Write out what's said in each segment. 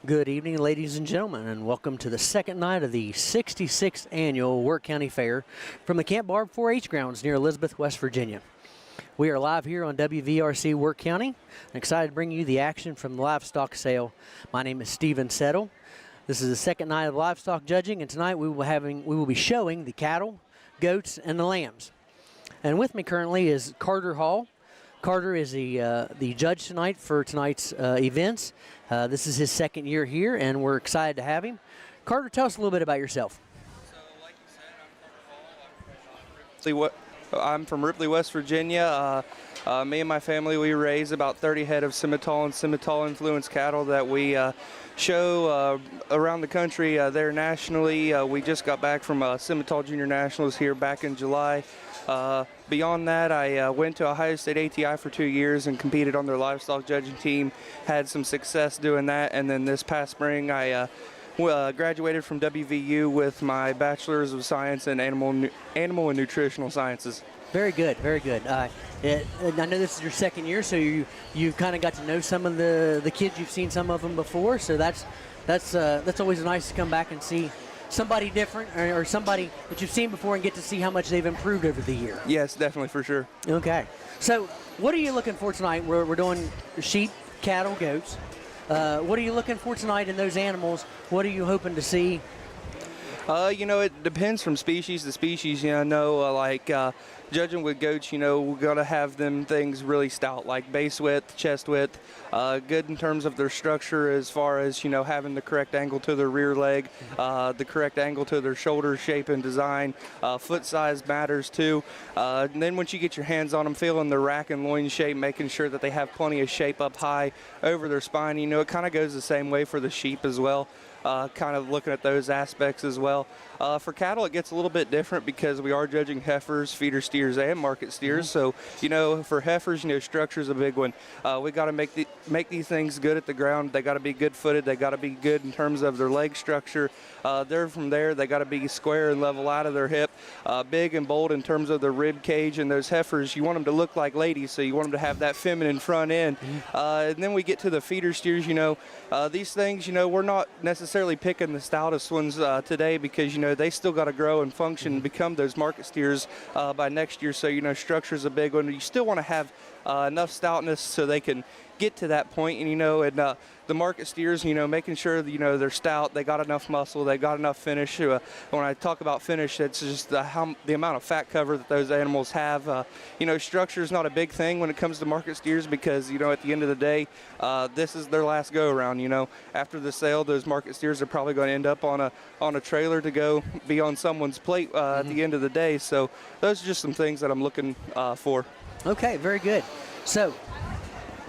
Good evening, ladies and gentlemen, and welcome to the second night of the 66th annual Wirt County Fair from the Camp Barb 4-H grounds near Elizabeth, West Virginia. We are live here on WVRC Wirt County. I'm excited to bring you the action from the livestock sale. My name is Stephen Settle. This is the second night of livestock judging, and tonight we will be showing the cattle, goats, and the lambs. And with me currently is Carter Hall. Carter is the judge tonight for tonight's events. This is his second year here, and we're excited to have him. Carter, tell us a little bit about yourself. So, like you said, I'm Carter Hall. I'm from Ripley, West Virginia. Me and my family, we raise about 30 head of Simmental and Simmental influenced cattle that we show around the country. There nationally. We just got back from Simmental Junior Nationals here back in July. Beyond that, I went to Ohio State ATI for 2 years and competed on their livestock judging team. Had some success doing that, and then this past spring I graduated from WVU with my Bachelor's of Science in Animal and Nutritional Sciences. Very good, very good. I know this is your second year, so you've kind of got to know some of the kids. You've seen some of them before, so that's always nice to come back and see somebody different or somebody that you've seen before and get to see how much they've improved over the year. Yes, definitely, for sure. Okay. So what are you looking for tonight? We're doing sheep, cattle, goats. What are you looking for tonight in those animals? What are you hoping to see? It depends from species to species. Judging with goats, we're going to have them things really stout, like base width, chest width, good in terms of their structure as far as, having the correct angle to their rear leg, the correct angle to their shoulder shape and design. Foot size matters too. And then once you get your hands on them, feeling the rack and loin shape, making sure that they have plenty of shape up high over their spine. It kind of goes the same way for the sheep as well. Kind of looking at those aspects as well. For cattle, it gets a little bit different because we are judging heifers, feeder steers, and market steers. So, for heifers, structure is a big one. We got to make these things good at the ground. They got to be good footed. They got to be good in terms of their leg structure. From there, they got to be square and level out of their hip, big and bold in terms of their rib cage. And those heifers, you want them to look like ladies, so you want them to have that feminine front end. And then we get to the feeder steers. These things, we're not necessarily picking the stoutest ones today because they still got to grow and function and become those market steers by next year. So structure is a big one. You still want to have enough stoutness so they can get to that point. And the market steers, making sure that, they're stout, they got enough muscle, they got enough finish. When I talk about finish, it's just the amount of fat cover that those animals have. Structure is not a big thing when it comes to market steers because, at the end of the day, this is their last go around. After the sale, those market steers are probably going to end up on a trailer to go be on someone's plate at the end of the day. So those are just some things that I'm looking for. Okay, very good. So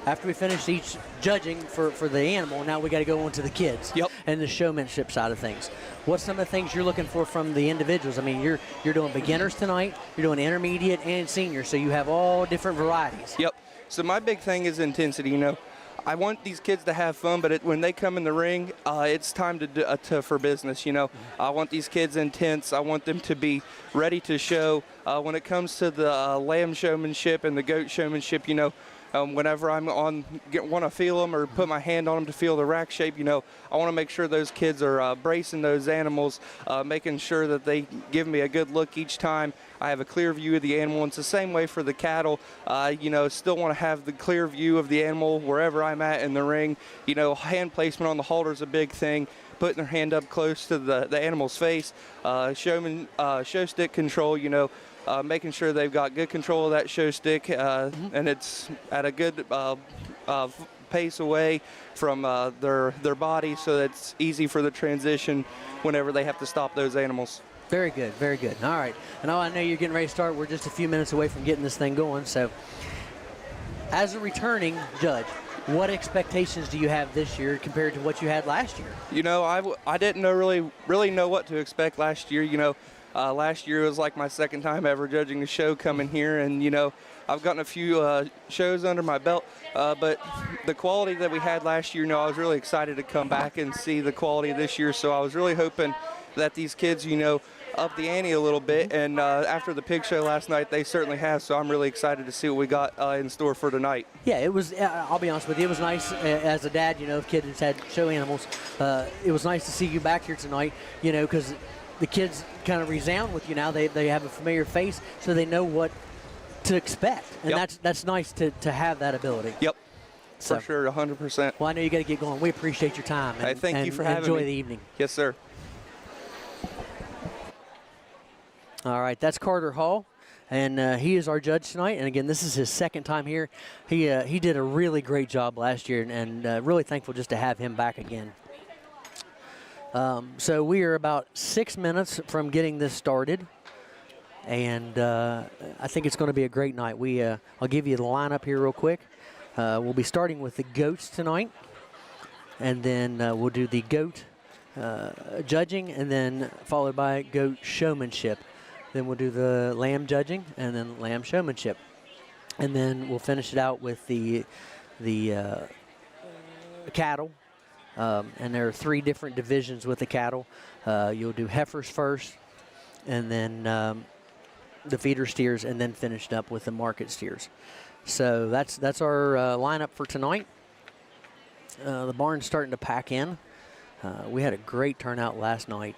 after we finish each judging for the animal, now we got to go on to the kids. Yep. And the showmanship side of things. What's some of the things you're looking for from the individuals? I mean, you're doing beginners tonight, you're doing intermediate and senior, so you have all different varieties. Yep. So my big thing is intensity. I want these kids to have fun, but when they come in the ring, it's time for business. I want these kids intense. I want them to be ready to show. When it comes to the lamb showmanship and the goat showmanship, whenever I'm want to feel them or put my hand on them to feel the rack shape, I want to make sure those kids are bracing those animals, making sure that they give me a good look each time. I have a clear view of the animal. And it's the same way for the cattle. Still want to have the clear view of the animal wherever I'm at in the ring. Hand placement on the halter is a big thing. Putting their hand up close to the animal's face. Show stick control, making sure they've got good control of that show stick and it's at a good pace away from their body so that it's easy for the transition whenever they have to stop those animals. Very good, very good. All right. And I know you're getting ready to start. We're just a few minutes away from getting this thing going. So as a returning judge, what expectations do you have this year compared to what you had last year? I didn't really know what to expect last year. Last year was like my second time ever judging a show coming here, and I've gotten a few shows under my belt, but the quality that we had last year, I was really excited to come back and see the quality this year. So I was really hoping that these kids, up the ante a little bit, and after the pig show last night, they certainly have. So I'm really excited to see what we got in store for tonight. Yeah, it was. I'll be honest with you, it was nice as a dad. You know, if kids had show animals, it was nice to see you back here tonight. You know, because the kids kind of resound with you now. They have a familiar face, so they know what to expect, and that's nice to have that ability. Yep. So, for sure, 100%. Well, I know you got to get going. We appreciate your time. And, hey, thank you for having me. Enjoy the evening. Yes, sir. All right, that's Carter Hall, and he is our judge tonight. And again, this is his second time here. He did a really great job last year, and really thankful just to have him back again. So we are about 6 minutes from getting this started, and I think it's going to be a great night. I'll give you the lineup here real quick. We'll be starting with the goats tonight, and then we'll do the goat judging, and then followed by goat showmanship. Then we'll do the lamb judging, and then lamb showmanship. And then we'll finish it out with the cattle. And there are 3 different divisions with the cattle. You'll do heifers first, and then the feeder steers, and then finished up with the market steers. So that's our lineup for tonight. The barn's starting to pack in. We had a great turnout last night.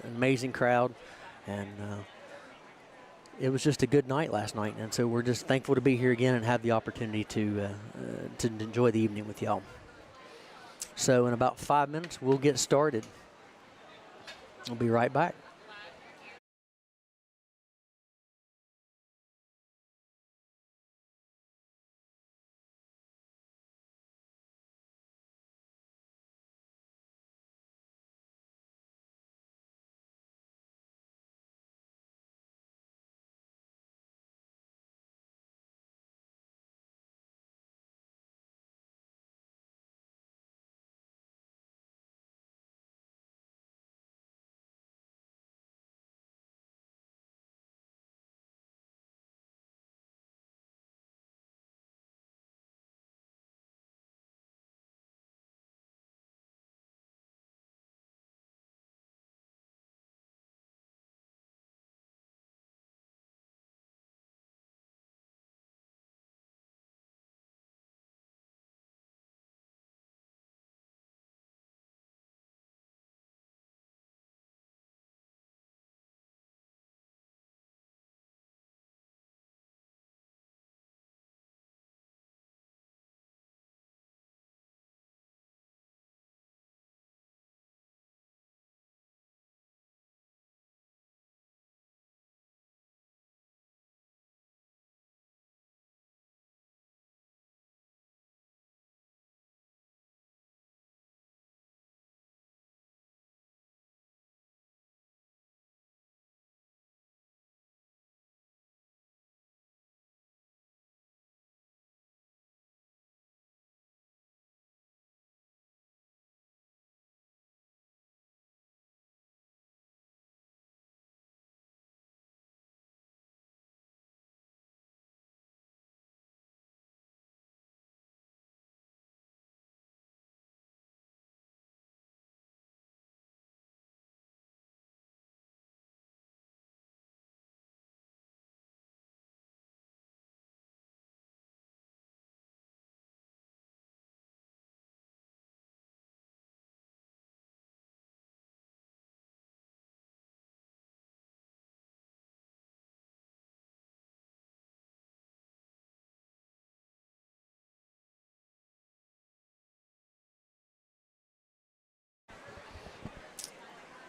Amazing crowd, and it was just a good night last night, and so we're just thankful to be here again and have the opportunity to enjoy the evening with y'all. So in about 5 minutes, we'll get started. We'll be right back.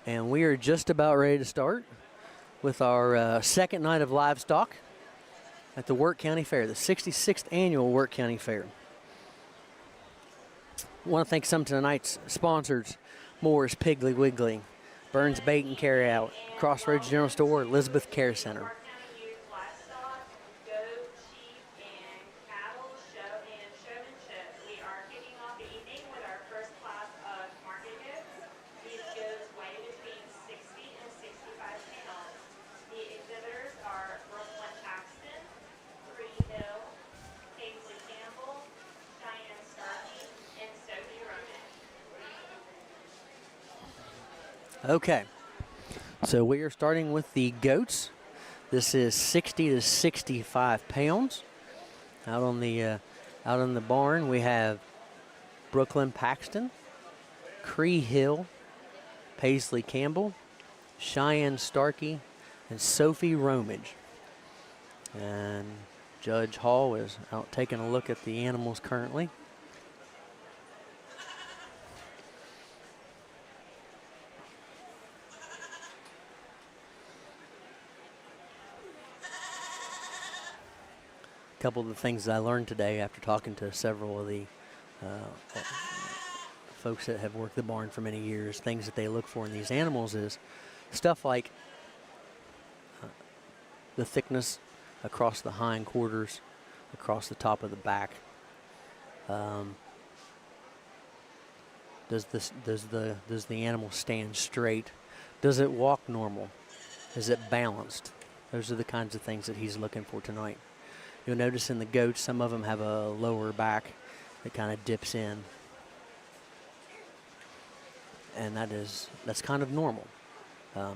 And we are just about ready to start with our second night of livestock at the Wirt County Fair, the 66th annual Wirt County Fair. I want to thank some of tonight's sponsors: Moore's Piggly Wiggly, Burns Bait and Carry Out, Crossroads General Store, Elizabeth Care Center. Okay, So we are starting with the goats. This is 60 to 65 pounds. Out on the barn, we have Brooklyn Paxton, Cree Hill, Paisley Campbell, Cheyenne Starkey, and Sophie Romage. And Judge Hall is out taking a look at the animals currently. A couple of the things that I learned today after talking to several of the folks that have worked the barn for many years, things that they look for in these animals is stuff like the thickness across the hind quarters, across the top of the back. Does the animal stand straight? Does it walk normal? Is it balanced? Those are the kinds of things that he's looking for tonight. You'll notice in the goats, some of them have a lower back that kind of dips in. And that's kind of normal.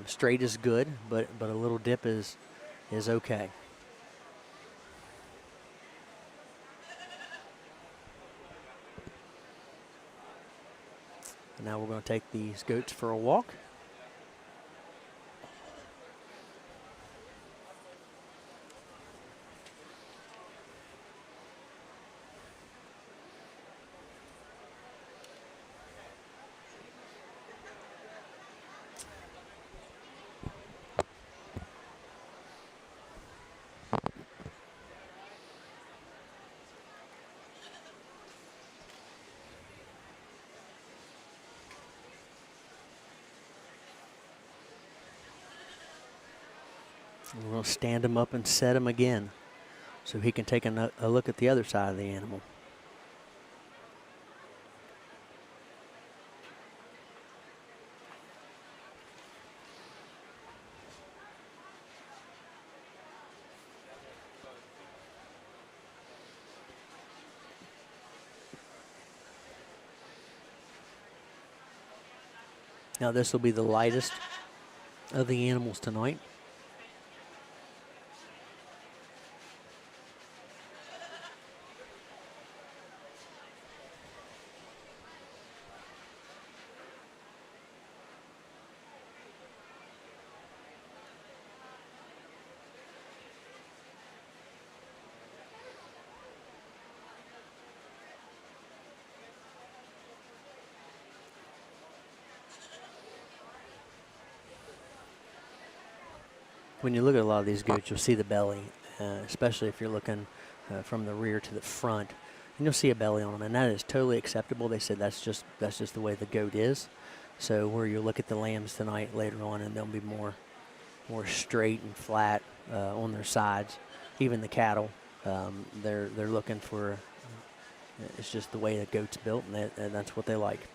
Straight is good, but a little dip is okay. And now we're going to take these goats for a walk. We're going to stand him up and set him again so he can take a look at the other side of the animal. Now this will be the lightest of the animals tonight. When you look at a lot of these goats, you'll see the belly, especially if you're looking from the rear to the front, and you'll see a belly on them, and that is totally acceptable. They said that's just the way the goat is. So where you look at the lambs tonight later on, and they'll be more straight and flat on their sides. Even the cattle, they're looking for. It's just the way the goat's built, and that's what they like.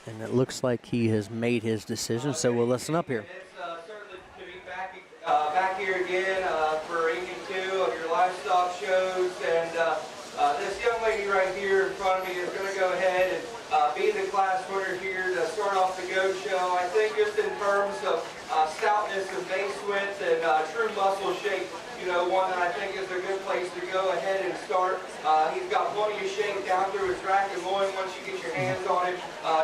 And it looks like he has made his decision, so we'll listen up here. It's certainly to be back here again for evening 2 of your livestock shows. And this young lady right here in front of me is going to go ahead and be the class winner here to start off the goat show. I think just in terms of stoutness and base width and true muscle shape, you know, one that I think is a good place to go ahead and start. He's got plenty of shape down through his rack and loin once you get your hands on him.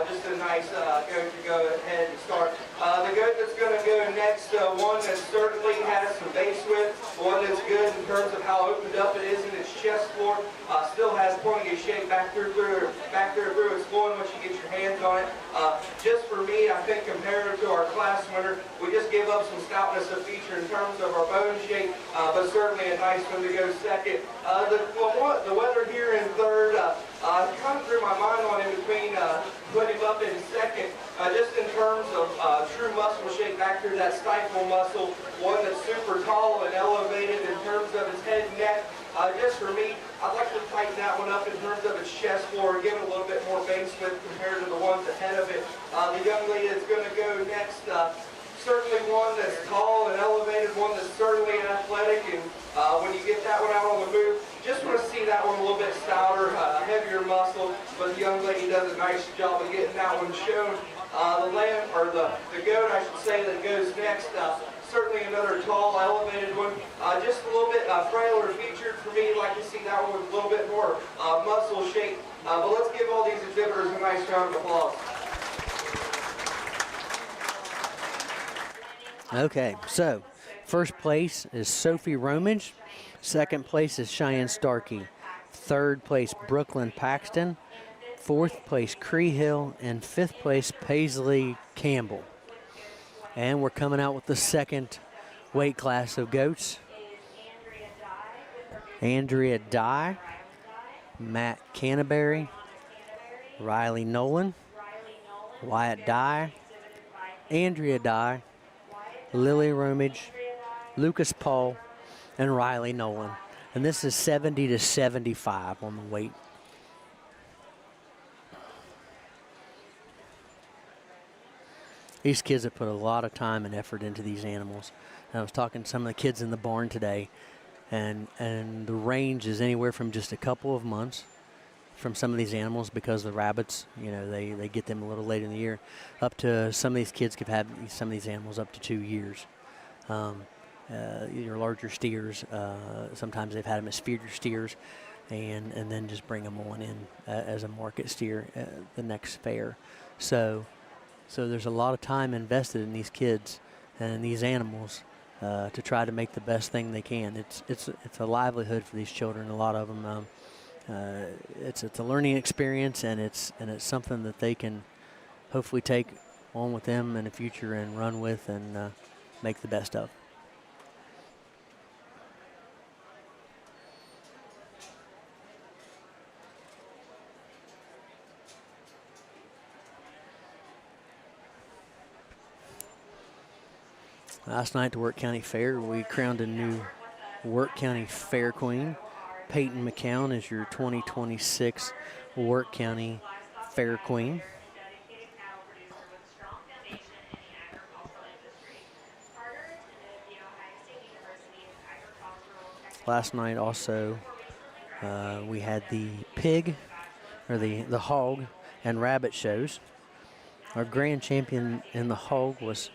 Just a nice goat to go ahead and start. The goat that's going to go next, one that certainly has some base width, one that's good in terms of how opened up it is in its chest floor. Still has plenty of shape back through its loin once you get your hands on it. Just for me, I think compared to our class winner, we just gave up some stoutness of feature in terms of our bone shape, but certainly a nice one to go second. The weather here in third, kind of threw my mind on in between putting him up in second Just in terms of true muscle shape back through that stifle muscle, one that's super tall and elevated in terms of its head and neck. Just for me, I'd like to tighten that one up in terms of its chest floor, give it a little bit more base width compared to the ones ahead of it. The young lady that's going to go next, certainly one that's tall and elevated, one that's certainly athletic, and when you get that one out on the move, just want to see that one a little bit stouter, heavier muscle, but the young lady does a nice job of getting that one shown. The lamb, or the goat, I should say, that goes next, certainly another tall, elevated one, just a little bit frailer featured for me. I'd like to see that one with a little bit more muscle shape, but let's give all these exhibitors a nice round of applause. Okay, so first place is Sophie Romage. Second place is Cheyenne Starkey. Third place, Brooklyn Paxton. Fourth place, Cree Hill. And fifth place, Paisley Campbell. And we're coming out with the second weight class of goats. Andrea Dye, Matt Canterbury, Riley Nolan, Wyatt Dye, Andrea Dye, Lily Romage, Lucas Paul, and Riley Nolan. And this is 70 to 75 on the weight. These kids have put a lot of time and effort into these animals. And I was talking to some of the kids in the barn today, and the range is anywhere from just a couple of months from some of these animals, because the rabbits, you know, they get them a little late in the year, up to some of these kids could have some of these animals up to 2 years. Your larger steers, sometimes they've had them as feeder steers, and then just bring them on in as a market steer the next fair. So there's a lot of time invested in these kids and these animals to try to make the best thing they can. It's a livelihood for these children. A lot of them. It's a learning experience, and it's something that they can hopefully take on with them in the future and run with and make the best of. Last night at the Wirt County Fair, we crowned a new Wirt County Fair Queen. Peyton McCown is your 2026 Wirt County Fair Queen. Last night also we had the pig, or the hog and rabbit shows. Our grand champion in the hog was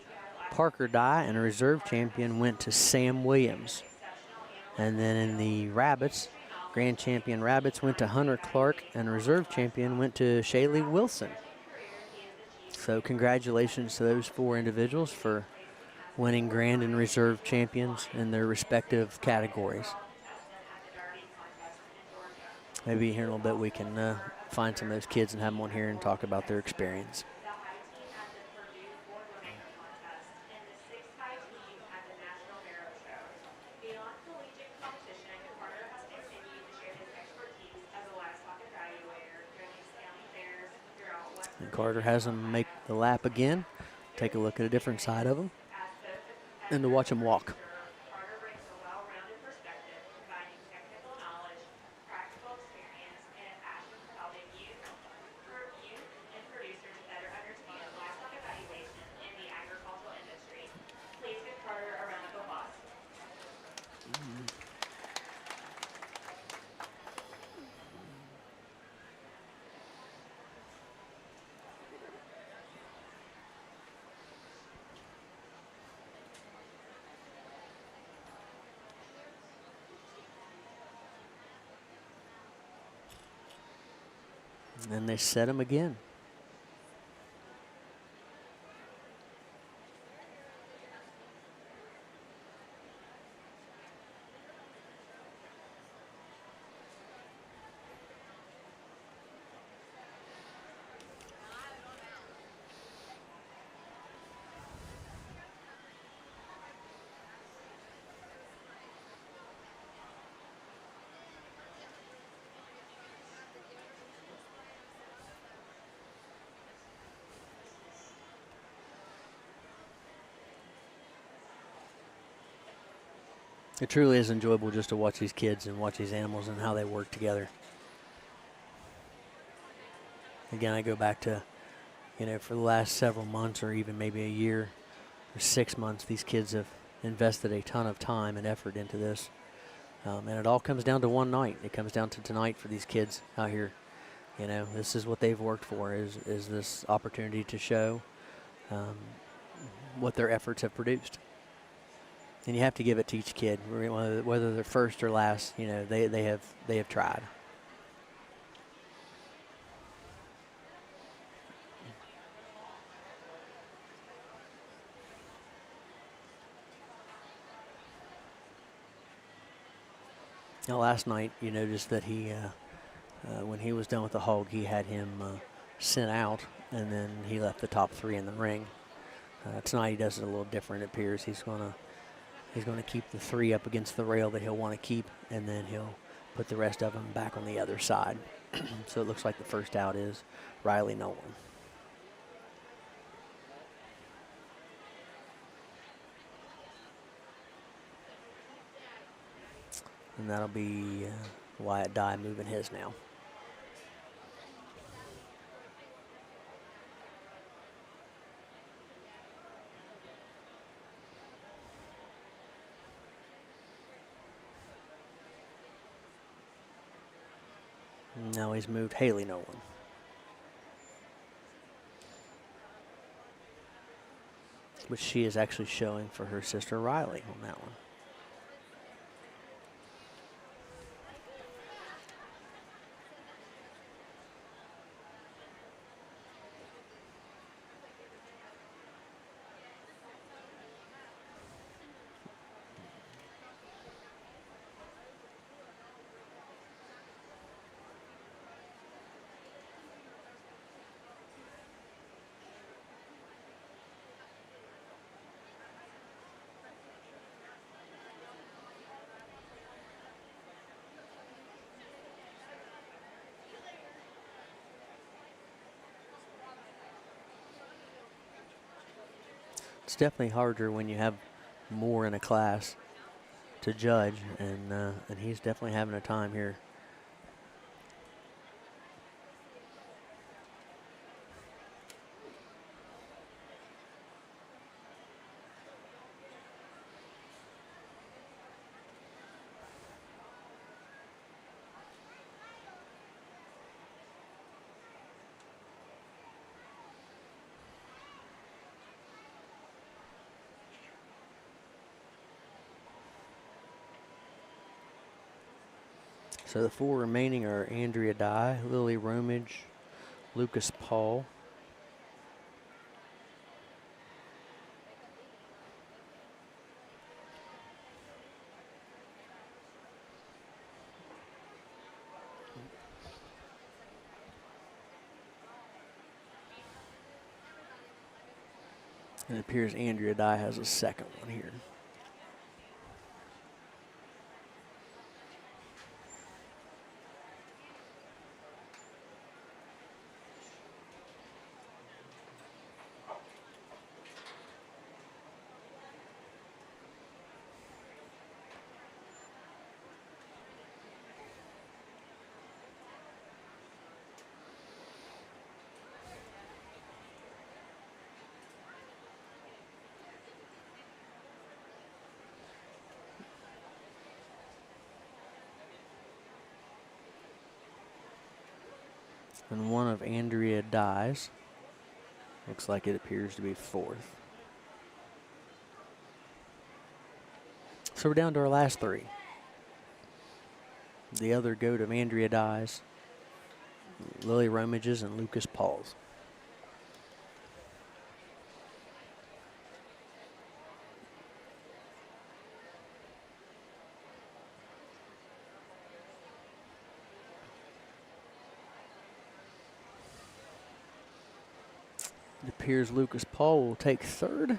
Parker Dye, and a reserve champion went to Sam Williams. And then in the rabbits, grand champion rabbits went to Hunter Clark, and a reserve champion went to Shaylee Wilson. So congratulations to those 4 individuals for winning grand and reserve champions in their respective categories. Maybe here in a little bit we can find some of those kids and have them on here and talk about their experience. And Carter has them make the lap again, take a look at a different side of them, and to watch them walk. And then they set them again. It truly is enjoyable just to watch these kids and watch these animals and how they work together. Again, I go back to, for the last several months or even maybe a year or 6 months, these kids have invested a ton of time and effort into this. And it all comes down to one night. It comes down to tonight for these kids out here. This is what they've worked for, is this opportunity to show what their efforts have produced. And you have to give it to each kid, whether they're first or last. They have tried. Now, last night, you noticed that he, when he was done with the hog, he had him sent out, and then he left the top 3 in the ring. Tonight he does it a little different. It appears he's gonna keep the 3 up against the rail that he'll want to keep, and then he'll put the rest of them back on the other side. So it looks like the first out is Riley Nolan. And that'll be Wyatt Dye moving his now. Now he's moved Haley Nolan. Which she is actually showing for her sister Riley on that one. It's definitely harder when you have more in a class to judge, and he's definitely having a time here. So the 4 remaining are Andrea Dye, Lily Romage, Lucas Paul, and it appears Andrea Dye has a second one here. And one of Andrea Dye's looks like it appears to be 4th. So we're down to our last 3. The other goat of Andrea Dye's, Lily Romage's, and Lucas Paul's. It appears Lucas Paul will take 3rd.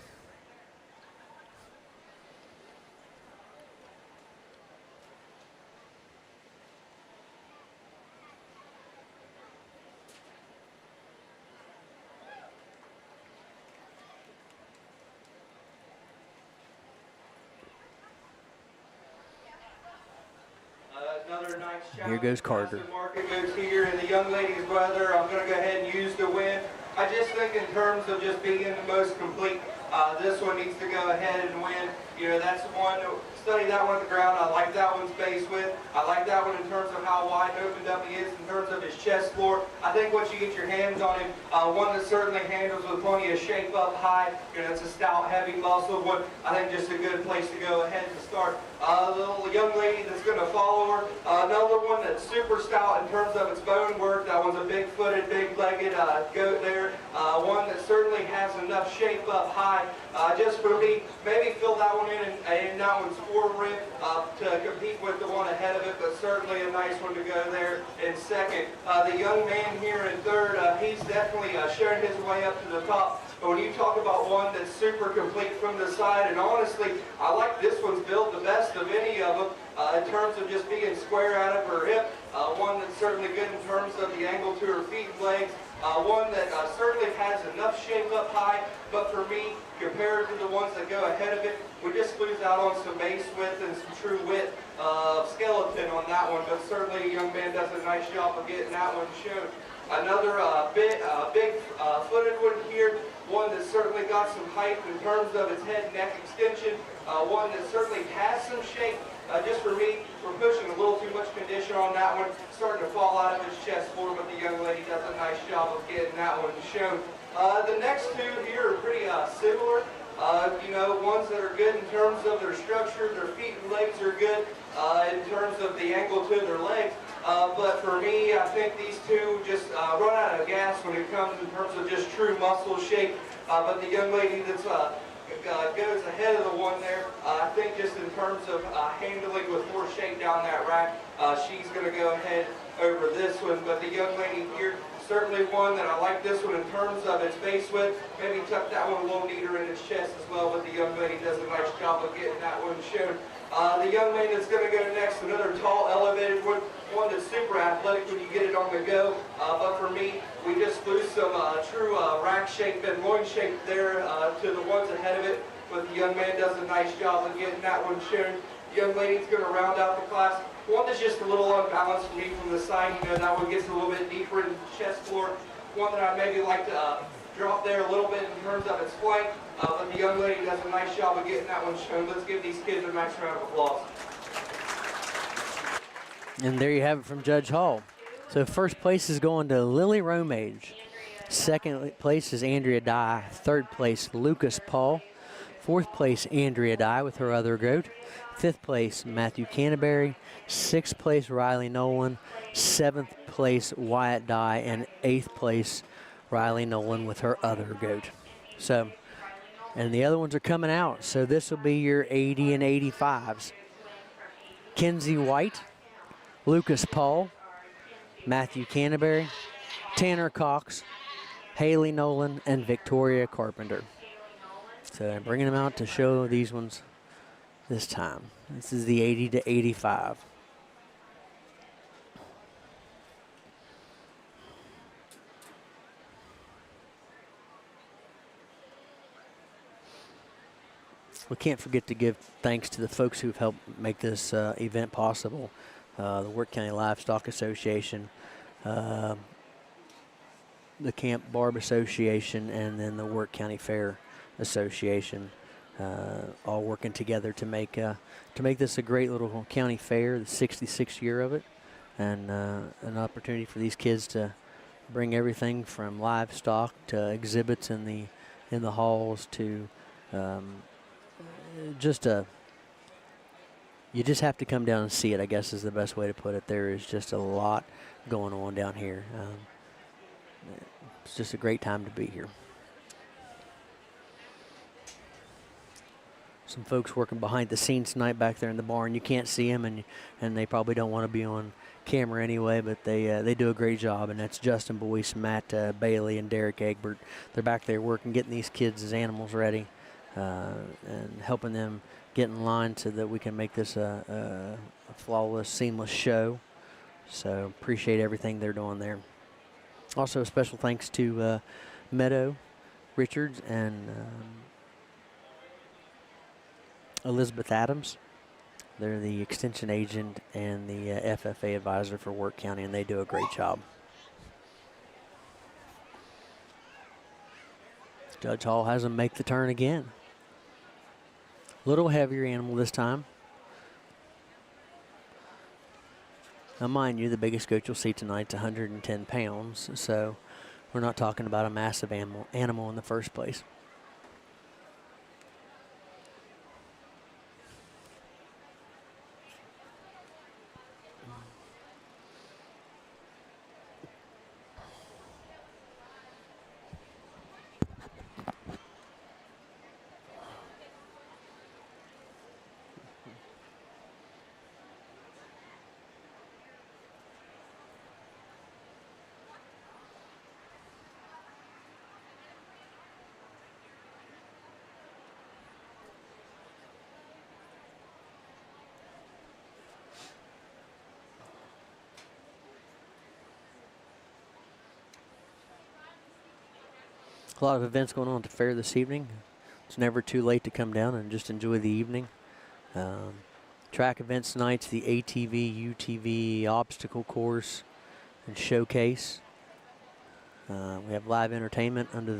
Here goes Carter. Market goes here, and the young lady's brother, I'm going to go ahead and use the win. I just think in terms of just being the most complete, this one needs to go ahead and win. You know, that's one, study that one at the ground. I like that one's base width. I like that one in terms of how wide and opened up he is in terms of his chest floor. I think once you get your hands on him, one that certainly handles with plenty of shape up high. You know, it's a stout, heavy muscle one. I think just a good place to go ahead and start. The little young lady that's going to follow her. Another one that's super stout in terms of its bone work. That one's a big-footed, big-legged goat there. One that certainly has enough shape up high. Just for me, maybe fill that one in and that one's four-rib to compete with the one ahead of it, but certainly a nice one to go there in second. The young man here in third, he's definitely sharing his way up to the top. But when you talk about one that's super complete from the side, and honestly, I like this one's built the best of any of them in terms of just being square out of her hip. One that's certainly good in terms of the angle to her feet and legs. One that certainly has enough shape up high, but for me, compared to the ones that go ahead of it, we just lose out on some base width and some true width skeleton on that one, but certainly a young man does a nice job of getting that one shown. Another big-footed one here, one that certainly got some height in terms of its head and neck extension, one that certainly has some shape. Just for me, we're pushing a little too much condition on that one, starting to fall out of his chest floor, but the young lady does a nice job of getting that one shown. The next two here are pretty similar. You know, ones that are good in terms of their structure, their feet and legs are good in terms of the angle to their legs. But for me, I think these two just run out of gas when it comes in terms of just true muscle shape. But the young lady that's goes ahead of the one there, I think just in terms of handling with more shape down that rack, she's going to go ahead over this one. But the young lady here, certainly one that I like this one in terms of its base width. Maybe tuck that one a little neater in its chest as well, but the young lady does a nice job of getting that one shown. The young lady that's going to go next, another tall, elevated one, one that's super athletic when you get it on the go. But for me, we just lose some true rack shape and loin shape there to the ones ahead of it. But the young man does a nice job of getting that one shown. The young lady's going to round out the class. One that's just a little unbalanced for me from the side. You know, that one gets a little bit deeper in the chest floor. One that I maybe like to drop there a little bit in terms of its flank. But the young lady does a nice job of getting that one shown. Let's give these kids a nice round of applause. And there you have it from Judge Hall. So first place is going to Lily Romage. Second place is Andrea Dye. Third place, Lucas Paul. Fourth place, Andrea Dye with her other goat. Fifth place, Matthew Canterbury. Sixth place, Riley Nolan. Seventh place, Wyatt Dye. And eighth place, Riley Nolan with her other goat. So, and the other ones are coming out. So this will be your 80 and 85s. Kenzie White, Lucas Paul, Matthew Canterbury, Tanner Cox, Haley Nolan, and Victoria Carpenter. So I'm bringing them out to show these ones this time. This is the 80 to 85. We can't forget to give thanks to the folks who've helped make this event possible. The Wirt County Livestock Association, the Camp Barb Association, and then the Wirt County Fair Association, all working together to make this a great little county fair, the 66th year of it, and an opportunity for these kids to bring everything from livestock to exhibits in the halls to you just have to come down and see it, I guess is the best way to put it. There is just a lot going on down here. It's just a great time to be here. Some folks working behind the scenes tonight back there in the barn. You can't see them, and they probably don't want to be on camera anyway, but they do a great job, and that's Justin Boyce, Matt Bailey, and Derek Egbert. They're back there working, getting these kids' animals ready, and helping them get in line so that we can make this a flawless, seamless show. So appreciate everything they're doing there. Also, a special thanks to Meadow Richards and Elizabeth Adams. They're the extension agent and the FFA advisor for Wirt County, and they do a great job. Judge Hall has them make the turn again. Little heavier animal this time. Now, mind you, the biggest goat you'll see tonight's 110 pounds, so we're not talking about a massive animal in the first place. A lot of events going on at the fair this evening. It's never too late to come down and just enjoy the evening. Track events tonight, the ATV, UTV, obstacle course, and showcase. We have live entertainment under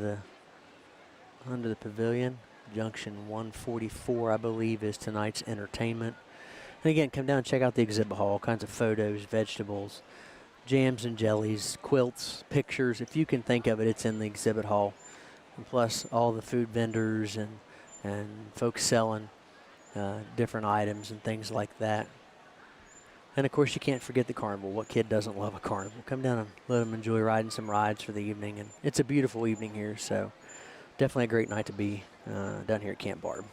the pavilion. Junction 144, I believe, is tonight's entertainment. And again, come down and check out the exhibit hall. All kinds of photos, vegetables, jams and jellies, quilts, pictures. If you can think of it, it's in the exhibit hall. And plus all the food vendors and folks selling different items and things like that. And of course, you can't forget the carnival. What kid doesn't love a carnival? Come down and let them enjoy riding some rides for the evening. And it's a beautiful evening here, so definitely a great night to be down here at Camp Barb.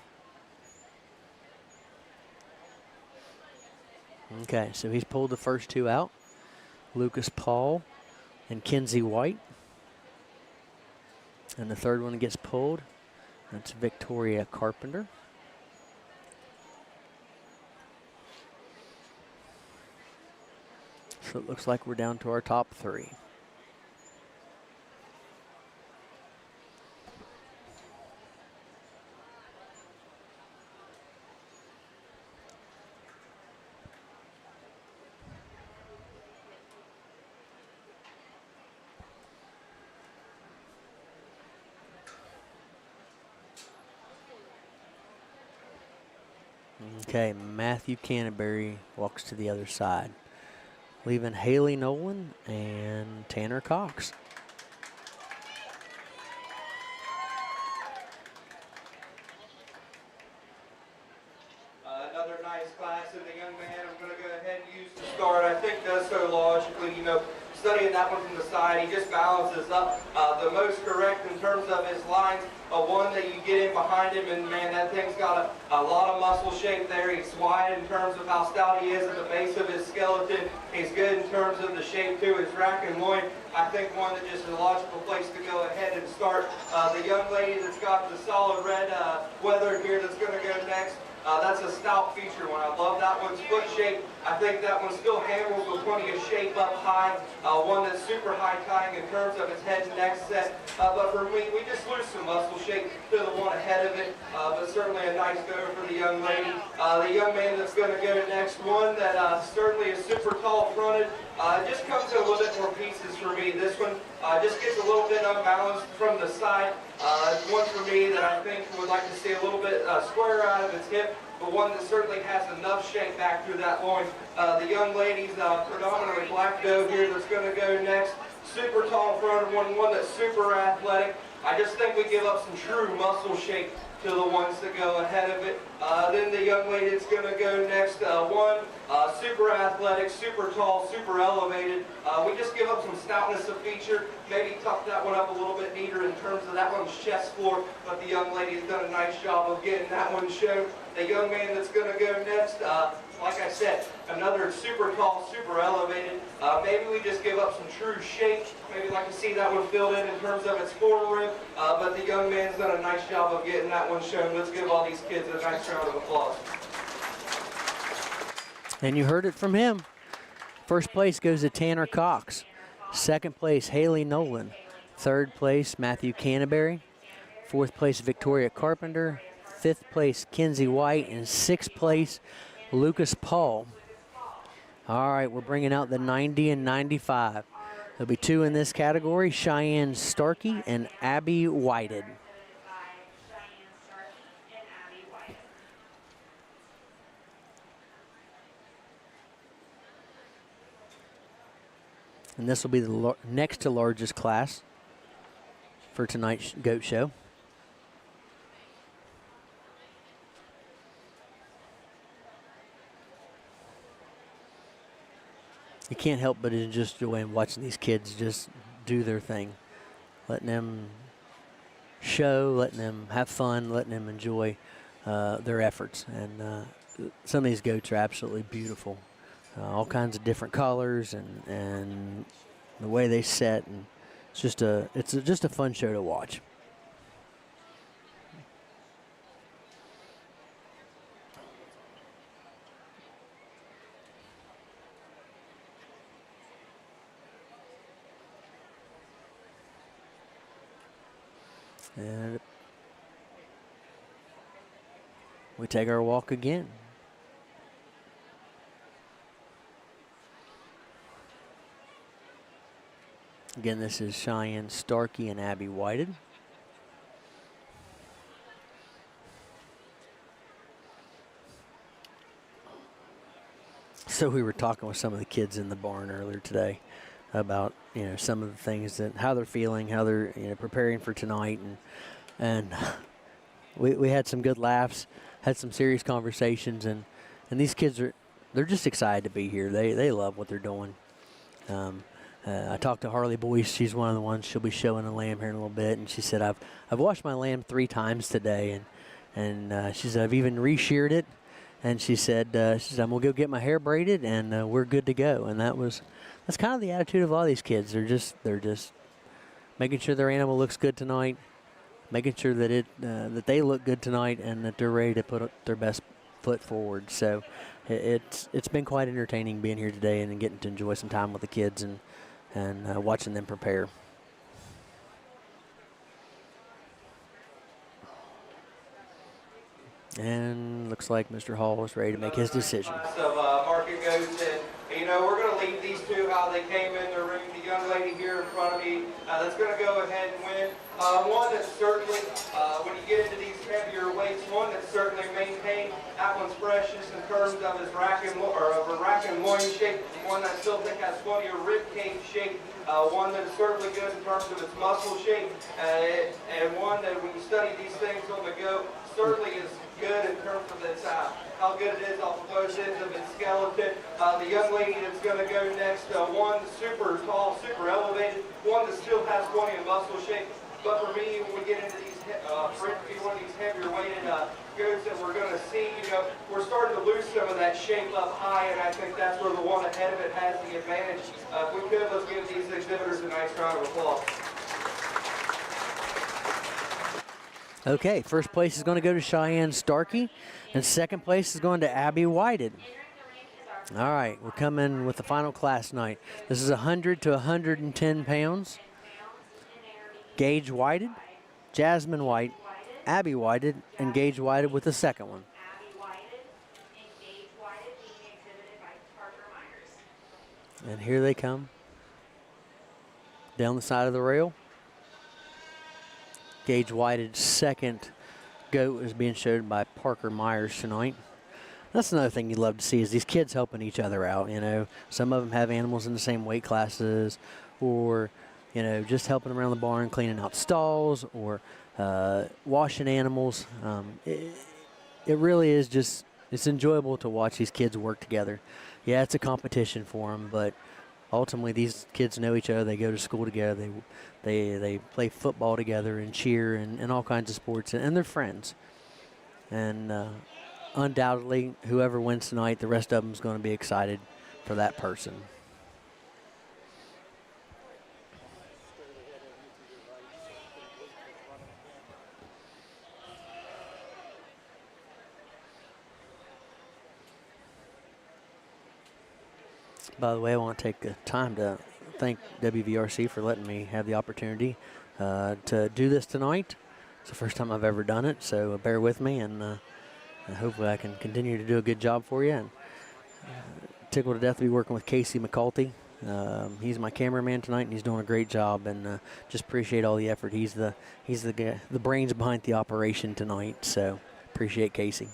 Okay, so he's pulled the first two out. Lucas Paul and Kenzie White. And the third one gets pulled. That's Victoria Carpenter. So it looks like we're down to our top three. Okay, Matthew Canterbury walks to the other side, leaving Haley Nolan and Tanner Cox. Another nice class, and the young man I'm going to go ahead and use to start, I think does so logically, studying that one from the side, he just balances up the most correct in terms of his lines. One that you get in behind him, and man, that thing's got a lot of muscle shape there. He's wide in terms of how stout he is at the base of his skeleton. He's good in terms of the shape to his rack and loin. I think one that just is a logical place to go ahead and start. The young lady that's got the solid red weather here that's going to go next. That's a stout feature one. I love that one's foot shape. I think that one still handles with plenty of shape up high. One that's super high tying in terms of its head and neck set. But for me, we just lose some muscle shape to the one ahead of it. But certainly a nice go for the young lady. The young man that's going to go next, one that certainly is super tall fronted. Just comes in a little bit more pieces for me. This one just gets a little bit unbalanced from the side. One for me that I think would like to see a little bit square out of its hip, but one that certainly has enough shape back through that loin. The young lady's predominantly black doe here that's going to go next. Super tall fronted one that's super athletic. I just think we give up some true muscle shape to the ones that go ahead of it. Then the young lady that's going to go next, super athletic, super tall, super elevated. We just give up some stoutness of feature, maybe tuck that one up a little bit neater in terms of that one's chest floor, but the young lady has done a nice job of getting that one shown. The young man that's going to go next, like I said, another super tall, super elevated. Maybe we just give up some true shape. Maybe like to see that one filled in terms of its forelimb, but the young man's done a nice job of getting that one shown. Let's give all these kids a nice round of applause. And you heard it from him. First place goes to Tanner Cox. Second place, Haley Nolan. Third place, Matthew Canterbury. Fourth place, Victoria Carpenter. Fifth place, Kenzie White. And sixth place, Lucas Paul. All right, we're bringing out the 90 and 95. There'll be 2 in this category, Cheyenne Starkey and Abby Whited. And this will be the next to largest class for tonight's goat show. You can't help but just enjoy watching these kids just do their thing, letting them show, letting them have fun, letting them enjoy their efforts. And some of these goats are absolutely beautiful. All kinds of different colors and the way they set, and it's just a fun show to watch. And we take our walk again. Again, this is Cheyenne Starkey and Abby Whited. So we were talking with some of the kids in the barn earlier today about, you know, some of the things that, how they're feeling, how they're, you know, preparing for tonight, and we had some good laughs, had some serious conversations, and these kids they're just excited to be here. They love what they're doing. I talked to Harley Boyce. She's one of the ones. She'll be showing a lamb here in a little bit, and she said, I've washed my lamb 3 times today, and she said I've even re-sheared it, and she said I'm gonna go get my hair braided, and we're good to go. And that's kind of the attitude of all these kids. They're just making sure their animal looks good tonight, making sure that that they look good tonight, and that they're ready to put their best foot forward. So it's been quite entertaining being here today and getting to enjoy some time with the kids and watching them prepare. And looks like Mr. Hall is ready to make his decision. Of market goats, and you know, we're going to leave these 2 how they came in the ring. The young lady here in front of me that's going to go ahead and win. One that's certainly, when you get into these heavier weights, one that's certainly maintained. That one's precious in terms of his rack and loin shape. One that still think has plenty of rib cage shape. One that is certainly good in terms of its muscle shape, and one that, when you study these things on the go, certainly is good in terms of its how good it is off of both ends of its skeleton. The young lady that's going to go next, one super tall, super elevated, one that still has plenty of muscle shape. But for me, when we get into these, for it to be one of these heavier weighted goats that we're going to see, you know, we're starting to lose some of that shape up high, and I think that's where the one ahead of it has the advantage. If we could, let's give these exhibitors a nice round of applause. Okay, first place is going to go to Cheyenne Starkey, and second place is going to Abby Whited. All right, we're coming with the final class tonight. This is 100 to 110 pounds. Gage Whited, Jasmine White, Abby Whited, and Gage Whited with the second one. And here they come down the side of the rail. Gage Whited's second goat is being showed by Parker Myers tonight. That's another thing you love to see is these kids helping each other out. You know, some of them have animals in the same weight classes, or you know, just helping around the barn, cleaning out stalls, or washing animals. It really is just, it's enjoyable to watch these kids work together. Yeah, it's a competition for them, but ultimately these kids know each other. They go to school together. They play football together and cheer and all kinds of sports, and they're friends. And undoubtedly, whoever wins tonight, the rest of them is going to be excited for that person. By the way, I want to take the time to thank WVRC for letting me have the opportunity to do this tonight. It's the first time I've ever done it, so bear with me, and hopefully I can continue to do a good job for you. And tickled to death to be working with Casey McCulty. He's my cameraman tonight, and he's doing a great job. And just appreciate all the effort. He's the guy, the brains behind the operation tonight. So appreciate Casey.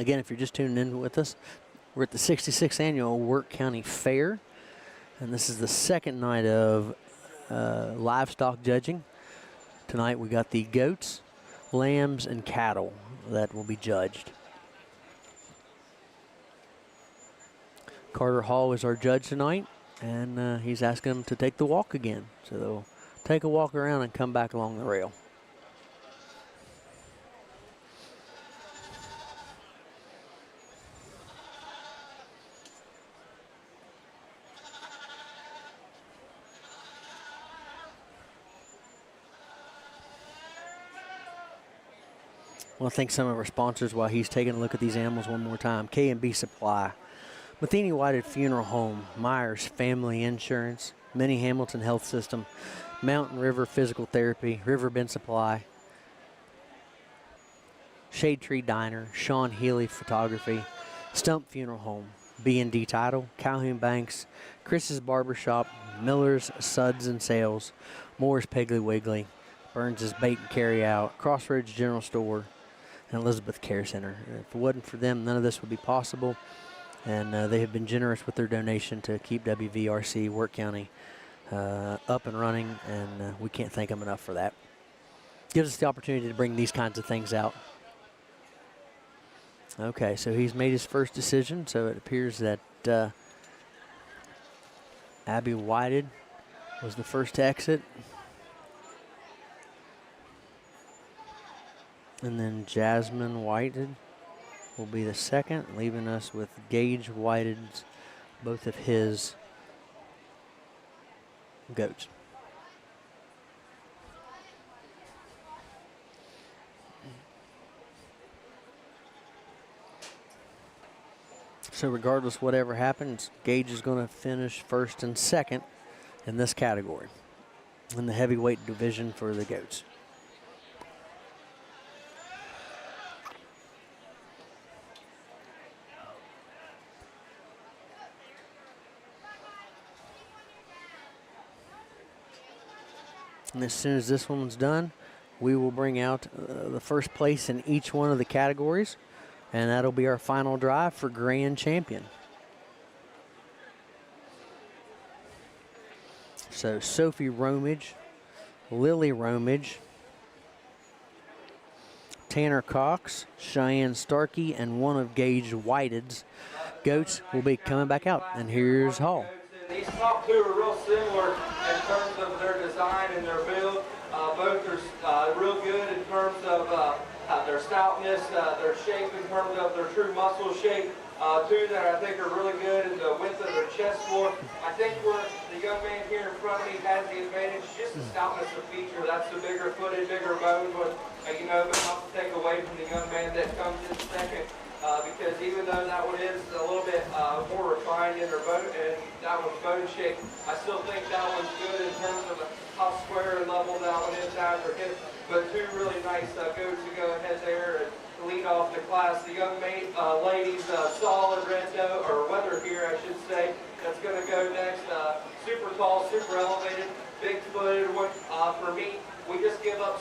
Again, if you're just tuning in with us, we're at the 66th Annual Wirt County Fair, and this is the second night of livestock judging. Tonight we got the goats, lambs, and cattle that will be judged. Carter Hall is our judge tonight, and he's asking them to take the walk again. So they'll take a walk around and come back along the rail. I want to thank some of our sponsors while he's taking a look at these animals one more time. K&B Supply, Matheny Whited Funeral Home, Myers Family Insurance, Minnie Hamilton Health System, Mountain River Physical Therapy, Riverbend Supply, Shade Tree Diner, Sean Healy Photography, Stump Funeral Home, B&D Title, Calhoun Banks, Chris's Barbershop, Miller's Suds and Sales, Moore's Piggly Wiggly, Burns's Bait and Carry Out, Crossroads General Store, and Elizabeth Care Center. If it wasn't for them, none of this would be possible. And they have been generous with their donation to keep WVRC Wirt County up and running, and we can't thank them enough for that. Gives us the opportunity to bring these kinds of things out. Okay, so he's made his first decision, so it appears that Abby Whited was the first to exit. And then Jasmine Whited will be the second, leaving us with Gage Whited's, both of his goats. So regardless whatever happens, Gage is going to finish first and second in this category in the heavyweight division for the goats. And as soon as this one's done, we will bring out the first place in each one of the categories, and that'll be our final drive for grand champion. So Sophie Romage, Lily Romage, Tanner Cox, Cheyenne Starkey, and one of Gage Whited's goats will be coming back out. And here's Hall. These top two are real similar in terms of their design and their build. Both are real good in terms of their stoutness, their shape in terms of their true muscle shape. Two that I think are really good in the width of their chest floor. I think where the young man here in front of me has the advantage, just the stoutness of feature. That's the bigger footed, bigger bone, but but not to take away from the young man that comes in second. Because even though that one is a little bit more refined in their bone, and that one's bone shape, I still think that one's good in terms of how square and level that one is out their hip. But two really nice goats to go ahead there and lead off the class. The young ladies, solid red doe, or weather here, I should say, that's going to go next. Super tall, super elevated, big footed one. For me, we just give up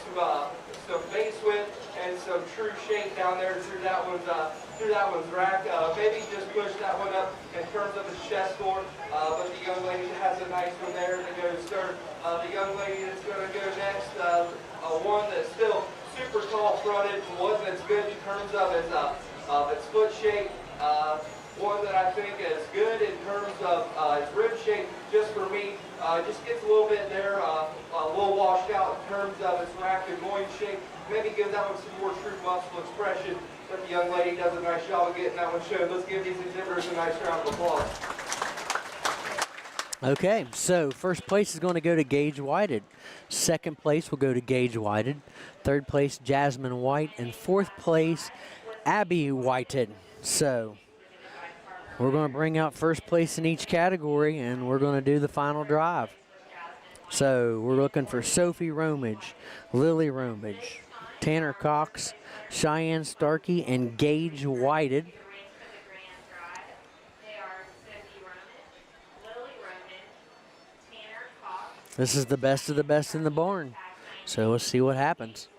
some base width and some true shape down there through that one's rack. Maybe just push that one up in terms of its chest floor. But the young lady has a nice one there that goes third. The young lady that's going to go next, one that's still super tall fronted, one that's good in terms of its foot shape. One that I think is good in terms of its rib shape, just for me, just gets a little bit there, a little washed out in terms of its rack and loin shape. Maybe give that one some more true muscle expression, but the young lady does a nice job of getting that one shown. Let's give these exhibitors a nice round of applause. Okay, so first place is going to go to Gage Whited. Second place will go to Gage Whited. Third place, Jasmine White. And fourth place, Abby Whited. So we're going to bring out first place in each category, and we're going to do the final drive. So we're looking for Sophie Romage, Lily Romage, Tanner Cox, Cheyenne Starkey, and Gage Whited. This is the best of the best in the barn. So let's see what happens.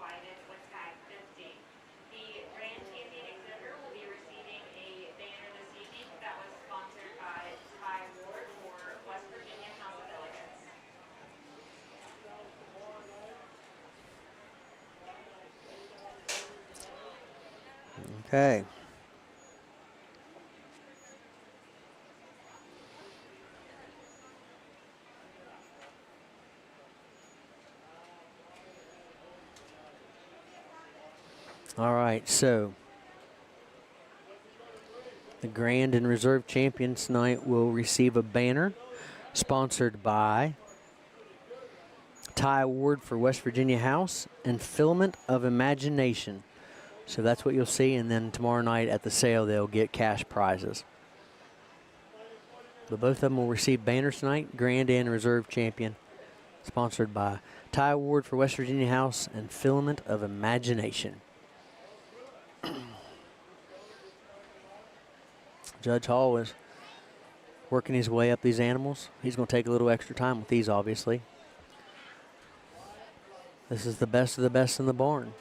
Okay. All right, so the Grand and Reserve Champions tonight will receive a banner sponsored by Ty Ward for West Virginia House and Filament of Imagination. So that's what you'll see, and then tomorrow night at the sale they'll get cash prizes. But both of them will receive banners tonight, Grand and Reserve Champion, sponsored by Ty Ward for West Virginia House and Filament of Imagination. Judge Hall is working his way up these animals. He's going to take a little extra time with these, obviously. This is the best of the best in the barn.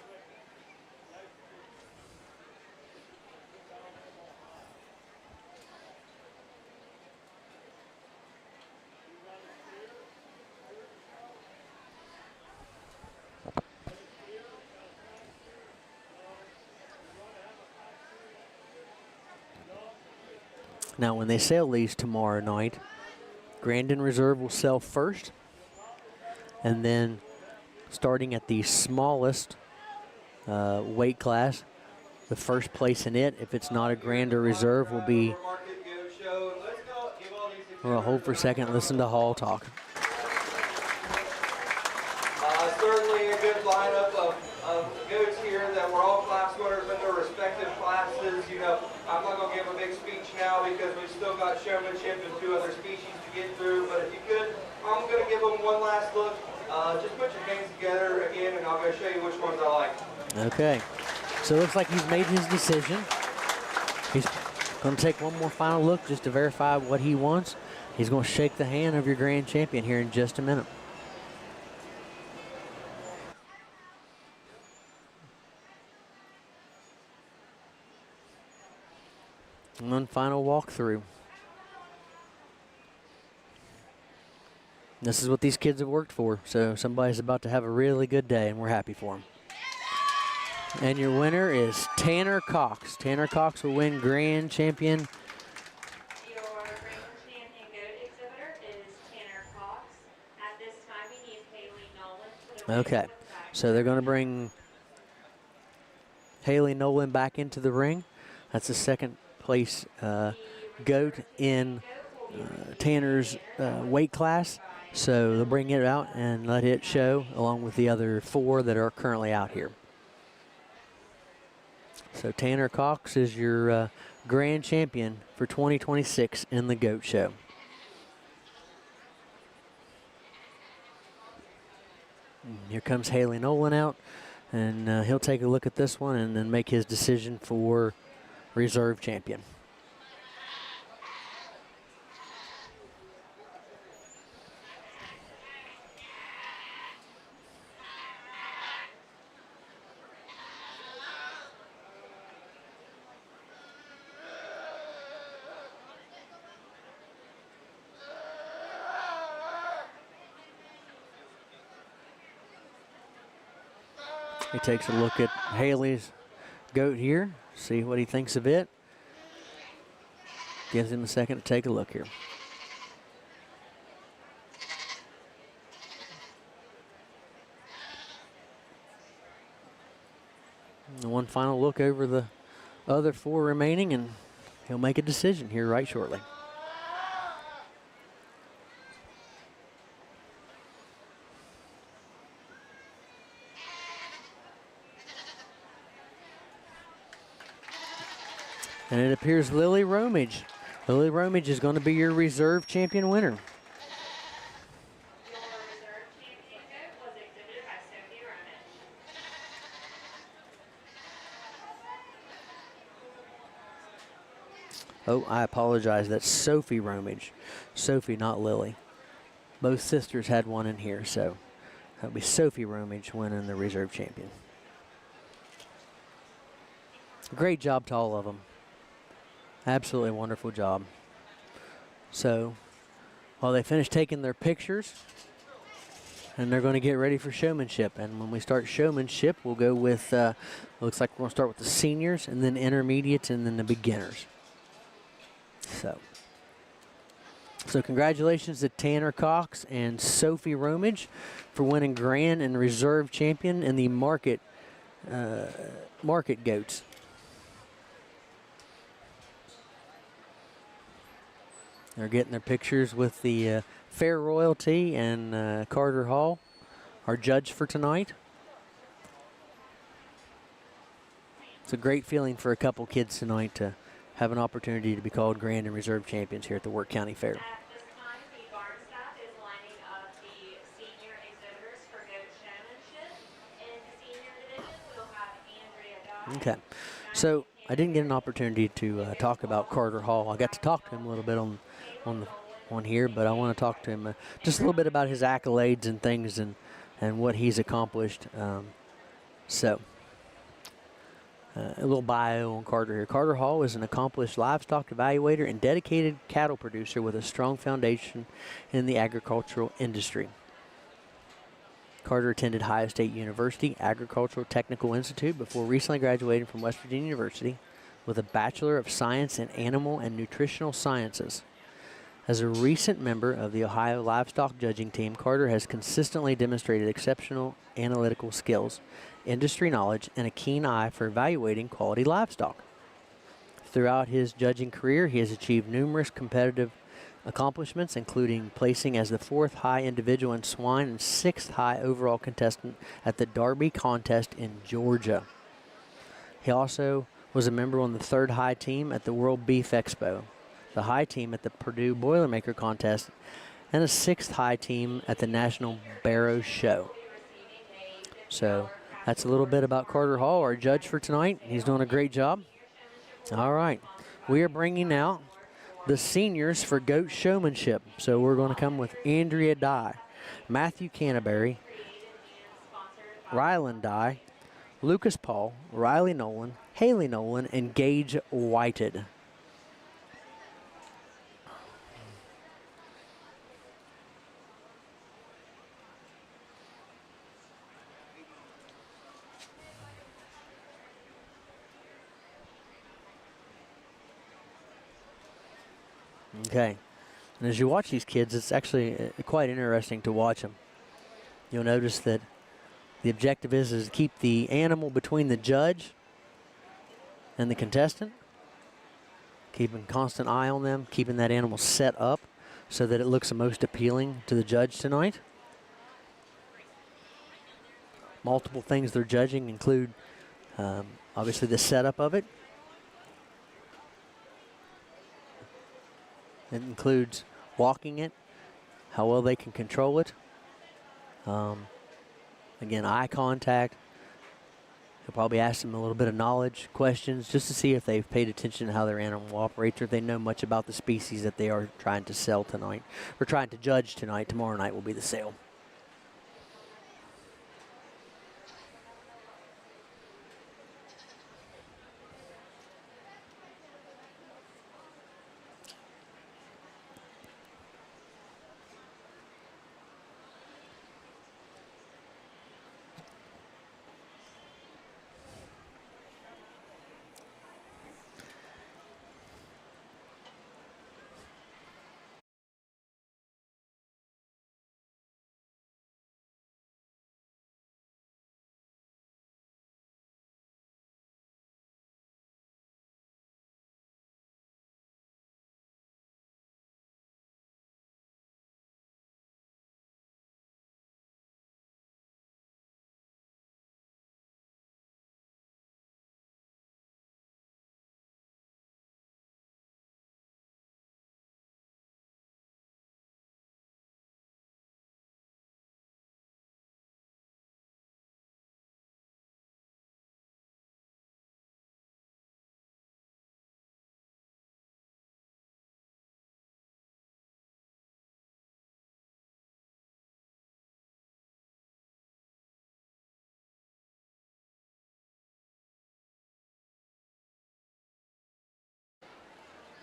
Now, when they sell these tomorrow night, Grand and Reserve will sell first, and then starting at the smallest weight class, the first place in it, if it's not a Grand or Reserve, will be. We'll hold for a second, listen to Hall talk. Certainly a good lineup of goats here that were all class winners in their respective classes. You know, I'm not going to give a big speech now because we've still got showmanship and 2 other species to get through. But if you could, I'm going to give them one last look. Just put your hands together again, and I'll go show you which ones I like. Okay. So it looks like he's made his decision. He's going to take one more final look just to verify what he wants. He's going to shake the hand of your grand champion here in just a minute. One final walkthrough. This is what these kids have worked for, so somebody's about to have a really good day, and we're happy for them. And your winner is Tanner Cox. Tanner Cox will win grand champion. Your grand champion goat exhibitor is Tanner Cox. At this time, we need Haley Nolan. Okay, so they're going to bring Haley Nolan back into the ring. That's the second place goat in Tanner's weight class. So they'll bring it out and let it show along with the other 4 that are currently out here. So Tanner Cox is your grand champion for 2026 in the goat show. And here comes Haley Nolan out, and he'll take a look at this one and then make his decision for reserve champion. He takes a look at Haley's goat here, see what he thinks of it. Gives him a second to take a look here. And one final look over the other 4 remaining, and he'll make a decision here right shortly. And it appears Lily Romage. Lily Romage is going to be your reserve champion winner. Your reserve champion goat was exhibited by Sophie Romage. Oh, I apologize. That's Sophie Romage. Sophie, not Lily. Both sisters had one in here, so that'll be Sophie Romage winning the reserve champion. Great job to all of them. Absolutely wonderful job. So, while they finish taking their pictures, and they're going to get ready for showmanship. And when we start showmanship, we'll go with, looks like we're going to start with the seniors, and then intermediates, and then the beginners. So congratulations to Tanner Cox and Sophie Romage for winning grand and reserve champion in the market goats. They're getting their pictures with the fair royalty and Carter Hall, our judge for tonight. It's a great feeling for a couple kids tonight to have an opportunity to be called grand and reserve champions here at the Wirt County Fair. At this time, the barn staff is lining up the senior exhibitors for goat showmanship. In the senior division, we'll have Andrea Dye. Okay, so I didn't get an opportunity to talk about Carter Hall. I got to talk to him a little bit on here, but I want to talk to him just a little bit about his accolades and things and what he's accomplished. A little bio on Carter here. Carter Hall is an accomplished livestock evaluator and dedicated cattle producer with a strong foundation in the agricultural industry. Carter attended Ohio State University Agricultural Technical Institute before recently graduating from West Virginia University with a Bachelor of Science in Animal and Nutritional Sciences. As a recent member of the Ohio Livestock Judging Team, Carter has consistently demonstrated exceptional analytical skills, industry knowledge, and a keen eye for evaluating quality livestock. Throughout his judging career, he has achieved numerous competitive accomplishments, including placing as the 4th high individual in swine and 6th high overall contestant at the Derby contest in Georgia. He also was a member on the 3rd high team at the World Beef Expo, the high team at the Purdue Boilermaker contest, and a 6th high team at the National Barrow Show. So that's a little bit about Carter Hall, our judge for tonight. He's doing a great job. All right, we are bringing out the seniors for goat showmanship. So we're going to come with Andrea Dye, Matthew Canterbury, Ryland Dye, Lucas Paul, Riley Nolan, Haley Nolan, and Gage Whited. Okay, and as you watch these kids, it's actually quite interesting to watch them. You'll notice that the objective is to keep the animal between the judge and the contestant, keeping constant eye on them, keeping that animal set up so that it looks the most appealing to the judge tonight. Multiple things they're judging include obviously the setup of it. It includes walking it, how well they can control it. Again, eye contact. You'll probably ask them a little bit of knowledge questions just to see if they've paid attention to how their animal operates or if they know much about the species that they are trying to sell tonight or trying to judge tonight. Tomorrow night will be the sale.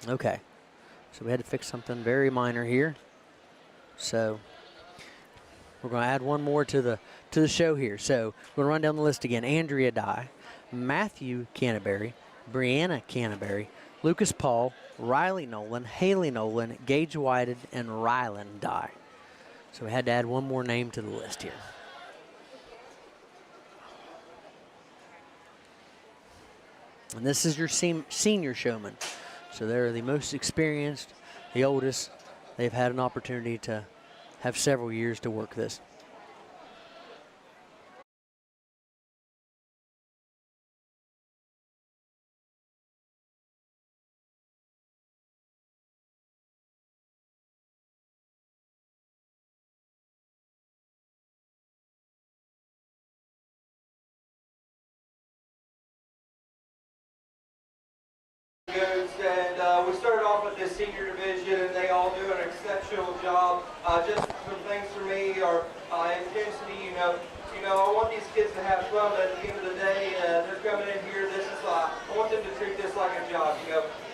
Okay. So we had to fix something very minor here. So we're going to add one more to the show here. So we're going to run down the list again. Andrea Dye, Matthew Canterbury, Brianna Canterbury, Lucas Paul, Riley Nolan, Haley Nolan, Gage Whited, and Rylan Dye. So we had to add one more name to the list here. And this is your senior showman. So they're the most experienced, the oldest. They've had an opportunity to have several years to work this. And we started off with this senior division, and they all do an exceptional job. Just some things for me are intensity. I want these kids to have fun, but at the end of the day, they're coming in here. I want them to treat this like a job.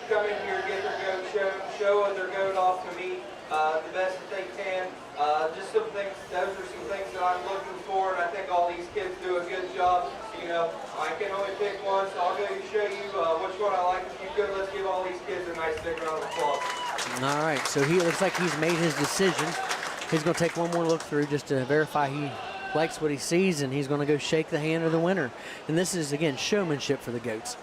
Come in here, get their goat show their goat off to me the best that they can. Just some things. Those are some things that I'm looking for, and I think all these kids do a good job. I can only pick one, so I'll go show you which one I like. If you could, let's give all these kids a nice big round of applause. All right, so he looks like he's made his decision. He's going to take one more look through just to verify he likes what he sees, and he's going to go shake the hand of the winner. And this is, again, showmanship for the goats.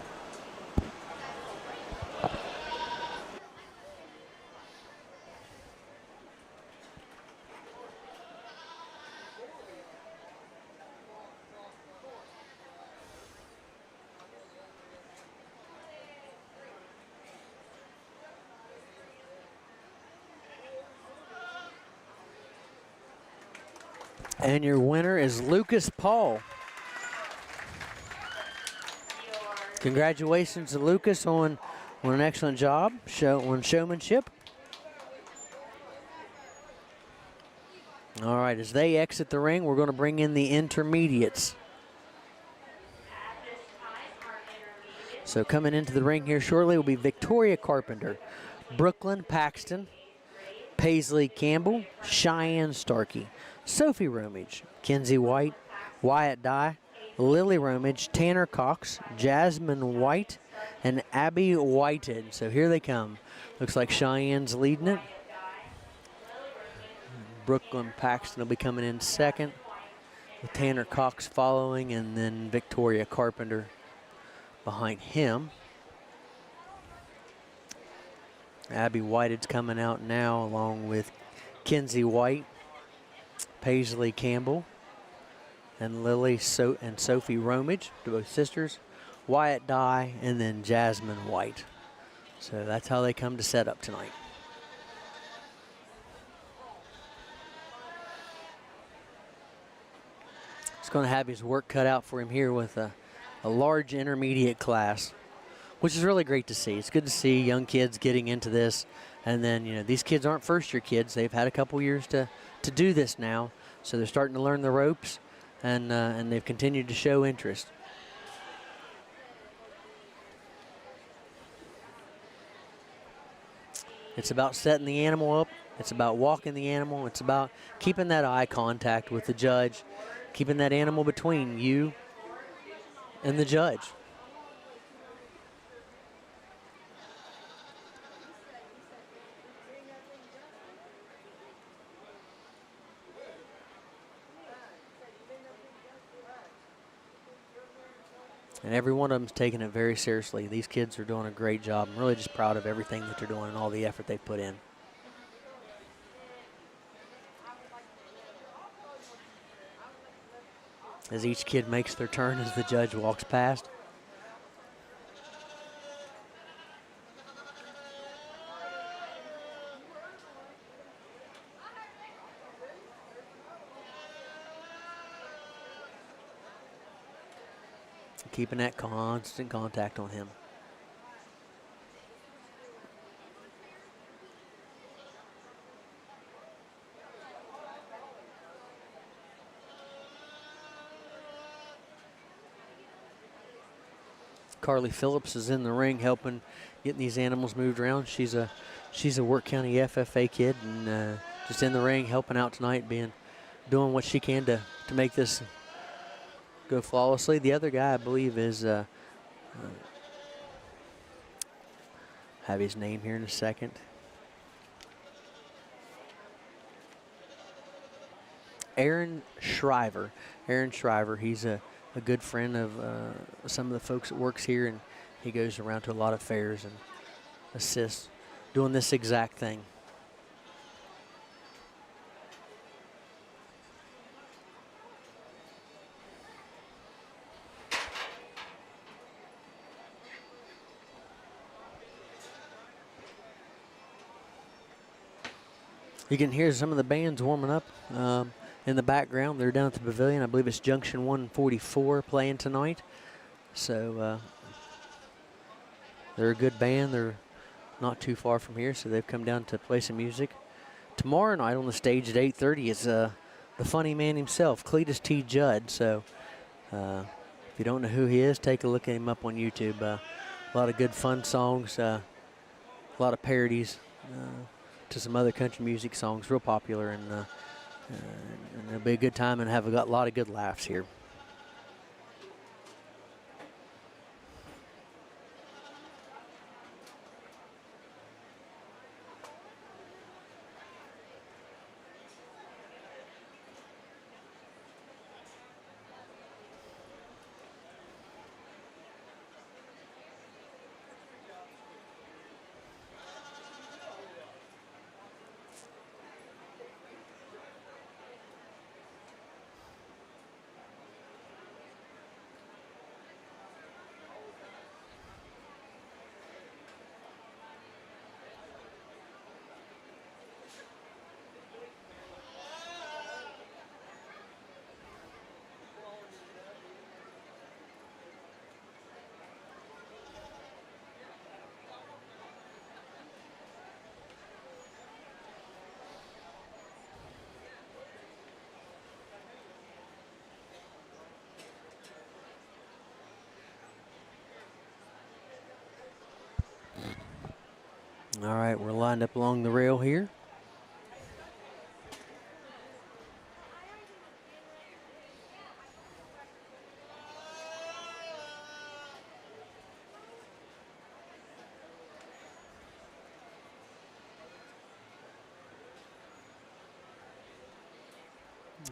And your winner is Lucas Paul. Congratulations to Lucas on an excellent job on showmanship. All right, as they exit the ring, we're going to bring in the intermediates. So coming into the ring here shortly will be Victoria Carpenter, Brooklyn Paxton, Paisley Campbell, Cheyenne Starkey, Sophie Romage, Kenzie White, Wyatt Dye, Lily Romage, Tanner Cox, Jasmine White, and Abby Whitehead. So here they come. Looks like Cheyenne's leading it. Brooklyn Paxton will be coming in second, with Tanner Cox following, and then Victoria Carpenter behind him. Abby Whitehead's coming out now along with Kenzie White, Paisley Campbell, and Lily and Sophie Romage, both sisters, Wyatt Dye, and then Jasmine White. So that's how they come to set up tonight. He's going to have his work cut out for him here with a large intermediate class, which is really great to see. It's good to see young kids getting into this. And then, these kids aren't first-year kids. They've had a couple years to do this now. So they're starting to learn the ropes, and they've continued to show interest. It's about setting the animal up. It's about walking the animal. It's about keeping that eye contact with the judge, keeping that animal between you and the judge. And every one of them's taking it very seriously. These kids are doing a great job. I'm really just proud of everything that they're doing and all the effort they've put in. As each kid makes their turn as the judge walks past. Keeping that constant contact on him. Carly Phillips is in the ring helping getting these animals moved around. She's a Wirt County FFA kid and just in the ring helping out tonight, doing what she can to make this go flawlessly. The other guy, I believe, is have his name here in a second. Aaron Shriver. Aaron Shriver, he's a good friend of some of the folks that works here, and he goes around to a lot of fairs and assists doing this exact thing. You can hear some of the bands warming up in the background. They're down at the pavilion. I believe it's Junction 144 playing tonight. So they're a good band. They're not too far from here, so they've come down to play some music. Tomorrow night on the stage at 8:30 is the funny man himself, Cletus T. Judd. So if you don't know who he is, take a look at him up on YouTube. A lot of good fun songs, a lot of parodies to some other country music songs, real popular, and it'll be a good time and have a lot of good laughs here. All right, we're lined up along the rail here.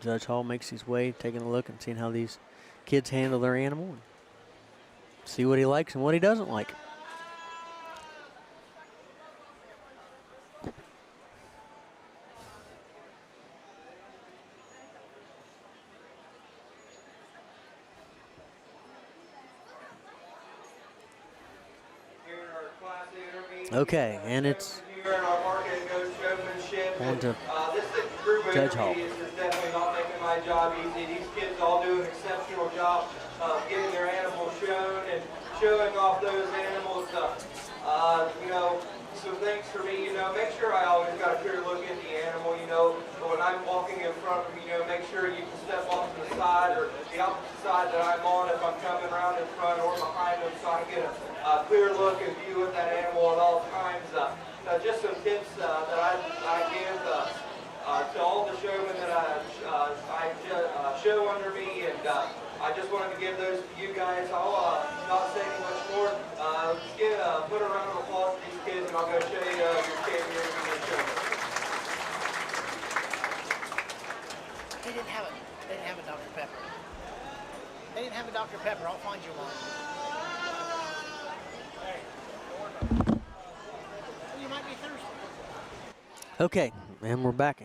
Judge Hall makes his way, taking a look and seeing how these kids handle their animal. And see what he likes and what he doesn't like. Okay, and it's on to Judge Hall. This is definitely not making my job easy. These kids all do an exceptional job of getting their animals shown and showing off those animals. You know, some things for me, you know, make sure I always got a clear look at the animal, you know, but when I'm walking in front of them, you know, make sure you can step off to the side or the opposite side that I'm on if I'm coming around in front or behind them so I can get a clear look and view at that animal at all times. Just some tips that I give to all the showmen that I show under me, and I just wanted to give those to you guys. I'll not say much more. Let's put a round of applause to these kids, and I'll go show you your champions and your showmen. They didn't have a Dr. Pepper. They didn't have a Dr. Pepper. I'll find you one. You might be thirsty. Okay, and we're back.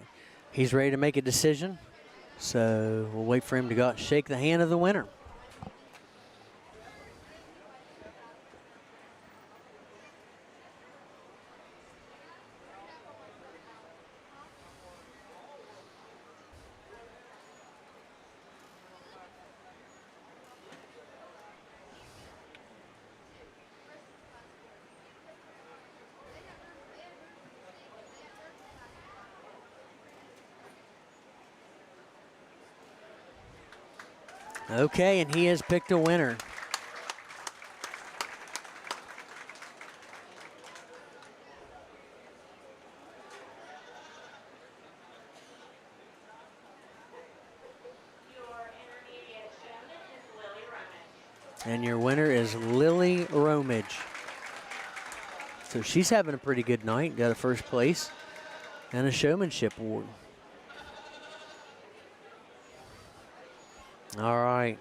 He's ready to make a decision, so we'll wait for him to go out and shake the hand of the winner. Okay, and he has picked a winner. And your winner is Lily Romage. So she's having a pretty good night. Got a first place and a showmanship award. All right.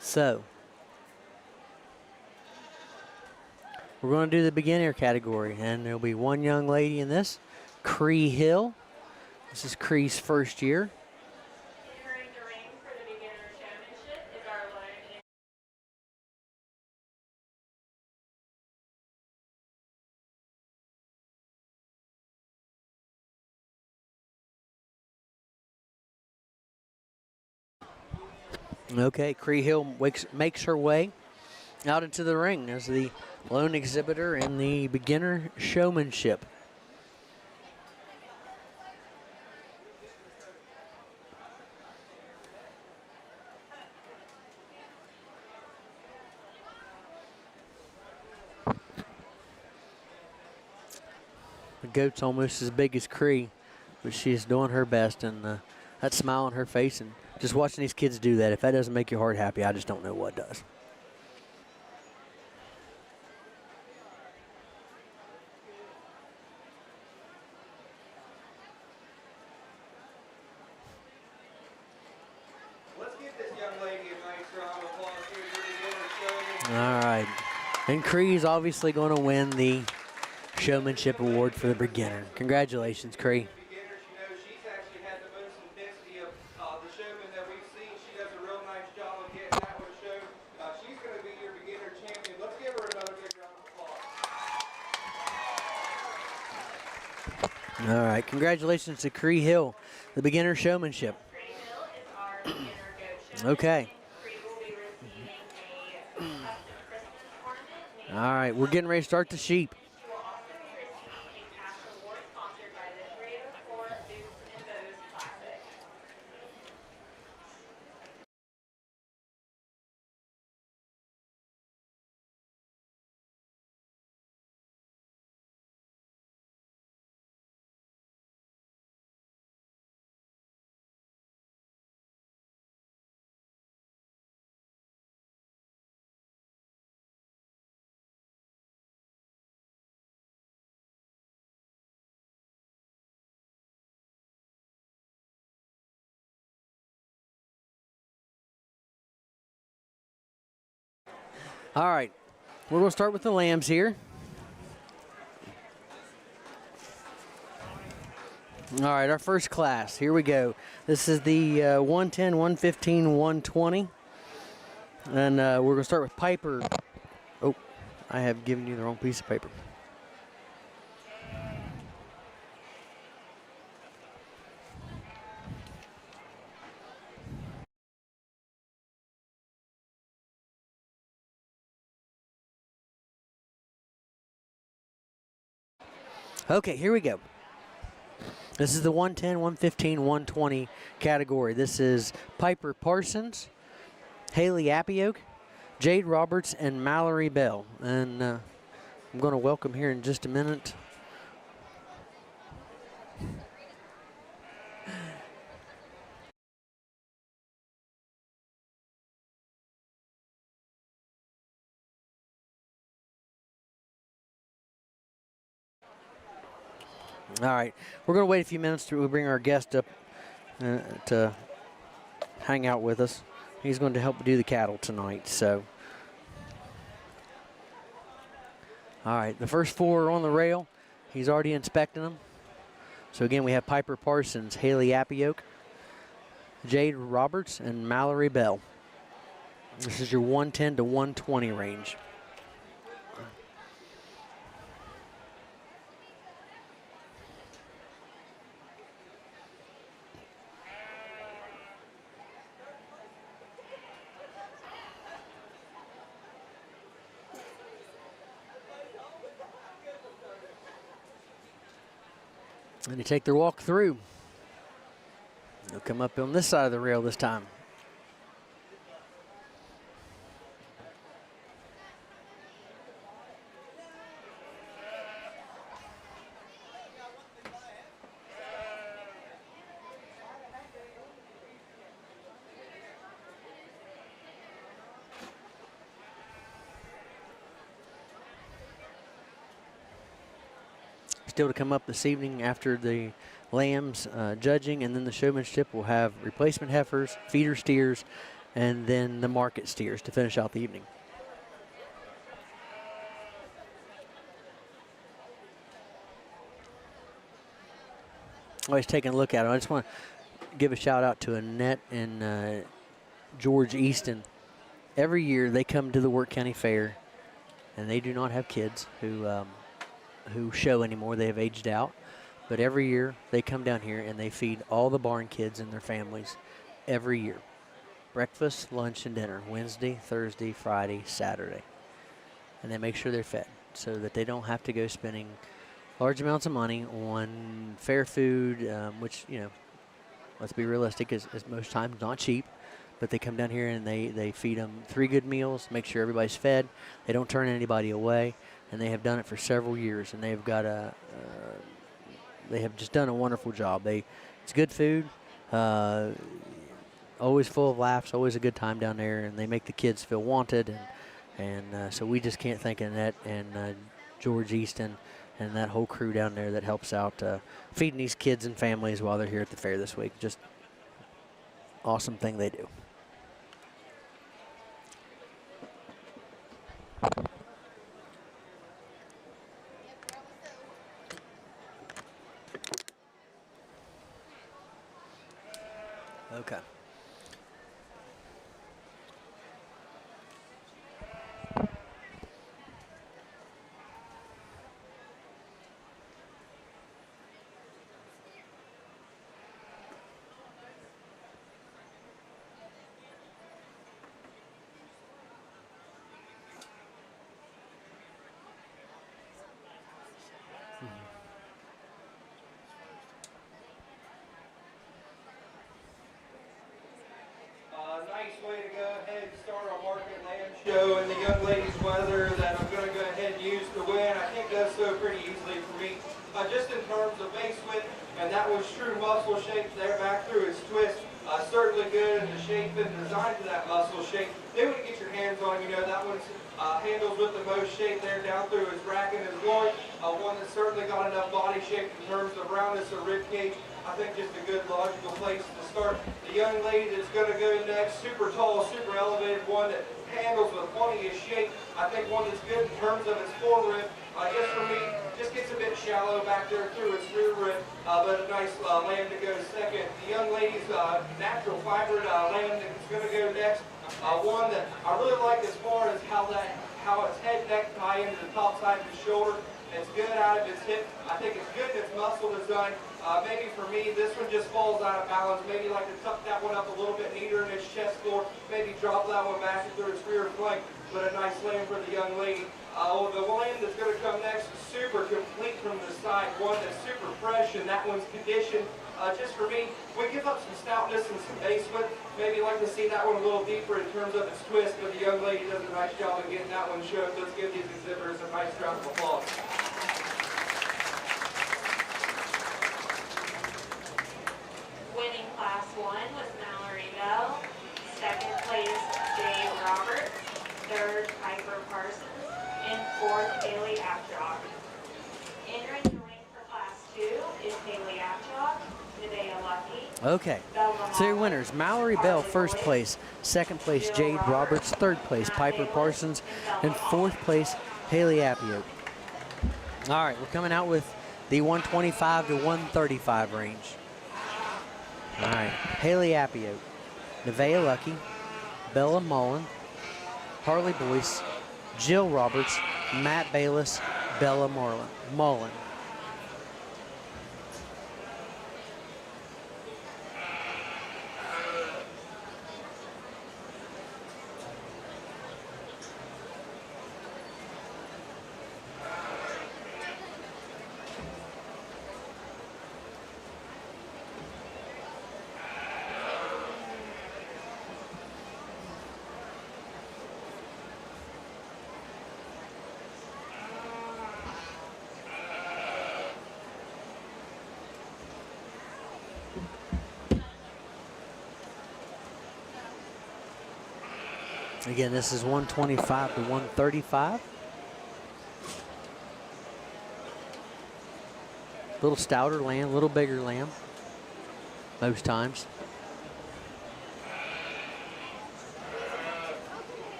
So we're going to do the beginner category, and there'll be one young lady in this, Cree Hill. This is Cree's first year. Entering the ring for the beginner showmanship is our lone Okay, Cree Hill makes her way out into the ring as the lone exhibitor in the beginner showmanship. The goat's almost as big as Cree, but she's doing her best, and that smile on her face, and just watching these kids do that, if that doesn't make your heart happy, I just don't know what does. Let's give this young lady a nice round of applause here for the beginner showmanship. All right, and Cree's obviously going to win the showmanship award for the beginner. Congratulations, Cree. Beginners, you know, she's actually had the most intensity of the showmen that we've seen. She does a real nice job of getting that one show. She's going to be your beginner champion. Let's give her another big round of applause. All right, congratulations to Cree Hill, the beginner showmanship. Cree Hill is our beginner goat showman. Okay. Cree will be receiving a custom Christmas ornament named All right, we're getting ready to start the sheep. She will also be receiving a cash award sponsored by this radio for Boots and Bows Classic. All right, we're going to start with the lambs here. All right, our first class. Here we go. This is the 110, 115, 120. And we're going to start with Piper. Oh, I have given you the wrong piece of paper. Okay, here we go. This is the 110, 115, 120 category. This is Piper Parsons, Haley Appioke, Jade Roberts, and Mallory Bell. And I'm going to welcome here in just a minute. All right, we're going to wait a few minutes to bring our guest up to hang out with us. He's going to help do the cattle tonight. So, all right, the first four are on the rail. He's already inspecting them. So again, we have Piper Parsons, Haley Appioke, Jade Roberts, and Mallory Bell. This is your 110 to 120 range. And they take their walk through. They'll come up on this side of the rail this time. still to come up this evening after the lambs judging, and then the showmanship will have replacement heifers, feeder steers, and then the market steers to finish out the evening. Always taking a look at it. I just want to give a shout out to Annette and George Easton. Every year they come to the Wirt County Fair, and they do not have kids who show anymore. They have aged out. But every year they come down here and they feed all the barn kids and their families every year. Breakfast, lunch, and dinner, Wednesday, Thursday, Friday, Saturday. And they make sure they're fed so that they don't have to go spending large amounts of money on fair food, which, you know, let's be realistic, is most times not cheap. But they come down here and they feed them 3 good meals, make sure everybody's fed. They don't turn anybody away, and they have done it for several years. And they've got they have just done a wonderful job. It's good food, always full of laughs, always a good time down there, and they make the kids feel wanted. And so we just can't thank Annette and George Easton and that whole crew down there that helps out feeding these kids and families while they're here at the fair this week. Just awesome thing they do. Okay. Nice way to go ahead and start our market land show in the young ladies' weather that I'm going to go ahead and use to win. I think does so pretty easily for me. Just in terms of base width, and that was true muscle shape there back through his twist. Certainly good in the shape and design to that muscle shape. Then when you get your hands on, you know, that one's handles with the most shape there down through his rack and his loin. One that's certainly got enough body shape in terms of roundness of rib cage. I think just a good logical place to start. The young lady that's going to go next, super tall, super elevated, one that handles with plenty of shape. I think one that's good in terms of its forerib. Just for me, just gets a bit shallow back there through its rear rib, but a nice lamb to go second. The young lady's natural fibered lamb that's going to go next. One that I really like as far as how its head neck tie into the top side of the shoulder. It's good out of its hip. I think it's good in its muscle design. Maybe for me, this one just falls out of balance. Maybe like to tuck that one up a little bit neater in its chest floor. Maybe drop that one back through its rear flank. But a nice lamb for the young lady. The lamb that's going to come next is super complete from the side. One that's super fresh, and that one's conditioned. Just for me, we give up some stoutness and some base width. Maybe like to see that one a little deeper in terms of its twist, but the young lady does a nice job of getting that one shown. Let's give these exhibitors a nice round of applause. Winning Class 1 was Mallory Bell. Second place, Jade Roberts. Third, Piper Parsons. And fourth, Haley Apjock. Entering the ring for Class 2 is Haley Apjock, Nevaeh Lucky. Okay, so your winners, Mallory Bell, first place. Second place, Jade Roberts. Third place, Piper Parsons. And fourth place, Haley Apjock. All right, we're coming out with the 125 to 135 range. All right, Haley Apjock, Nevaeh Lucky, Bella Mullen, Harley Boyce, Jill Roberts, Matt Bayless, Bella Mullen. Again, this is 125 to 135. little stouter lamb, a little bigger lamb most times.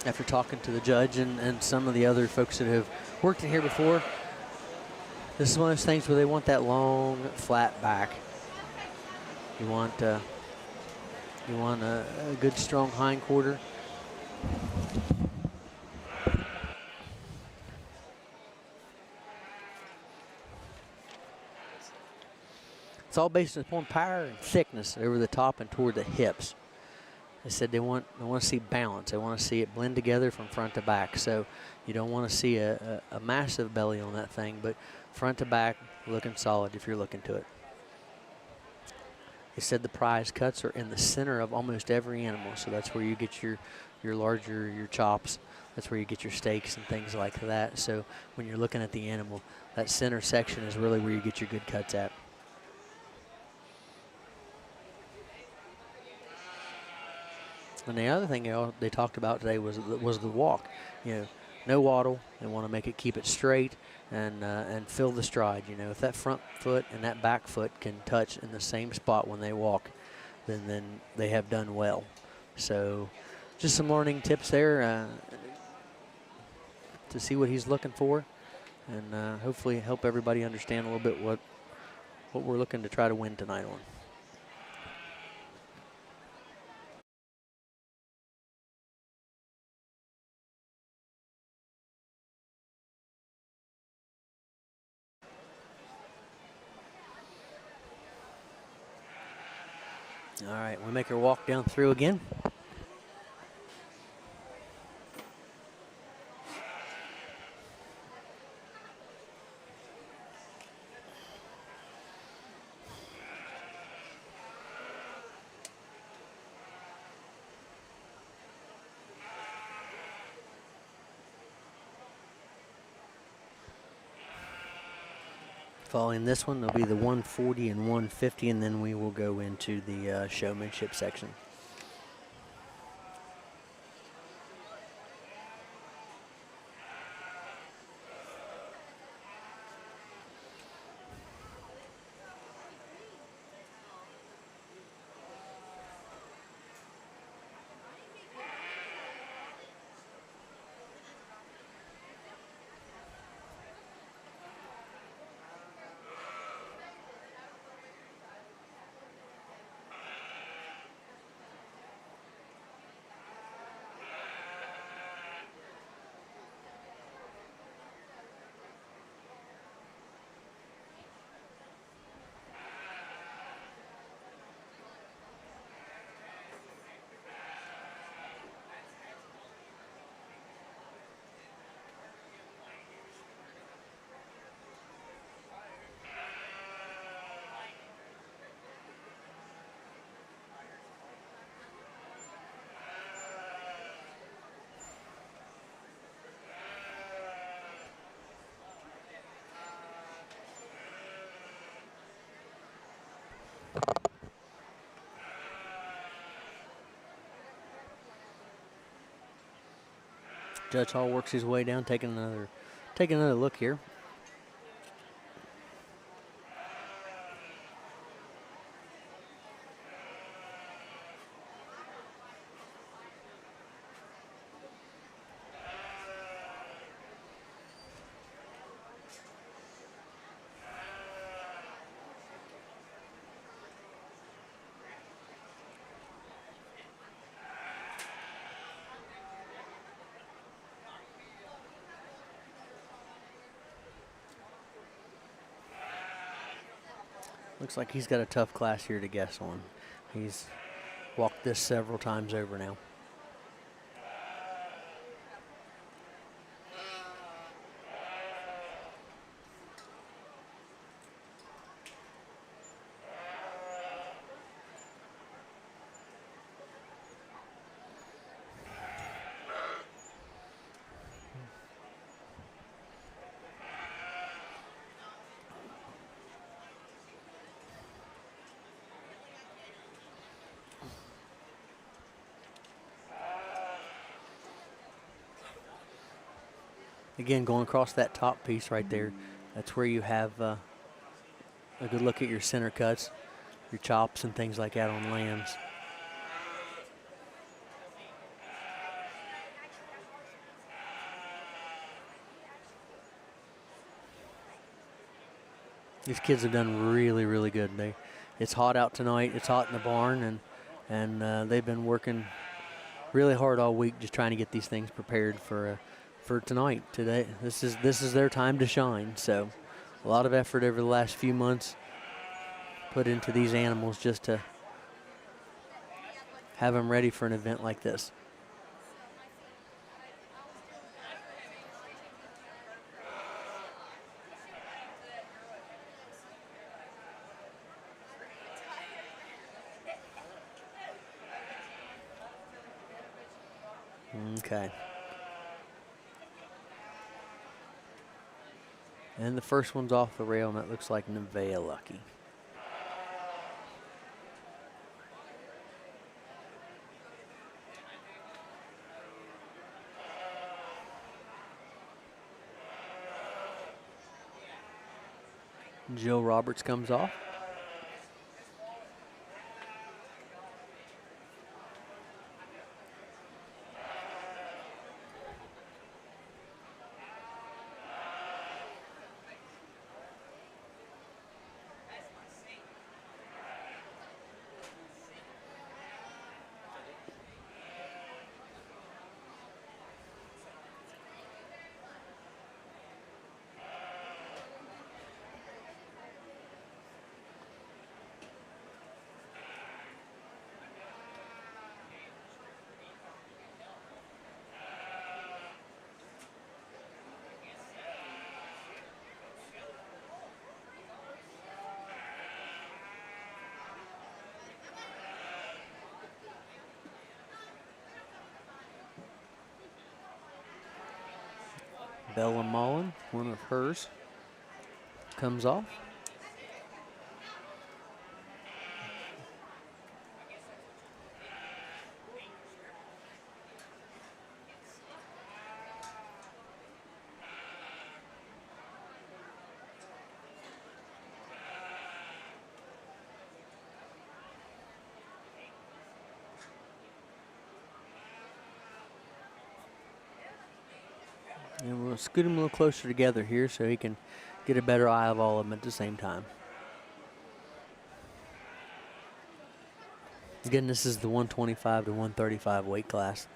After talking to the judge and some of the other folks that have worked in here before, this is one of those things where they want that long, flat back. You want a good, strong hind quarter. It's all based upon power and thickness over the top and toward the hips. They said they want to see balance. They want to see it blend together from front to back. So you don't want to see a massive belly on that thing, but front to back looking solid if you're looking to it. They said the prize cuts are in the center of almost every animal, so that's where you get your chops. That's where you get your steaks and things like that. So when you're looking at the animal, that center section is really where you get your good cuts at. And the other thing they talked about today was the walk. You know, no waddle. They want to keep it straight and fill the stride. You know, if that front foot and that back foot can touch in the same spot when they walk, then they have done well. So, just some learning tips there to see what he's looking for, and hopefully help everybody understand a little bit what we're looking to try to win tonight on. All right, we make her walk down through again. Following this one, there'll be the 140 and 150, and then we will go into the showmanship section. Judge Hall works his way down, taking another look here. Looks like he's got a tough class here to guess on. He's walked this several times over now. Again, going across that top piece right there, that's where you have a good look at your center cuts, your chops and things like that on lambs. These kids have done really, really good. It's hot out tonight. It's hot in the barn, and they've been working really hard all week just trying to get these things prepared for tonight. Today, this is their time to shine. So, a lot of effort over the last few months put into these animals just to have them ready for an event like this. Okay. And the first one's off the rail, and that looks like Nevaeh Lucky. Jill Roberts comes off. Bella Mullen, one of hers, comes off. And we'll scoot him a little closer together here so he can get a better eye of all of them at the same time. Again, this is the 125 to 135 weight class.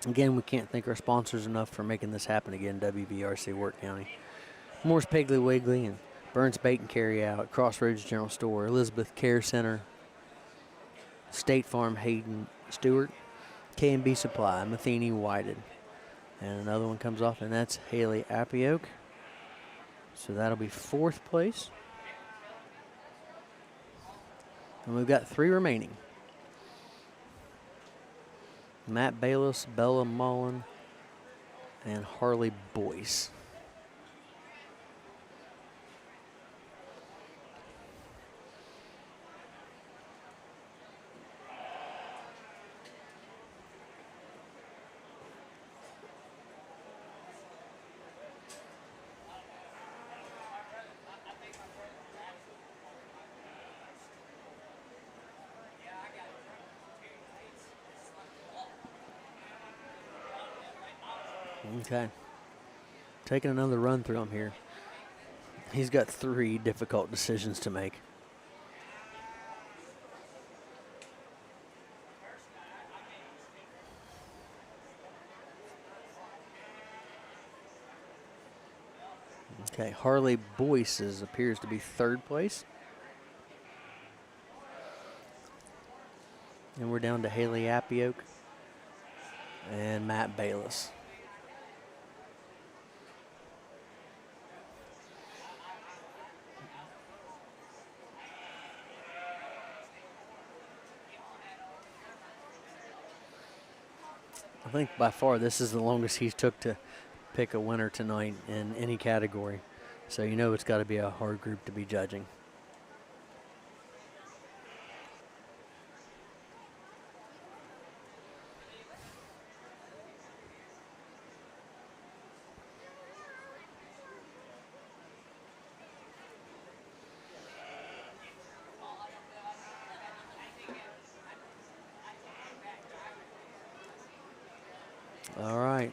Again, we can't thank our sponsors enough for making this happen again, WVRC Wirt County. Moore's Piggly Wiggly and Burns Bait and Carry Out, Crossroads General Store, Elizabeth Care Center, State Farm Hayden Stewart, K&B Supply, Matheny Whited. And another one comes off, and that's Haley Apioke. So that'll be fourth place. And we've got 3 remaining. Matt Bayless, Bella Mullen, and Harley Boyce. Okay. Taking another run through him here. He's got 3 difficult decisions to make. Okay, Harley Boyce appears to be 3rd place. And we're down to Haley Apioke and Matt Bayless. I think by far this is the longest he's took to pick a winner tonight in any category. So you know it's got to be a hard group to be judging. All right.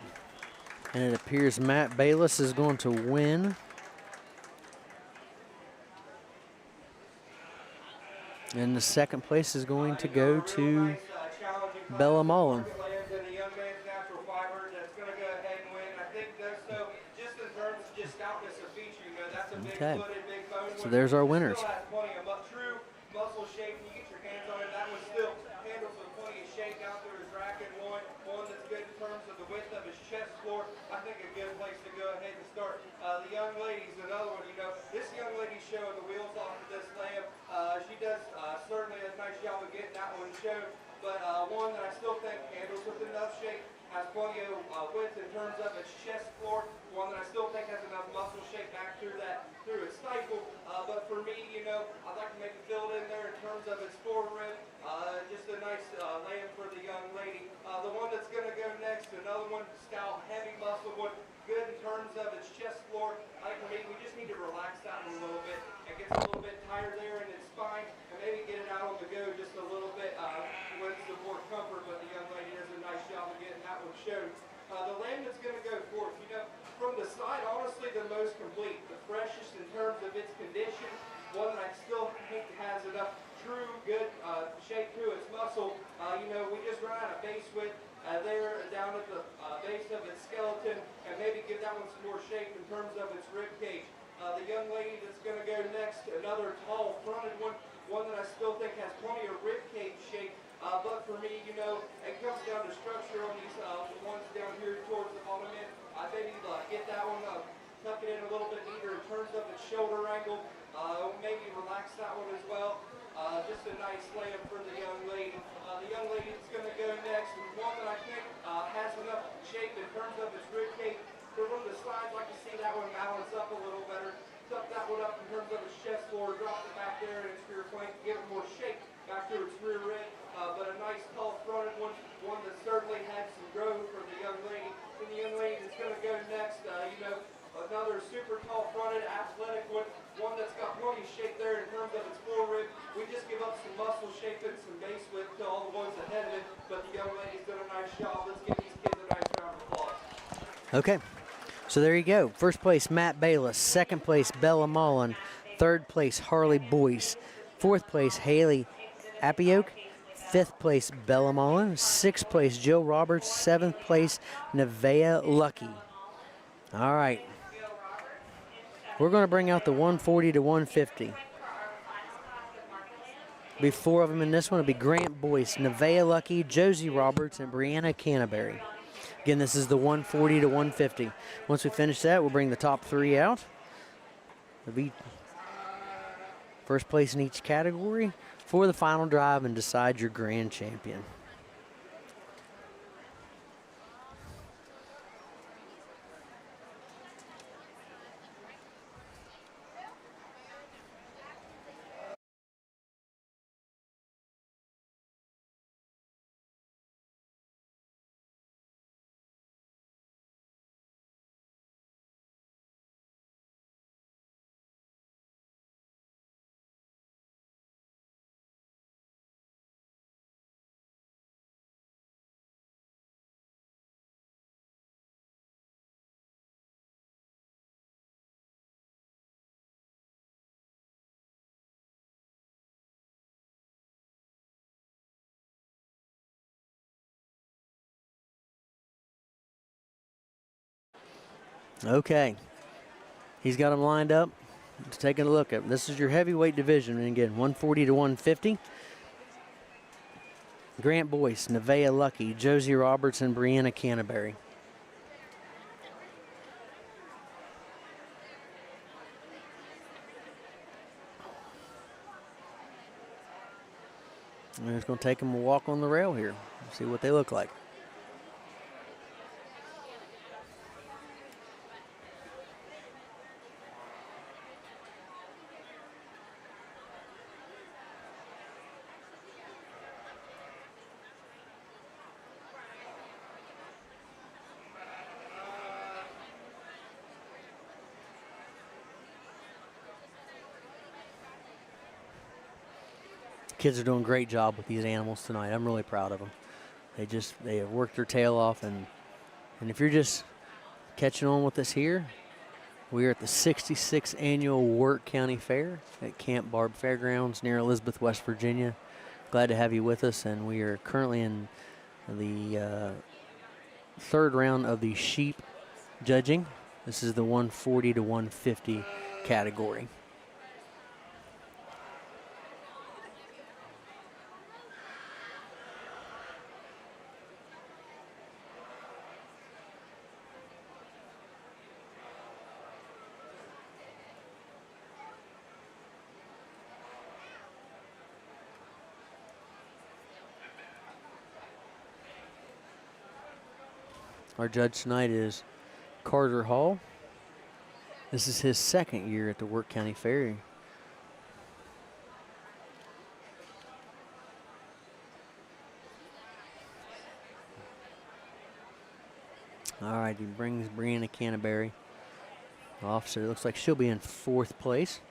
And it appears Matt Bayless is going to win. And the second place is going to go to Bella Mullen. Okay. So there's our winners. The young lady's another one, you know, this young lady's showing the wheels off of this lamb. She does certainly a nice job of getting that one shown, but one that I still think handles with enough shape, has plenty of width in terms of its chest floor, one that I still think has enough muscle shape back through its stifle, but for me, you know, I'd like to make it filled in there in terms of its forearm. Just a nice lamb for the young lady. The one that's going to go next, another one, stout, heavy muscle one, good in terms of its chest floor. I think for me, we just need to relax that one a little bit. It gets a little bit tired there in its spine, and maybe get it out on the go just a little bit with some more comfort, but the young lady does a nice job of getting that one shown. The lamb that's going to go forth, you know, from the side, honestly, the most complete, the freshest in terms of its condition, one that I still think has enough true good shape to its muscle. You know, we just run out of base width there down at the base of its skeleton, and maybe give that one some more shape in terms of its rib cage. The young lady that's going to go next, another tall fronted one that I still think has plenty of rib cage shape. But for me, you know, it comes down to structure on these ones down here towards the bottom end. I maybe get that one, tuck it in a little bit neater in terms of its shoulder angle. Maybe relax that one as well. Just a nice lamb for the young lady. The young lady that's going to go next is one that I think has enough shape in terms of its rib cage. So from the side, I'd like to see that one balance up a little better. Tuck that one up in terms of its chest floor, drop it back there in its rear flank, give it more shape back to its rear rib. But a nice tall fronted one that certainly had some growth for the young lady. And the young lady that's going to go next, you know, another super tall fronted athletic one that's got plenty of shape there in terms of its forearm. We just give up some muscle shape and some base width to all the ones ahead of it, but the young lady's done a nice job. Let's give these kids a nice round of applause. Okay. So there you go. First place, Matt Bayless. Second place, Bella Mullen. Third place, Harley Boyce. Fourth place, Haley Apioke. Fifth place, Bella Mullen. Sixth place, Jill Roberts. Seventh place, Nevaeh Lucky. All right. We're going to bring out the 140 to 150. Be four of them in this one. It'll be Grant Boyce, Nevaeh Lucky, Josie Roberts, and Brianna Canterbury. Again, this is the 140 to 150. Once we finish that, we'll bring the top three out. It'll be first place in each category for the final drive and decide your grand champion. Okay. He's got them lined up. Let's take a look at them. This is your heavyweight division. And again, 140 to 150. Grant Boyce, Nevaeh Lucky, Josie Roberts, and Brianna Canterbury. We're just going to take them a walk on the rail here, see what they look like. Kids are doing a great job with these animals tonight. I'm really proud of them. They have worked their tail off, and if you're just catching on with us here, we are at the 66th annual Wirt County Fair at Camp Barb Fairgrounds near Elizabeth, West Virginia. Glad to have you with us, and we are currently in the third round of the sheep judging. This is the 140 to 150 category. Our judge tonight is Carter Hall. This is his second year at the Wirt County Fair. All right, he brings Brianna Canterbury off, so it looks like she'll be in fourth place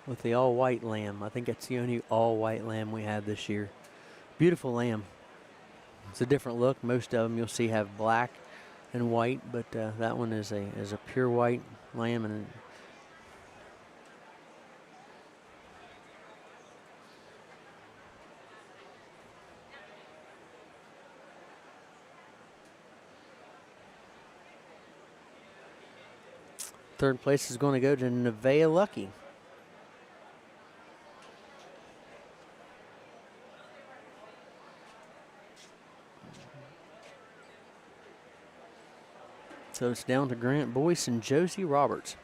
with the all-white lamb. I think that's the only all-white lamb we have this year. Beautiful lamb. It's a different look. Most of them you'll see have black and white, but that one is a pure white lamb. And third place is going to go to Nevaeh Lucky. So it's down to Grant Boyce and Josie Roberts.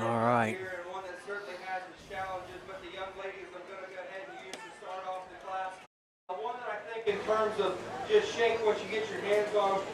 All right. Here, and one that certainly has its challenges, but the young ladies I'm going to go ahead and use to start off the class. One that I think in terms of just shape once you get your hands on,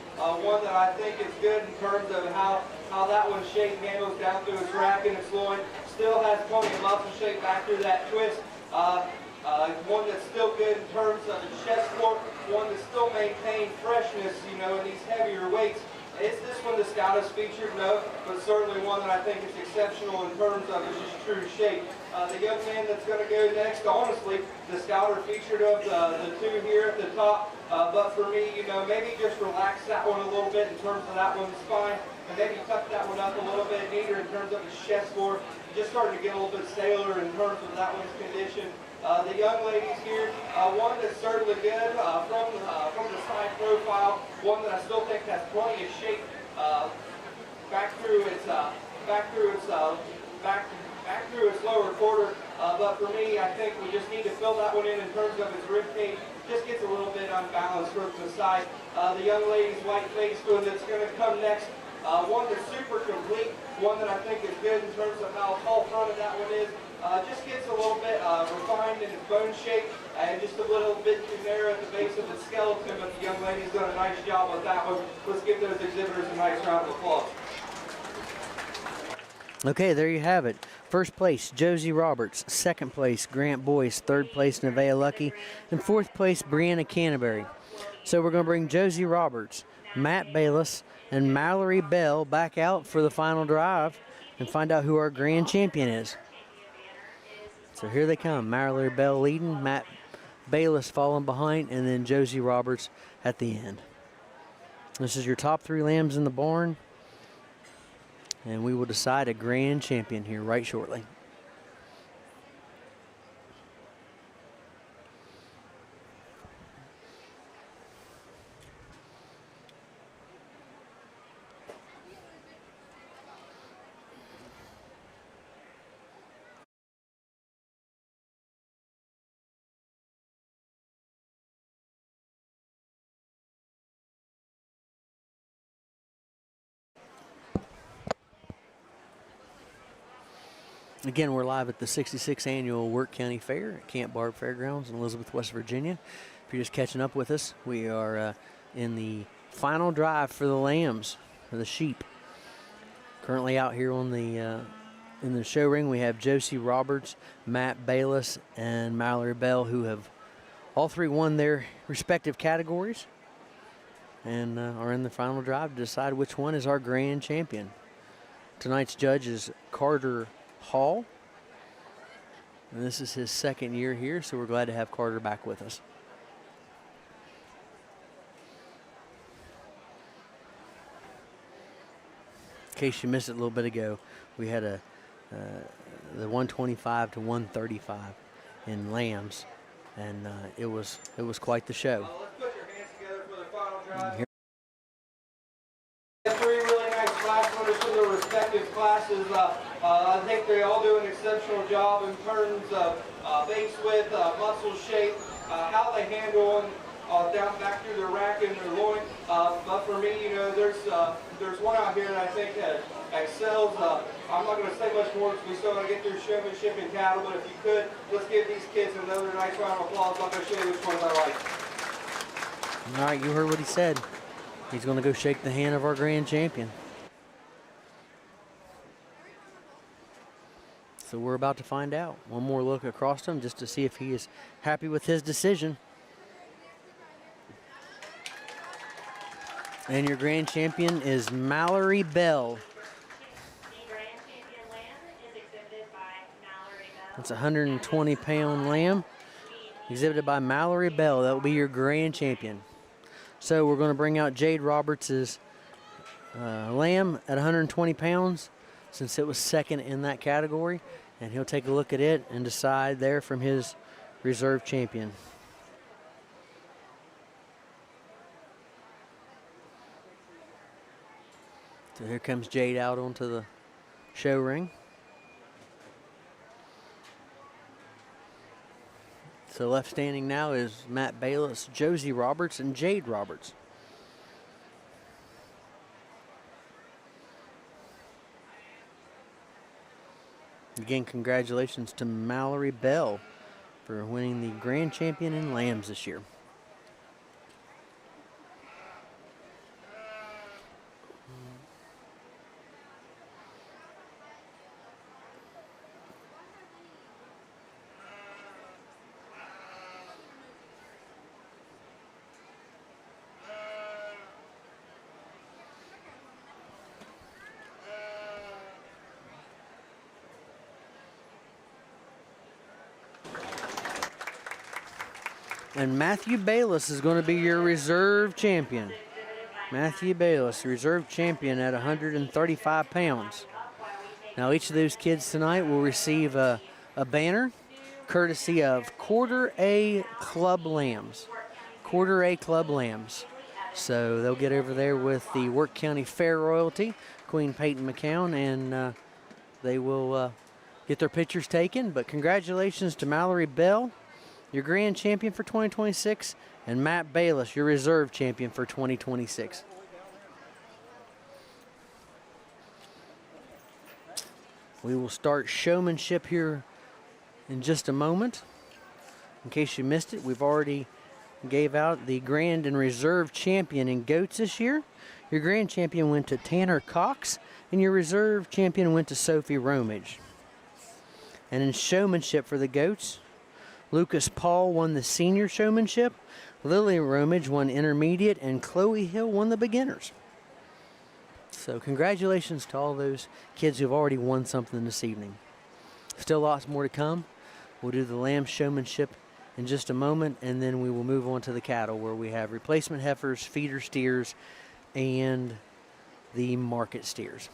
one that I think is good in terms of how that one's shaped, handles down through its rack and its loin, still has plenty of muscle shape back through that twist. One that's still good in terms of the chest floor, one that still maintains freshness, you know, in these heavier weights. Is this one the Scout has featured? No, but certainly one that I think is exceptional in terms of its just true shape. The young man that's going to go next, honestly, the Scout are featured of the two here at the top. But for me, you know, maybe just relax that one a little bit in terms of that one's spine, and maybe tuck that one up a little bit neater in terms of its chest floor. Just starting to get a little bit staler in terms of that one's condition. The young ladies here, one that's certainly good from the side profile, one that I still think has plenty of shape back through its lower quarter. But for me, I think we just need to fill that one in terms of its rib cage. Just gets a little bit unbalanced from the side. The young lady's white face one that's going to come next. One that's super complete, one that I think is good in terms of how tall front of that one is. Just gets a little bit refined in its bone shape and just a little bit too narrow at the base of the skeleton, but the young lady's done a nice job with that one. Let's give those exhibitors a nice round of applause. Okay, there you have it. First place, Josie Roberts. Second place, Grant Boyce. Third place, Nevaeh Lucky. And fourth place, Brianna Canterbury. So we're going to bring Josie Roberts, Matt Bayless, and Mallory Bell back out for the final drive and find out who our grand champion is. So here they come. Mallory Bell leading, Matt Bayless falling behind, and then Josie Roberts at the end. This is your top 3 lambs in the barn, and we will decide a grand champion here right shortly. Again, we're live at the 66th Annual Wirt County Fair at Camp Barb Fairgrounds in Elizabeth, West Virginia. If you're just catching up with us, we are in the final drive for the lambs, for the sheep. Currently out here on the in the show ring, we have Josie Roberts, Matt Bayless, and Mallory Bell, who have all 3 won their respective categories and are in the final drive to decide which one is our grand champion. Tonight's judge is Carter Hall, and this is his 2nd year here, so we're glad to have Carter back with us. In case you missed it a little bit ago, we had the 125 to 135 in lambs, and it was quite the show. Let's put your hands together for the final drive. Here. 3 really nice class winners from their respective classes. I think they all do an exceptional job in terms of base width, muscle shape, how they handle them down back through their rack and their loin. But for me, you know, there's one out here that I think excels. I'm not going to say much more because we still got to get through showmanship and cattle. But if you could, let's give these kids another nice round of applause. I'm going to show you which ones I like. All right, you heard what he said. He's going to go shake the hand of our grand champion. So we're about to find out. One more look across him just to see if he is happy with his decision. And your grand champion is Mallory Bell. The grand champion lamb is exhibited by Mallory Bell. That's a 120-pound lamb exhibited by Mallory Bell. That will be your grand champion. So we're going to bring out Jade Roberts' lamb at 120 pounds since it was 2nd in that category, and he'll take a look at it and decide there from his reserve champion. So here comes Jade out onto the show ring. So left standing now is Matt Bayless, Josie Roberts, and Jade Roberts. Again, congratulations to Mallory Bell for winning the grand champion in lambs this year. And Matthew Bayless is going to be your reserve champion. Matthew Bayless, reserve champion at 135 pounds. Now each of those kids tonight will receive a banner courtesy of Quarter A Club Lambs. Quarter A Club Lambs. So they'll get over there with the Wirt County Fair royalty, Queen Peyton McCown, and they will get their pictures taken. But congratulations to Mallory Bell, your grand champion for 2026, and Matt Bayless, your reserve champion for 2026. We will start showmanship here in just a moment. In case you missed it, we've already gave out the grand and reserve champion in goats this year. Your grand champion went to Tanner Cox, and your reserve champion went to Sophie Romage. And in showmanship for the goats, Lucas Paul won the senior showmanship, Lily Romage won intermediate, and Chloe Hill won the beginners. So congratulations to all those kids who've already won something this evening. Still lots more to come. We'll do the lamb showmanship in just a moment, and then we will move on to the cattle, where we have replacement heifers, feeder steers, and the market steers.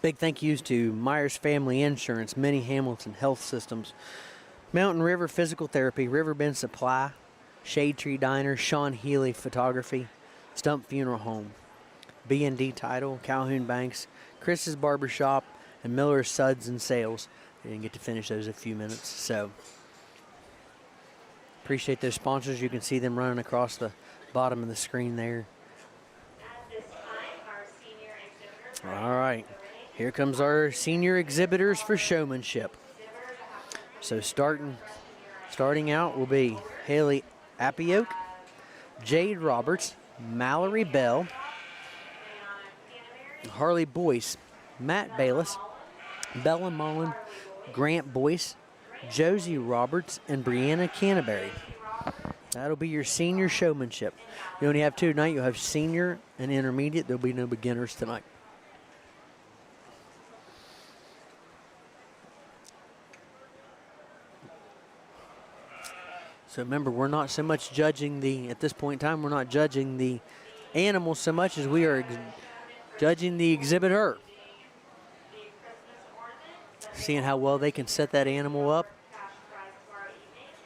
Big thank yous to Myers Family Insurance, Minnie Hamilton Health Systems, Mountain River Physical Therapy, Riverbend Supply, Shade Tree Diner, Sean Healy Photography, Stump Funeral Home, B&D Title, Calhoun Banks, Chris's Barbershop, and Miller's Suds and Sales. I didn't get to finish those a few minutes, so appreciate those sponsors. You can see them running across the bottom of the screen there. At this time, our senior exhibitors. All right, here comes our senior exhibitors for showmanship. So starting out will be Haley Apioke, Jade Roberts, Mallory Bell, Harley Boyce, Matt Bayless, Bella Mullen, Grant Boyce, Josie Roberts, and Brianna Canterbury. That'll be your senior showmanship. You only have two tonight. You'll have senior and intermediate. There'll be no beginners tonight. So remember, we're not so much judging at this point in time, we're not judging the animal so much as we are judging the exhibitor. Seeing how well they can set that animal up.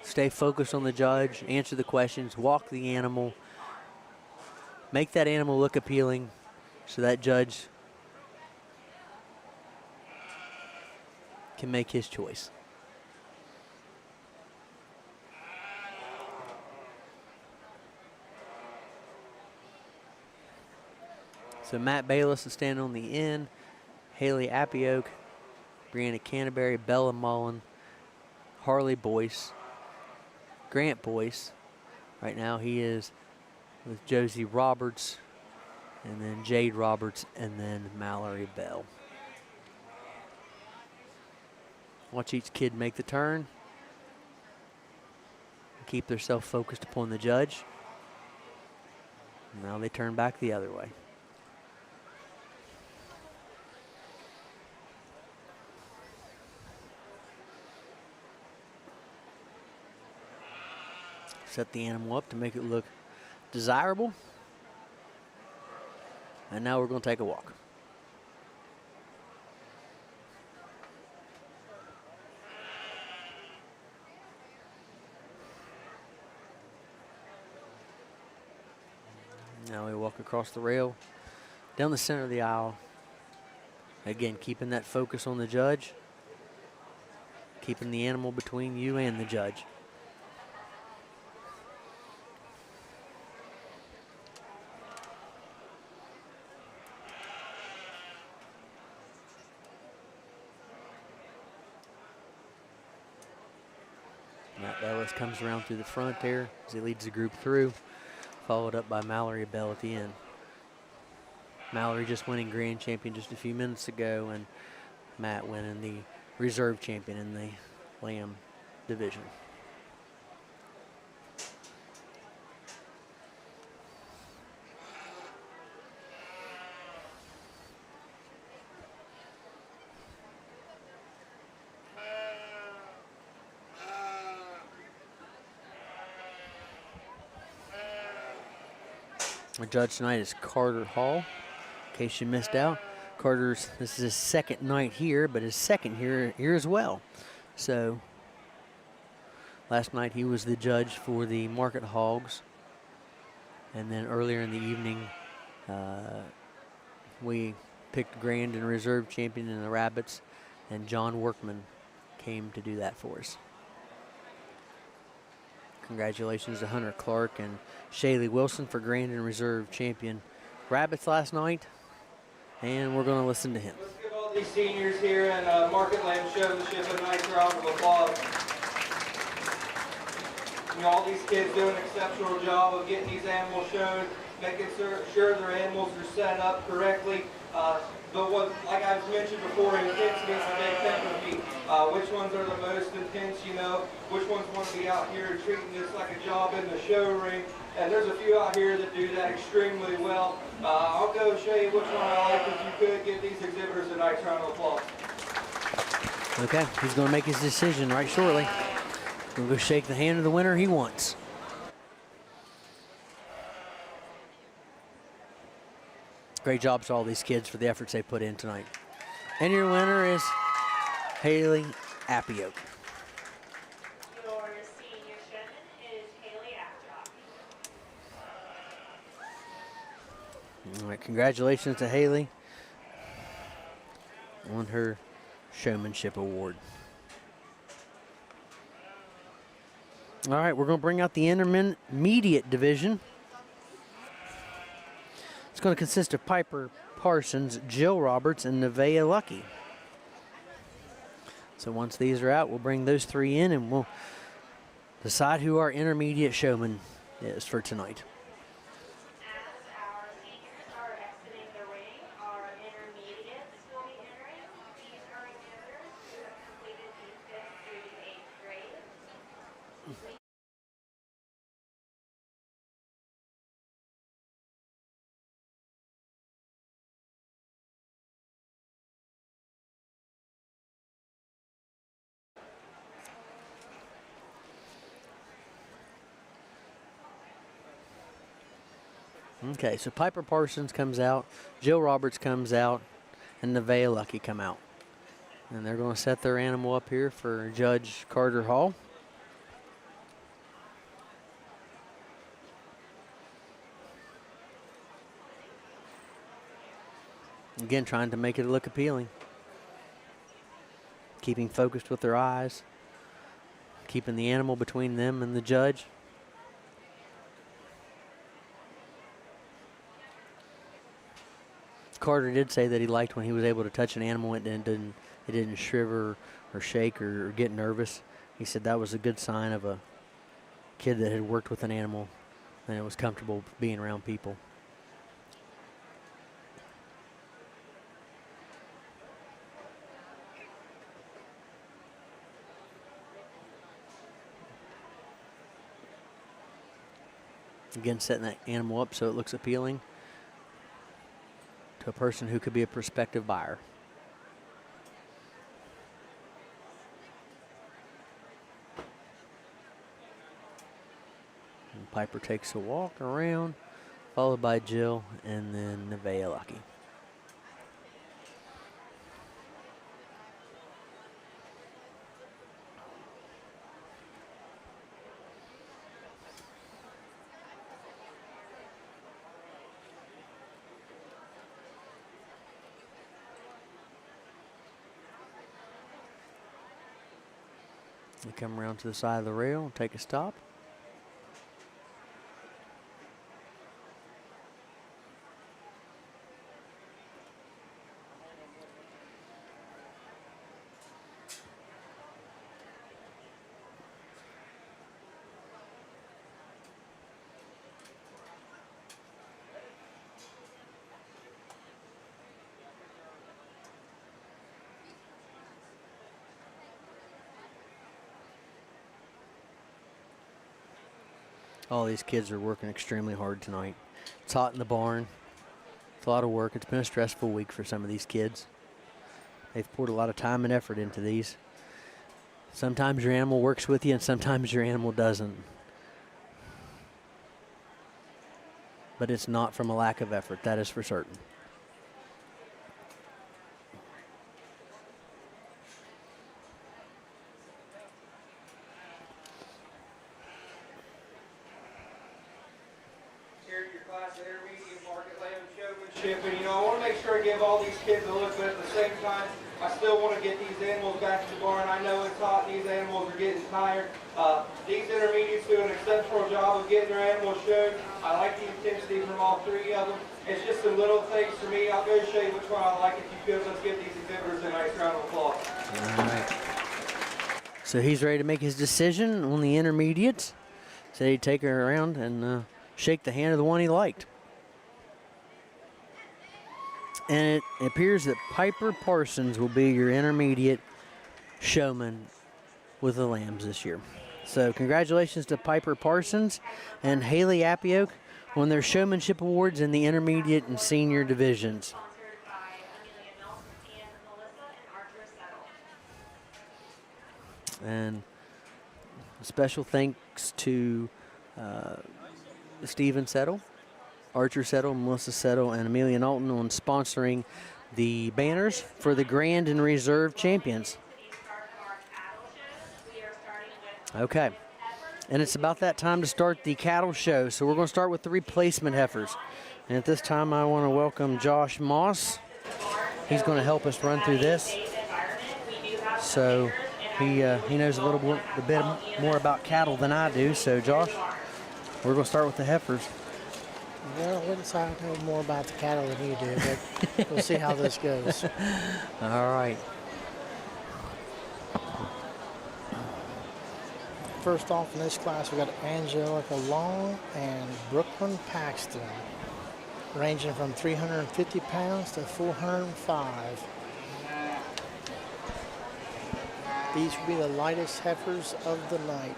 Stay focused on the judge, answer the questions, walk the animal, make that animal look appealing so that judge can make his choice. So Matt Bayless is standing on the end, Haley Apioke, Brianna Canterbury, Bella Mullen, Harley Boyce, Grant Boyce. Right now he is with Josie Roberts, and then Jade Roberts, and then Mallory Bell. Watch each kid make the turn. Keep themselves focused upon the judge. Now they turn back the other way. Set the animal up to make it look desirable. And now we're going to take a walk. Now we walk across the rail, down the center of the aisle. Again, keeping that focus on the judge, keeping the animal between you and the judge. Matt Bellis comes around through the front there as he leads the group through, followed up by Mallory Bell at the end. Mallory just winning grand champion just a few minutes ago, and Matt winning the reserve champion in the lamb division. Our judge tonight is Carter Hall. In case you missed out, this is his second night here, but his second here as well. So last night he was the judge for the market hogs, and then earlier in the evening we picked grand and reserve champion in the rabbits, and John Workman came to do that for us. Congratulations to Hunter Clark and Shaylee Wilson for grand and reserve champion rabbits last night. And we're going to listen to him. Let's give all these seniors here and Market Lamb Showmanship a nice round of applause. You know, all these kids do an exceptional job of getting these animals showed making sure their animals are set up correctly. But what, like I've mentioned before, intensity is a big thing with me. Which ones are the most intense, you know? Which ones want to be out here treating this like a job in the show ring? And there's a few out here that do that extremely well. I'll go show you which one I like. If you could, give these exhibitors a nice round of applause. Okay, he's going to make his decision right shortly. He's going to go shake the hand of the winner he wants. Great job to all these kids for the efforts they put in tonight. And your winner is Haley Appioke. Your senior showman is Haley Apjock. All right, congratulations to Haley on her showmanship award. All right, we're going to bring out the intermediate division. It's going to consist of Piper Parsons, Jill Roberts, and Nevaeh Lucky. So once these are out, we'll bring those three in and we'll decide who our intermediate showman is for tonight. As our seniors are exiting the ring, our intermediates will be entering. These are exhibitors who have completed the 5th through the 8th grade. Okay, so Piper Parsons comes out, Jill Roberts comes out, and Nevaeh Lucky come out. And they're going to set their animal up here for Judge Carter Hall. Again, trying to make it look appealing. Keeping focused with their eyes. Keeping the animal between them and the judge. Carter did say that he liked when he was able to touch an animal and it didn't shiver or shake or get nervous. He said that was a good sign of a kid that had worked with an animal and it was comfortable being around people. Again, setting that animal up so it looks appealing to a person who could be a prospective buyer. And Piper takes a walk around, followed by Jill and then Nevaeh Lucky. We come around to the side of the rail and take a stop. All these kids are working extremely hard tonight. It's hot in the barn. It's a lot of work. It's been a stressful week for some of these kids. They've poured a lot of time and effort into these. Sometimes your animal works with you and sometimes your animal doesn't. But it's not from a lack of effort, that is for certain. And, you know, I want to make sure I give all these kids a look, but at the same time, I still want to get these animals back to the barn. I know it's hot, these animals are getting tired. These intermediates do an exceptional job of getting their animals showed. I like the intensity from all three of them. It's just some little things for me. I'll go show you which one I like. If you could, let's give these exhibitors a nice round of applause. All right. So he's ready to make his decision on the intermediates. Said he'd take her around and shake the hand of the one he liked. And it appears that Piper Parsons will be your intermediate showman with the lambs this year. So congratulations to Piper Parsons and Haley Apioke on their showmanship awards in the intermediate and senior divisions. Sponsored by Amelia Nelson and Melissa and Archer Settle. And special thanks to Stephen Settle, Archer Settle, Melissa Settle, and Amelia Knowlton on sponsoring the banners for the Grand and Reserve champions. Okay, and it's about that time to start the cattle show. So we're going to start with the replacement heifers. And at this time, I want to welcome Josh Moss. He's going to help us run through this. So he knows a bit more about cattle than I do. So Josh, we're going to start with the heifers. Well, I wouldn't say I know more about the cattle than you do, but we'll see how this goes. All right. First off in this class, we got Angelica Long and Brooklyn Paxton, ranging from 350 pounds to 405. These will be the lightest heifers of the night.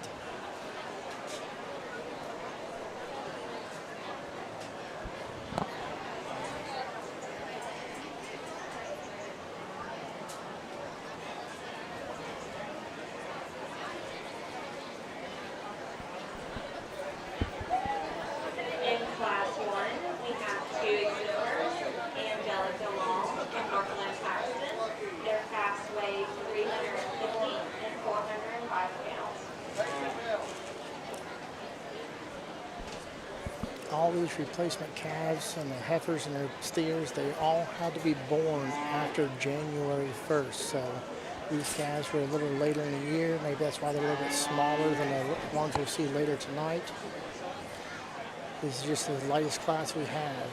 In class 1, we have 2 exhibitors, Angelica Long and Brooklyn Paxton. Their calves weigh 350 and 405 pounds. All these replacement calves and the heifers and their steers, they all had to be born after January 1st. So these calves were a little later in the year. Maybe that's why they're a little bit smaller than the ones we'll see later tonight. This is just the lightest class we have.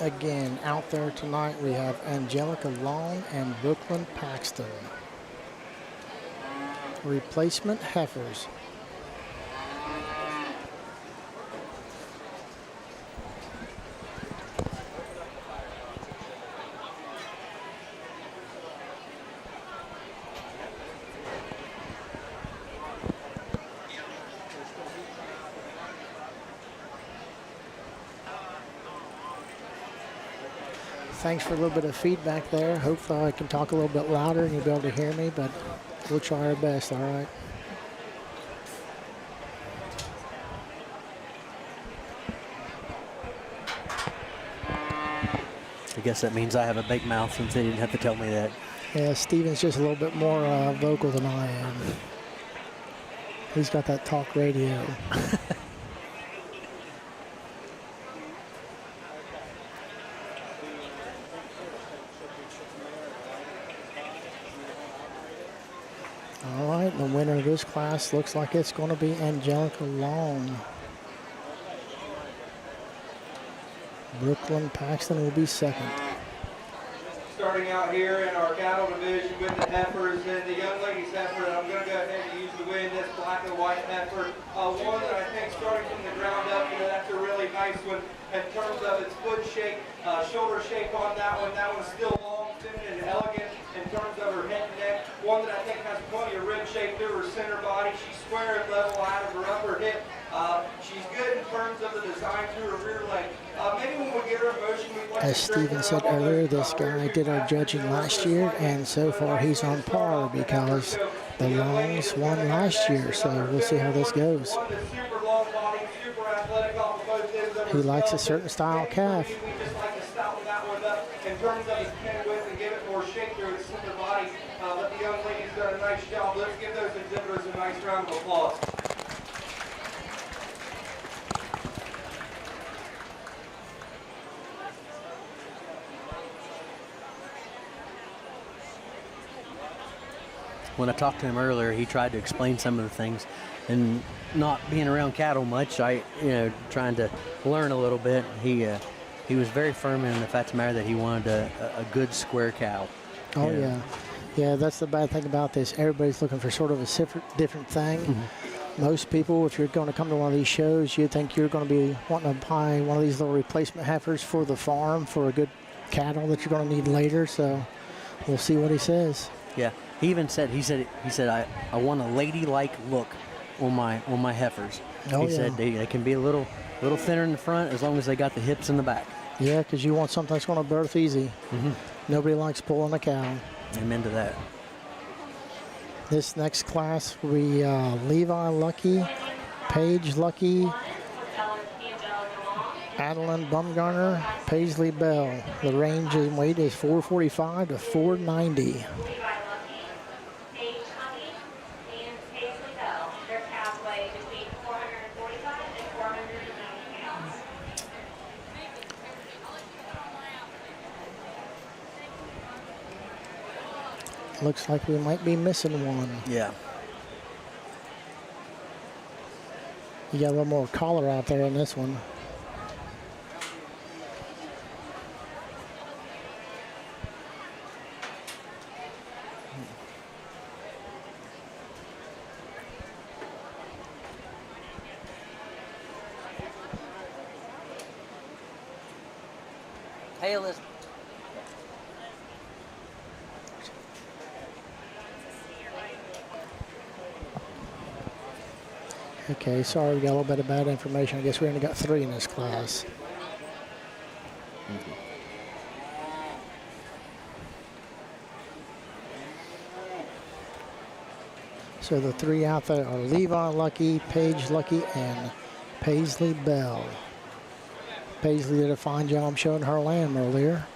Again, out there tonight we have Angelica Long and Brooklyn Paxton. Replacement heifers. Thanks for a little bit of feedback there. Hopefully I can talk a little bit louder and you'll be able to hear me, but we'll try our best, all right? I guess that means I have a big mouth since they didn't have to tell me that. Yeah, Steven's just a little bit more vocal than I am. He's got that talk radio. All right, the winner of this class looks like it's going to be Angelica Long. Brooklyn Paxton will be second. Starting out here in our cattle division with the heifers and the young lady's heifer, I'm going to go ahead and use the win, this black and white heifer. One that I think starting from the ground up, that's a really nice one in terms of its foot shape, shoulder shape on that one. That one's still long, thin, and elegant in terms of her head and neck. One that I think has plenty of rib shape through her center body. She's square and level out of her upper hip. She's good in terms of the design through her rear leg. Maybe when we get her in motion, we'd like As Steven said earlier, this guy did our judging last year, and so far he's on par because the Longs won last year, so we'll see how this goes. He likes a certain style calf. We just like to stouten that one up in terms of its pin width and give it more shape through its center body. But the young lady's done a nice job. Let's give those exhibitors a nice round of applause. When I talked to him earlier, he tried to explain some of the things, and not being around cattle much, trying to learn a little bit. He he was very firm in the fact of the matter that he wanted a good square cow. Oh, yeah. Yeah, that's the bad thing about this. Everybody's looking for sort of a different thing. Most people, if you're going to come to one of these shows, you think you're going to be wanting to buy one of these little replacement heifers for the farm for a good cattle that you're going to need later. So we'll see what he says. Yeah, he even said I want a ladylike look on my heifers. Oh, He said they can be a little thinner in the front as long as they got the hips in the back. Yeah, because you want something that's going to birth easy. Nobody likes pulling a cow. Amen to that. This next class will be Levi Lucky, Paige Lucky, Adeline Bumgarner, Paisley Bell. The range in weight is 445 to 490. Levi Lucky, Paige Lucky, and Paisley Bell. Their calves weigh between 445 and 490 pounds. Looks like we might be missing one. Yeah. You got a little more collar out there in this one. Hey, Elizabeth. Okay, sorry, we got a little bit of bad information. I guess we only got 3 in this class. So the 3 out there are Levi Lucky, Paige Lucky, and Paisley Bell. Paisley did a fine job showing her lamb earlier.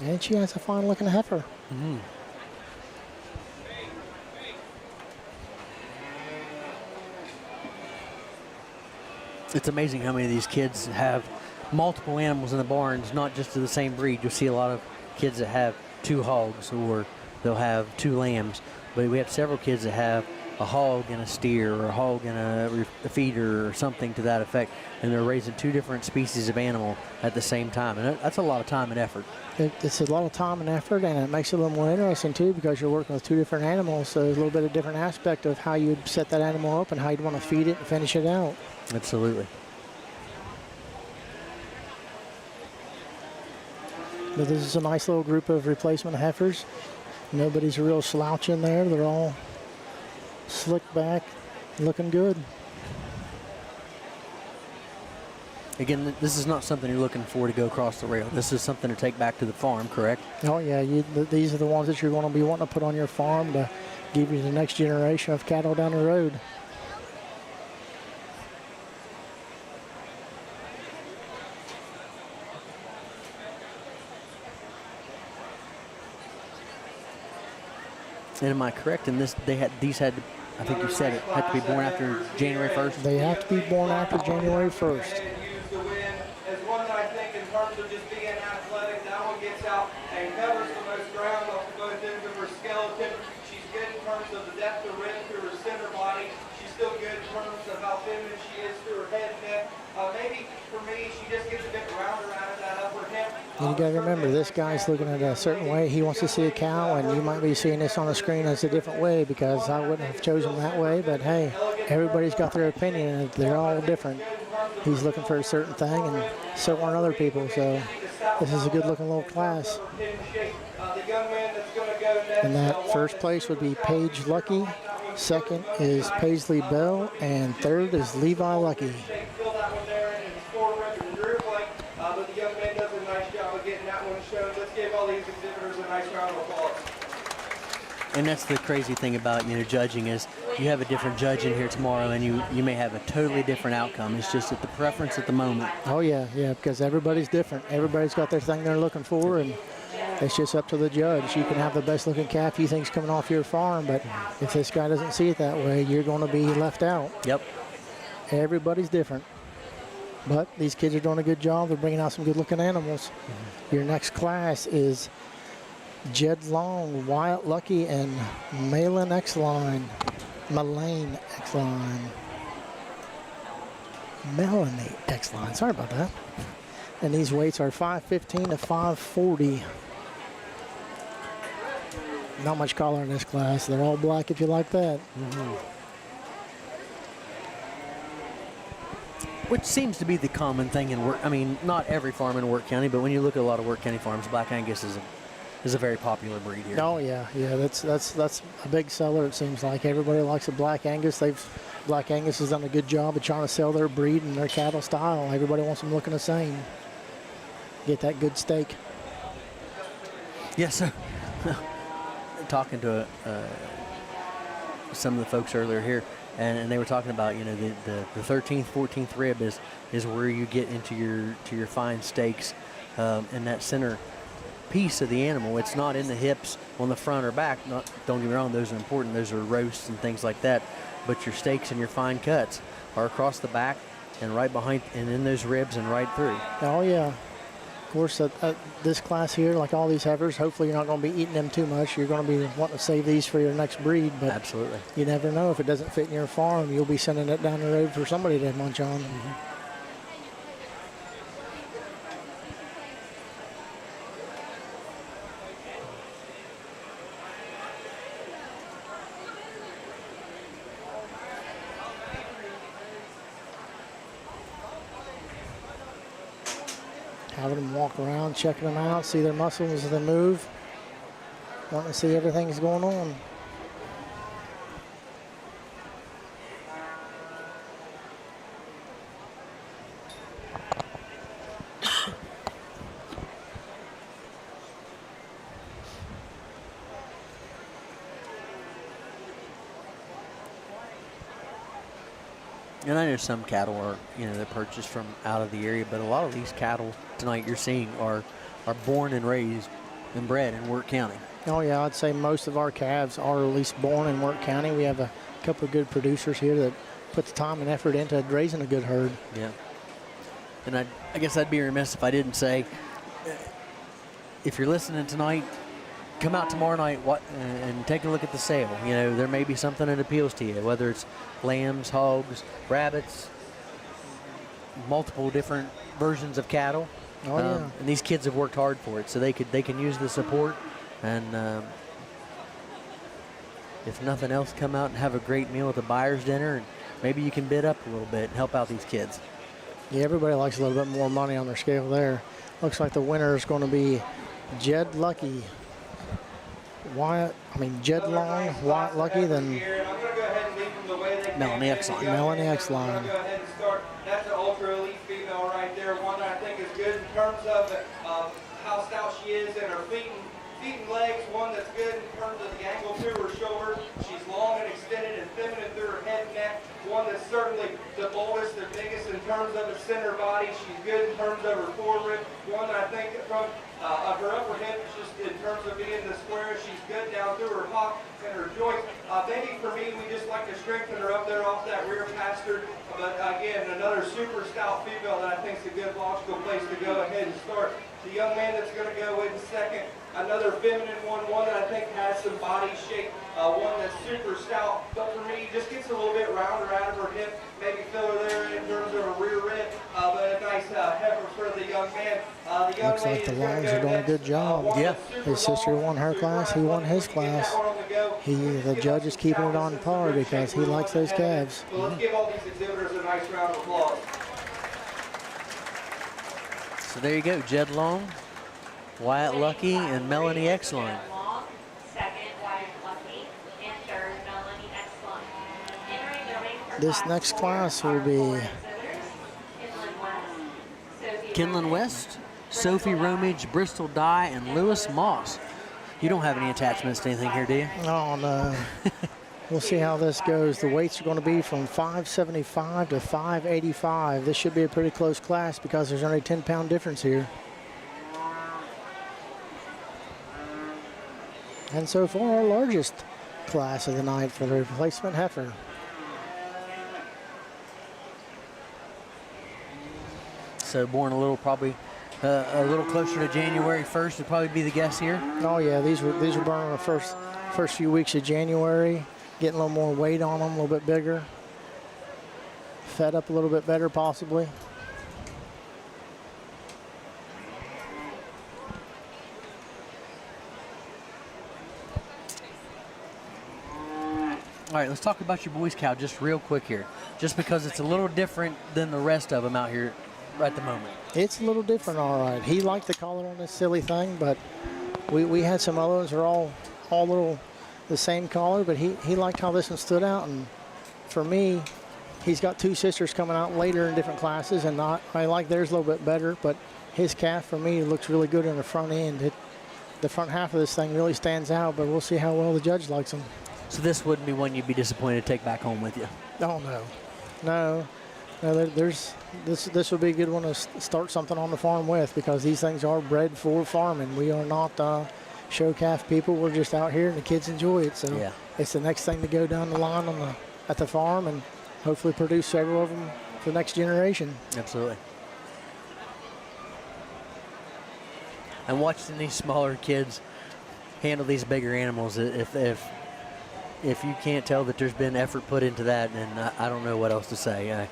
And she has a fine looking heifer. It's amazing how many of these kids have multiple animals in the barns, not just of the same breed. You'll see a lot of kids that have 2 hogs, or they'll have 2 lambs. But we have several kids that have a hog and a steer, or a hog and a feeder, or something to that effect. And they're raising 2 different species of animal at the same time. And that's a lot of time and effort. It's a lot of time and effort, and it makes it a little more interesting too, because you're working with 2 different animals. So there's a little bit of different aspect of how you'd set that animal up and how you'd want to feed it and finish it out. Absolutely. But this is a nice little group of replacement heifers. Nobody's a real slouch in there. They're all slick back, looking good. Again, this is not something you're looking for to go across the rail. This is something to take back to the farm, correct? Oh yeah, these are the ones that you're going to be wanting to put on your farm to give you the next generation of cattle down the road. And am I correct in this? These had, I think you said it, had to be born after January 1st? They have to be born after January 1st. Use the win as one that I think in terms of just being athletic, that one gets out and covers the most ground off of both ends of her skeleton. She's good in terms of the depth of rib through her center body. She's still good in terms of how feminine she is through her head and neck. Maybe for me, she just gets a bit rounder out of that upper hip. And you got to remember, this guy's looking at it a certain way. He wants to see a cow, and you might be seeing this on the screen as a different way, because I wouldn't have chosen that way. But hey, everybody's got their opinion, and they're all different. He's looking for a certain thing, and so are other people. So this is a good-looking little class. And that first place would be Paige Lucky. Second is Paisley Bell, and third is Levi Lucky. But the young man does a nice job of getting that one shown. Let's give all these exhibitors a nice round of applause. And that's the crazy thing about, judging, is you have a different judge in here tomorrow, and you may have a totally different outcome. It's just at the preference at the moment. Oh yeah, because everybody's different. Everybody's got their thing they're looking for, and it's just up to the judge. You can have the best looking calf you think's coming off your farm, but if this guy doesn't see it that way, you're going to be left out. Yep. Everybody's different. But these kids are doing a good job. They're bringing out some good-looking animals. Your next class is Jed Long, Wyatt Lucky, and Malin X-Line. Melanie X-Line. Sorry about that. And these weights are 515 to 540. Not much color in this class. They're all black if you like that. Which seems to be the common thing in Wirt. I mean, not every farm in Wirt County, but when you look at a lot of Wirt County farms, Black Angus is a very popular breed here. Oh yeah, that's a big seller. It seems like everybody likes a Black Angus. Black Angus has done a good job of trying to sell their breed and their cattle style. Everybody wants them looking the same. Get that good steak. Yes, sir. Talking to some of the folks earlier here, and they were talking about, you know, the 13th, 14th rib is where you get into your fine steaks, in that center piece of the animal. It's not in the hips on the front or back. Don't get me wrong, those are important. Those are roasts and things like that. But your steaks and your fine cuts are across the back and right behind and in those ribs and right through. Oh yeah. Of course, this class here, like all these heifers, hopefully you're not going to be eating them too much. You're going to be wanting to save these for your next breed. But absolutely, you never know. If it doesn't fit in your farm, you'll be sending it down the road for somebody to munch on. Having them walk around, checking them out, see their muscles as they move. Wanting to see everything's going on. And I know some cattle are, you know, they're purchased from out of the area, but a lot of these cattle tonight you're seeing are born and raised and bred in Wirt County. Oh yeah, I'd say most of our calves are at least born in Wirt County. We have a couple of good producers here that put the time and effort into raising a good herd. Yeah. And I guess I'd be remiss if I didn't say, if you're listening tonight, come out tomorrow night and take a look at the sale. You know, there may be something that appeals to you, whether it's lambs, hogs, rabbits, multiple different versions of cattle. Oh, yeah. And these kids have worked hard for it, so they can use the support. And if nothing else, come out and have a great meal at the buyer's dinner, and maybe you can bid up a little bit and help out these kids. Yeah, everybody likes a little bit more money on their scale there. Looks like the winner is going to be Jed Lucky. Jed Long, Wyatt Lucky, then Melanie X-Line. Melanie X-Line. Go ahead and start. That's an ultra elite female right there. One that I think is good in terms of how stout she is and her feet and legs. One that's good in terms of the angle to her shoulder. She's long and extended and feminine through her head and neck. One that's certainly the boldest, the biggest in terms of its center body. She's good in terms of her forearm. One that I think from of her upper hip, just in terms of being the square, she's good down through her hock and her joints. Maybe for me, we just like to strengthen her up there off that rear pastern. But again, another super stout female that I think is a good logical place to go ahead and start. The young man that's going to go in second, another feminine one that I think has some body shape, one that's super stout. But for me, just gets a little bit rounder out of her hip, maybe fill her there in terms of her rear rib. But a nice heifer for the young man. The young Looks like the Longs are doing a good job. Yeah. His sister won her class. He won his class. The judge is keeping it on par because he likes those calves. Well, let's give all these exhibitors a nice round of applause. So there you go, Jed Long, Wyatt Lucky, and Melanie X-Line. Jed Long, second, Wyatt Lucky, and third, Melanie X-Line. Entering the ring for This next class will be Kinlan West, Sophie Romage, Bristol Dye, and Lewis Moss. You don't have any attachments to anything here, do you? Oh, no. We'll see how this goes. The weights are going to be from 575 to 585. This should be a pretty close class because there's only a 10-pound difference here. And so far, our largest class of the night for the replacement heifer. So born a little, probably a little closer to January 1st would probably be the guess here. Oh yeah, these were born in the first few weeks of January. Getting a little more weight on them, a little bit bigger. fed up a little bit better possibly. All right, let's talk about your boys' cow just real quick here, just because it's a little different than the rest of them out here at the moment. It's a little different, all right. He liked the collar on this silly thing, but we had some other ones that are all little the same collar, but he liked how this one stood out. And for me, he's got two sisters coming out later in different classes, and I like theirs a little bit better, but his calf for me looks really good in the front end. The front half of this thing really stands out, but we'll see how well the judge likes him. So this wouldn't be one you'd be disappointed to take back home with you? Oh, no. This would be a good one to start something on the farm with, because these things are bred for farming. We are not show calf people. We're just out here and the kids enjoy it. So yeah, it's the next thing to go down the line at the farm and hopefully produce several of them for the next generation. Absolutely. And watching these smaller kids handle these bigger animals, if you can't tell that there's been effort put into that, then I don't know what else to say.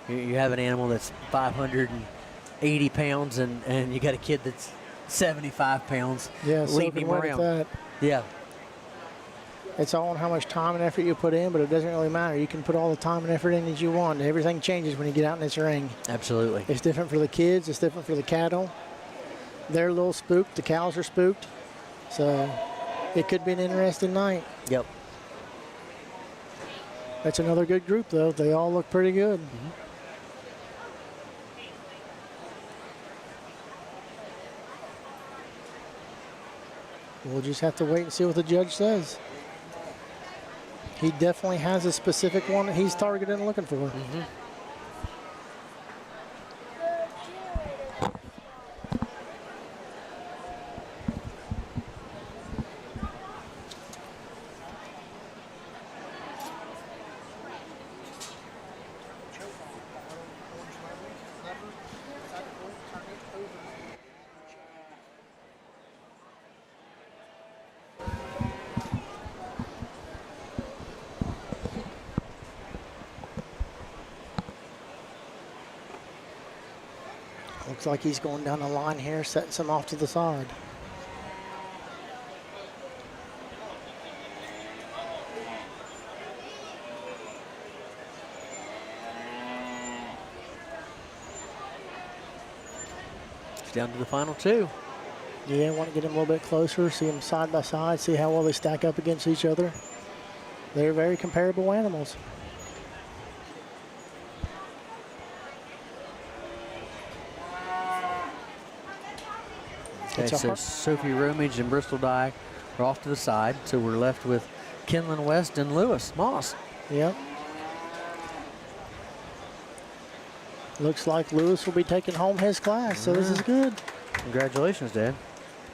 You have an animal that's 580 pounds and you got a kid that's 75 pounds. Yeah, leading him around. That. Yeah. It's all on how much time and effort you put in, but it doesn't really matter. You can put all the time and effort in as you want. Everything changes when you get out in this ring. Absolutely. It's different for the kids. It's different for the cattle. They're a little spooked. The cows are spooked. So it could be an interesting night. Yep. That's another good group, though. They all look pretty good. Mm-hmm. We'll just have to wait and see what the judge says. He definitely has a specific one that he's targeted and looking for. Mm-hmm. Looks like he's going down the line here, setting some off to the side. It's down to the final two. Yeah, want to get him a little bit closer, see them side by side, see how well they stack up against each other. They're very comparable animals. Okay, so Sophie Romage and Bristol Dye are off to the side, so we're left with Kinlan West and Lewis Moss. Yep. Looks like Lewis will be taking home his class, so this is good. Congratulations, Dad.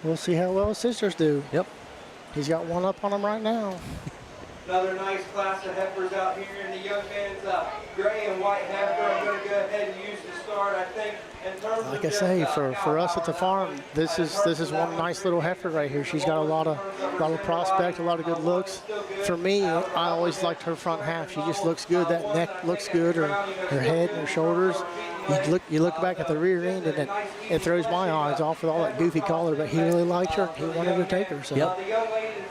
We'll see how well his sisters do. Yep. He's got one up on him right now. Another nice class of heifers out here in the young man's gray and white heifer. I'm going to go ahead and use the start, I think. Like I say, for us at the farm, this is one nice little heifer right here. She's got a lot of prospect, a lot of good looks. For me, I always liked her front half. She just looks good. That neck looks good. Her head and her shoulders. You look back at the rear end, and it throws my eyes off with all that goofy collar. But he really liked her. He wanted to take her. So yep.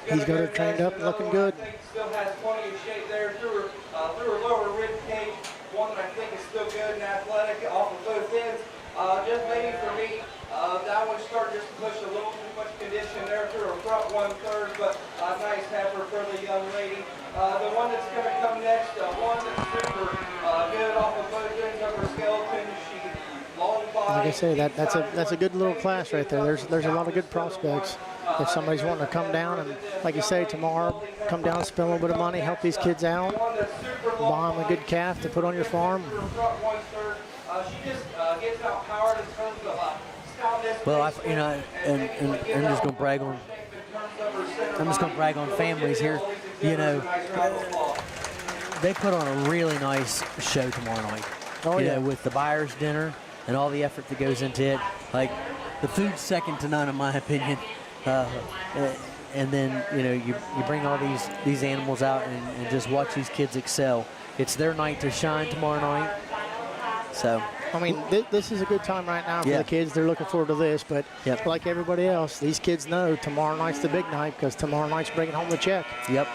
He's got her trained up and looking good. Still has plenty of shape there through her lower rib cage. One that I think is still good and athletic off of both ends. Just maybe for me, that one started just to push a little too much condition there through her front 1/3, but a nice heifer for the young lady. The one that's going to come next, one that's super good off of both ends of her skeleton. She long body. Like I say, that's a good little class right there. There's a lot of good prospects. If somebody's wanting to come down and, like you say, tomorrow, come down, spend a little bit of money, help these kids out, buy them a good calf to put on your farm. She just gets outpowered in terms of stoutness. Well, and I'm just going to brag on. I'm just going to brag on families here. You know, they put on a really nice show tomorrow night. Oh, yeah. You know, with the buyer's dinner and all the effort that goes into it. Like, the food's second to none, in my opinion. And then, you know, you bring all these animals out and just watch these kids excel. It's their night to shine tomorrow night. So, I mean, this is a good time right now for Yeah. the kids. They're looking forward to this, but Yep. like everybody else, these kids know tomorrow night's the big night because tomorrow night's bringing home the check. yep.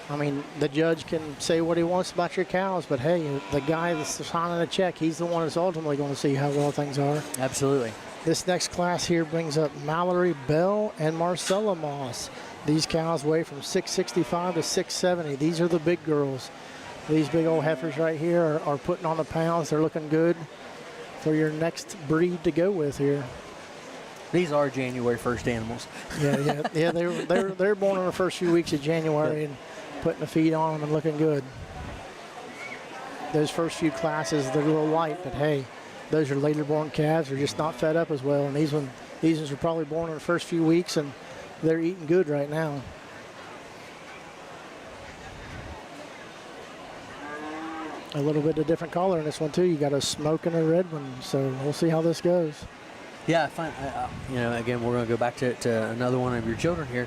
I mean, the judge can say what he wants about your cows, but hey, the guy that's signing the check, he's the one that's ultimately going to see how well things are. Absolutely. This next class here brings up Mallory Bell and Marcella Moss. These cows weigh from 665 to 670. These are the big girls. These big old heifers right here are putting on the pounds. They're looking good for your next breed to go with here. These are January 1st animals. Yeah. They're born in the first few weeks of January and putting the feed on them and looking good. Those first few classes, they're a little light, but hey, those are later born calves. They're just not fed up as well. And these ones were probably born in the first few weeks, and they're eating good right now. A little bit of different color in this one too. You got a smoke and a red one, so we'll see how this goes. Yeah, I find, again, we're going to go back to another one of your children here.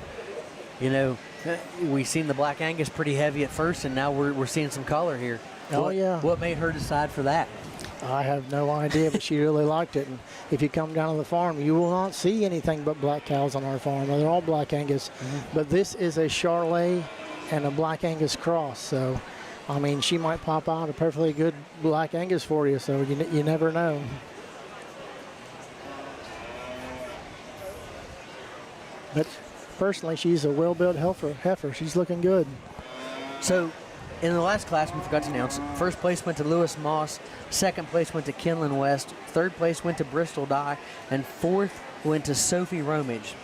We've seen the Black Angus pretty heavy at first, and now we're seeing some color here. Oh, yeah. What made her decide for that? I have no idea, but she really liked it. And if you come down to the farm, you will not see anything but black cows on our farm. They're all Black Angus. But this is a Charolais and a Black Angus cross. So, I mean, she might pop out a perfectly good Black Angus for you. So you never know. But personally, she's a well-built heifer. She's looking good. So, in the last class, we forgot to announce, first place went to Lewis Moss, second place went to Kinlan West, third place went to Bristol Dye, and fourth went to Sophie Romage.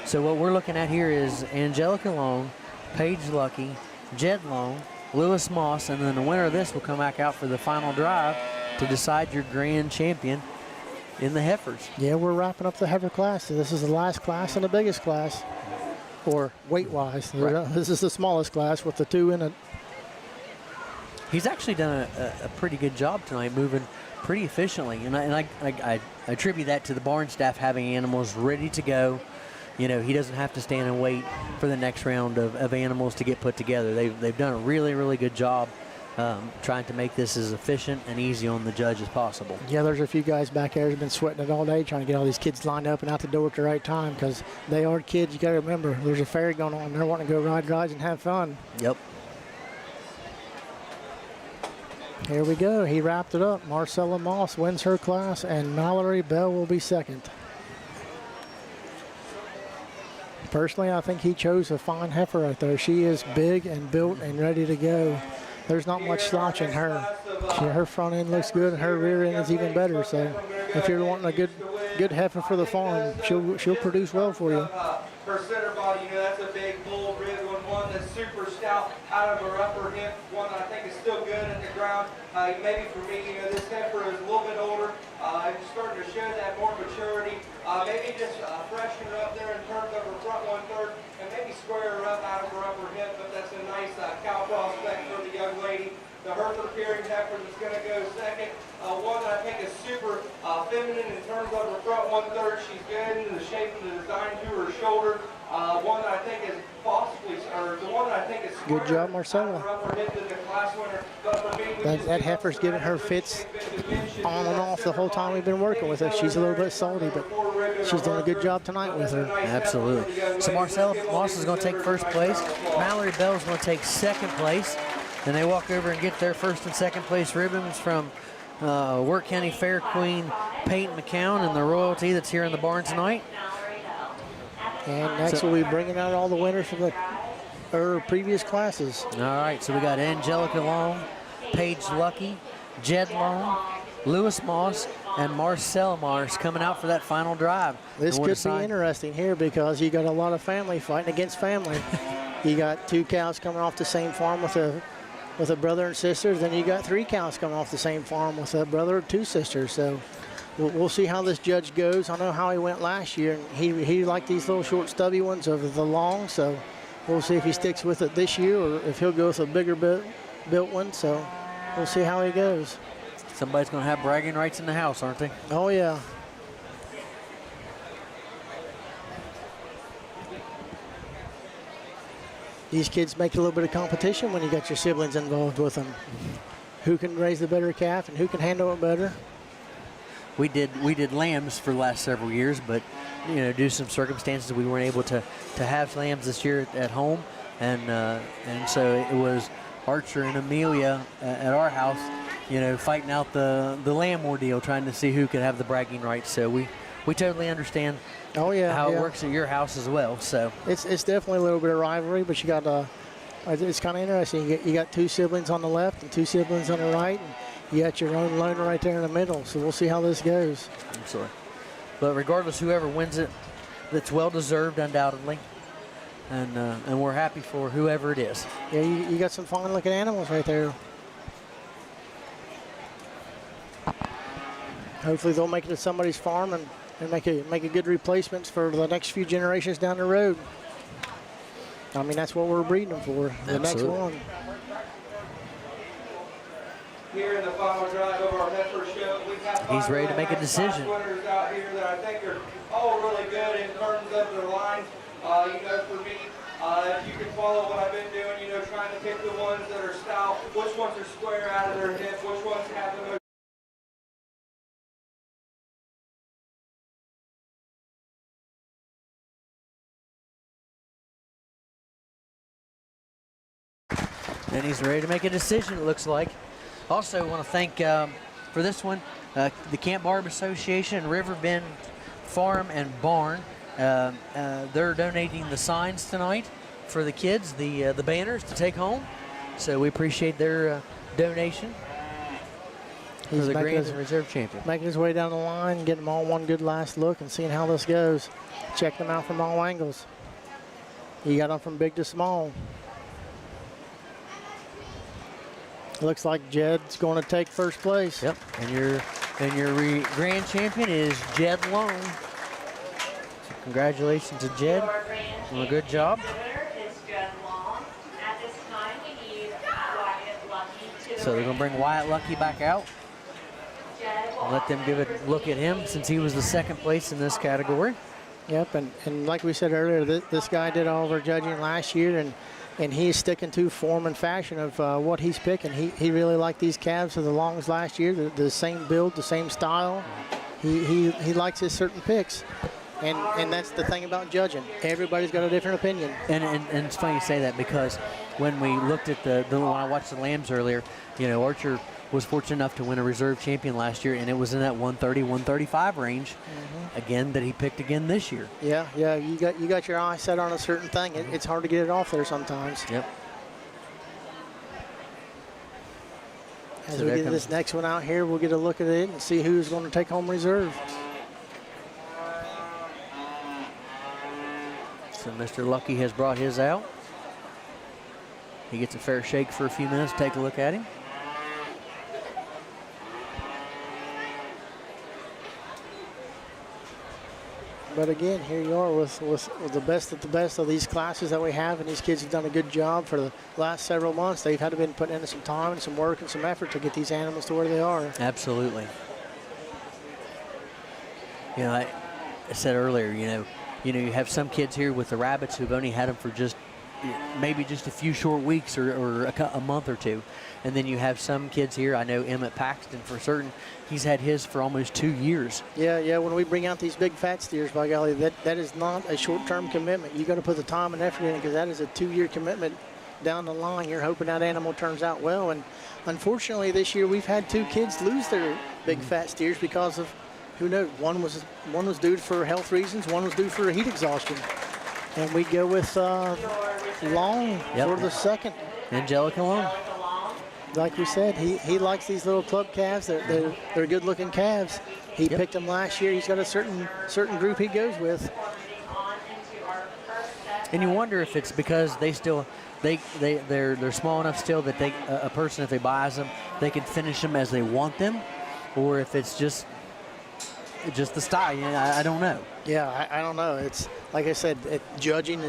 So what we're looking at here is Angelica Long, Paige Lucky, Jed Long, Lewis Moss, and then the winner of this will come back out for the final drive to decide your grand champion in the heifers. Yeah, we're wrapping up the heifer class. So this is the last class and the biggest class, or weight-wise. Right. This is the smallest class with the two in it. He's actually done a pretty good job tonight, moving pretty efficiently, and I attribute that to the barn staff having animals ready to go. He doesn't have to stand and wait for the next round of animals to get put together. They've done a really, really good job trying to make this as efficient and easy on the judge as possible. Yeah, there's a few guys back there who've been sweating it all day trying to get all these kids lined up and out the door at the right time because they are kids. You got to remember, there's a fair going on. They're wanting to go ride rides and have fun. Yep. Here we go. He wrapped it up. Marcella Moss wins her class, and Mallory Bell will be second. Personally, I think he chose a fine heifer right there. She is big and built and ready to go. There's not much slouch in her. Her front end looks good, and her rear end is even better. So if you're wanting a good heifer for the farm, she'll produce well for you. Her center body, that's a big bull rig one that's super stout out of her upper hip, one that I think is still good at the ground. Maybe for me, this heifer is a little bit older, and starting to show that more maturity. Maybe just freshen her up there in terms of her front 1/3, and maybe square her up out of her upper hip, but that's a nice cow prospect for the young lady. The Hertha Peering heifer is going to go second. One that I think is super feminine in terms of her front 1/3. She's good in the shape and the design to her shoulder. One that I think is possibly, or the one that I think is good job, Marcella. That heifer's giving her fits on and off the whole time we've been working with her. She's a little bit salty, but she's doing a good job tonight with her. Absolutely. So Marcella Moss is going to take first place. Mallory Bell is going to take second place. Then they walk over and get their first and second place ribbons from Wirt County Fair Queen Peyton McCown and the royalty that's here in the barn tonight. And next we'll be bringing out all the winners from the previous classes. All right, so we got Angelica Long, Paige Lucky, Jed Long, Lewis Moss, and Marcel Mars coming out for that final drive. This could be interesting here because you got a lot of family fighting against family. You got two cows coming off the same farm with a brother and sister. Then you got three cows coming off the same farm with a brother and two sisters. So we'll see how this judge goes. I know how he went last year. He liked these little short stubby ones over the long. So we'll see if he sticks with it this year or if he'll go with a bigger built one. So we'll see how he goes. Somebody's going to have bragging rights in the house, aren't they? Oh, yeah. these kids make it a little bit of competition when you got your siblings involved with them. Who can raise the better calf and who can handle it better? We did lambs for the last several years, but due to some circumstances, we weren't able to have lambs this year at home, and so it was Archer and Amelia at our house, fighting out the lamb ordeal, trying to see who could have the bragging rights. So we totally understand. Oh yeah, how it works at your house as well. So it's definitely a little bit of rivalry, but you got it's kind of interesting. You got two siblings on the left and two siblings on the right, and you got your own loner right there in the middle. So we'll see how this goes. Absolutely. But regardless, whoever wins it, that's well deserved, undoubtedly, and we're happy for whoever it is. Yeah, you got some fine looking animals right there. Hopefully they'll make it to somebody's farm and make a good replacements for the next few generations down the road. I mean, that's what we're breeding them for, the next one. Here in the final drive of our heifer show, we have he's ready to make a decision. Winners out here that I think are all really good in terms of their lines. For me, if you can follow what I've been doing, trying to pick the ones that are stout, which ones are square out of their hip, which ones have the most. And he's ready to make a decision, it looks like. Also want to thank, for this one, the Camp Barb Association and Riverbend Farm and Barn. They're donating the signs tonight for the kids, the banners to take home. So we appreciate their donation for the Grand and Reserve Champion. Making his way down the line, getting them all one good last look and seeing how this goes. Check them out from all angles. You got them from big to small. Looks like Jed's going to take first place. Yep, and your grand champion is Jed Long. So congratulations to Jed on a good job. So they're going to bring Wyatt Lucky back out and let them give a look at him since he was the second place in this category. Yep, and like we said earlier, this guy did all of our judging last year, and he's sticking to form and fashion of what he's picking. He really liked these calves of the longs last year, the same build, the same style. He likes his certain picks. And that's the thing about judging. Everybody's got a different opinion. And it's funny you say that because when we looked at when I watched the lambs earlier, Archer was fortunate enough to win a reserve champion last year, and it was in that 130, 135 range, again, that he picked again this year. Yeah, you got your eye set on a certain thing. It's hard to get it off there sometimes. Yep. As we get this next one out here, we'll get a look at it and see who's going to take home reserve. So Mr. Lucky has brought his out. He gets a fair shake for a few minutes. Take a look at him. But again, here you are with the best of the best of these classes that we have, and these kids have done a good job for the last several months. They've had to been putting in some time and some work and some effort to get these animals to where they are. Absolutely. I said earlier, you have some kids here with the rabbits who've only had them for maybe just a few short weeks or a month or two. And then you have some kids here. I know Emmett Paxton for certain. He's had his for almost 2 years. Yeah. When we bring out these big fat steers, by golly, that is not a short-term commitment. You got to put the time and effort in because that is a 2-year commitment down the line. You're hoping that animal turns out well. And unfortunately, this year we've had 2 kids lose their big fat steers because of, who knows, one was due for health reasons, one was due for heat exhaustion. And we go with Long for the second. Angelica Long. Like we said, he likes these little club calves. They're good-looking calves. He picked them last year. He's got a certain group he goes with. And you wonder if it's because they're small enough still that a person, if they buys them, they can finish them as they want them, or if it's just the style. I don't know. Yeah, I don't know. It's like I said, judging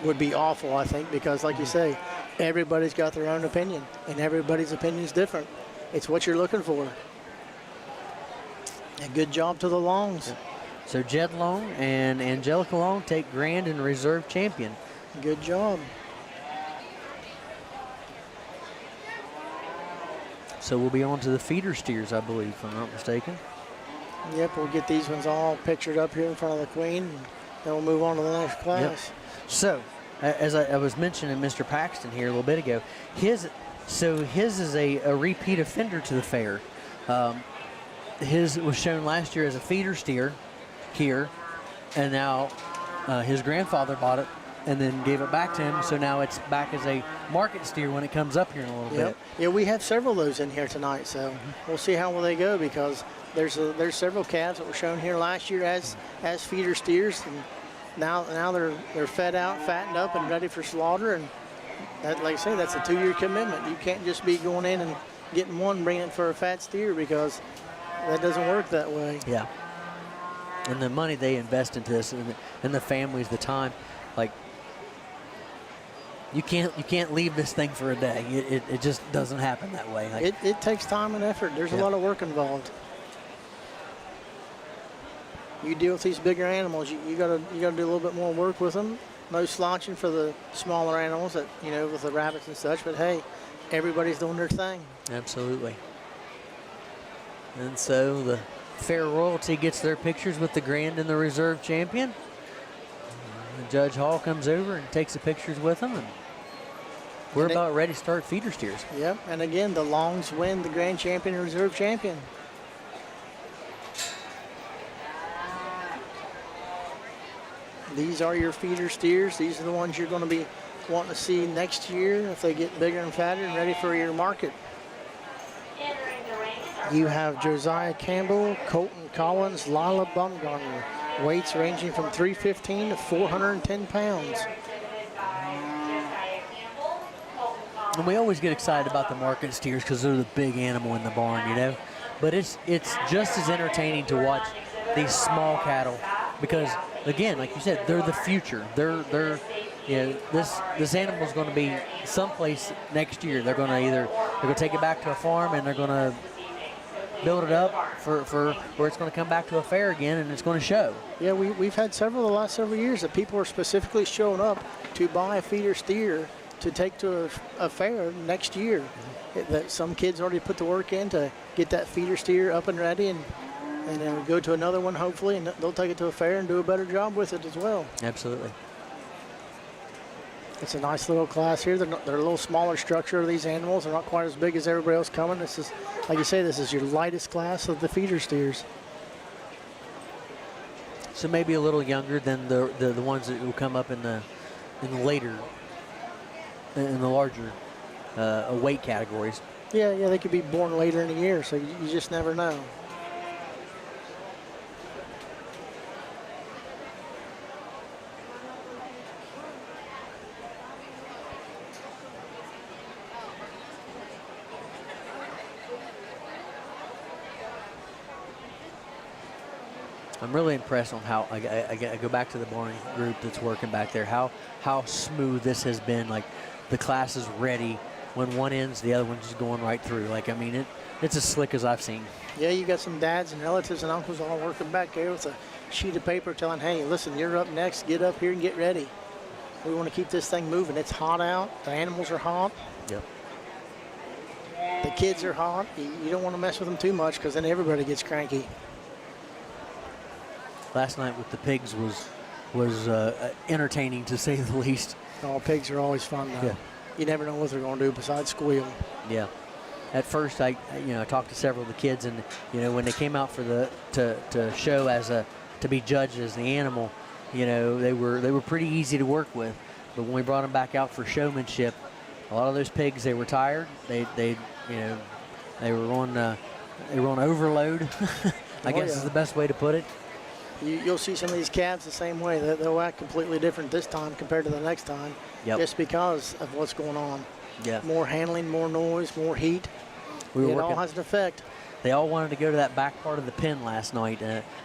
would be awful, I think, because like you say, everybody's got their own opinion, and everybody's opinion is different. It's what you're looking for. A good job to the Longs. So Jed Long and Angelica Long take Grand and Reserve champion. Good job. So we'll be on to the feeder steers, I believe, if I'm not mistaken. Yep, we'll get these ones all pictured up here in front of the queen, and then we'll move on to the next class. Yep. So, as I was mentioning Mr. Paxton here a little bit ago, his is a repeat offender to the fair. His was shown last year as a feeder steer here, and now his grandfather bought it and then gave it back to him, so now it's back as a market steer when it comes up here in a little bit. Yeah, we have several of those in here tonight, so we'll see how well they go, because there's several calves that were shown here last year as feeder steers, and now they're fed out, fattened up, and ready for slaughter. And that, like I say, that's a 2-year commitment. You can't just be going in and getting one, bringing it for a fat steer, because that doesn't work that way. Yeah. And the money they invest into this, and the families, the time, like, you can't leave this thing for a day. It just doesn't happen that way. Like, it takes time and effort. There's a lot of work involved. You deal with these bigger animals, you gotta do a little bit more work with them. No slouching for the smaller animals, that with the rabbits and such. But hey, everybody's doing their thing. Absolutely. And so the fair royalty gets their pictures with the grand and the reserve champion. And Judge Hall comes over and takes the pictures with them, and we're about ready to start feeder steers. Yep, and again, the longs win the grand champion and reserve champion. These are your feeder steers. These are the ones you're going to be wanting to see next year if they get bigger and fatter and ready for your market. You have Josiah Campbell, Colton Collins, Lila Bumgarner. Weights ranging from 315 to 410 pounds. And we always get excited about the market steers because they're the big animal in the barn, But it's just as entertaining to watch these small cattle, because again, like you said, they're the future. They're this animal's going to be someplace next year. They're going to take it back to a farm, and they're going to build it up for where it's going to come back to a fair again, and it's going to show. Yeah, we've had several the last several years that people are specifically showing up to buy a feeder steer to take to a fair next year. That some kids already put the work in to get that feeder steer up and ready, and then go to another one hopefully, and they'll take it to a fair and do a better job with it as well. Absolutely. It's a nice little class here. They're a little smaller structure of these animals. They're not quite as big as everybody else coming. This is, like you say, this is your lightest class of the feeder steers. So maybe a little younger than the ones that will come up in the larger weight categories. Yeah, they could be born later in the year, so you just never know. I'm really impressed on how I go back to the barn group that's working back there. How smooth this has been. Like, the class is ready. When one ends, the other one's just going right through. Like, I mean, it's as slick as I've seen. Yeah, you got some dads and relatives and uncles all working back there with a sheet of paper telling, hey, listen, you're up next. Get up here and get ready. We want to keep this thing moving. It's hot out. The animals are hot. Yep. The kids are hot. You don't want to mess with them too much, because then everybody gets cranky. Last night with the pigs was entertaining, to say the least. Oh, pigs are always fun, though. Yeah. You never know what they're going to do besides squeal. Yeah. At first, I talked to several of the kids, and when they came out for to show to be judged as the animal, they were pretty easy to work with. But when we brought them back out for showmanship, a lot of those pigs, they were tired. They were on overload. I guess is the best way to put it. You'll see some of these calves the same way. They'll act completely different this time compared to the next time, just because of what's going on. Yeah. More handling, more noise, more heat. It all has an effect. They all wanted to go to that back part of the pen last night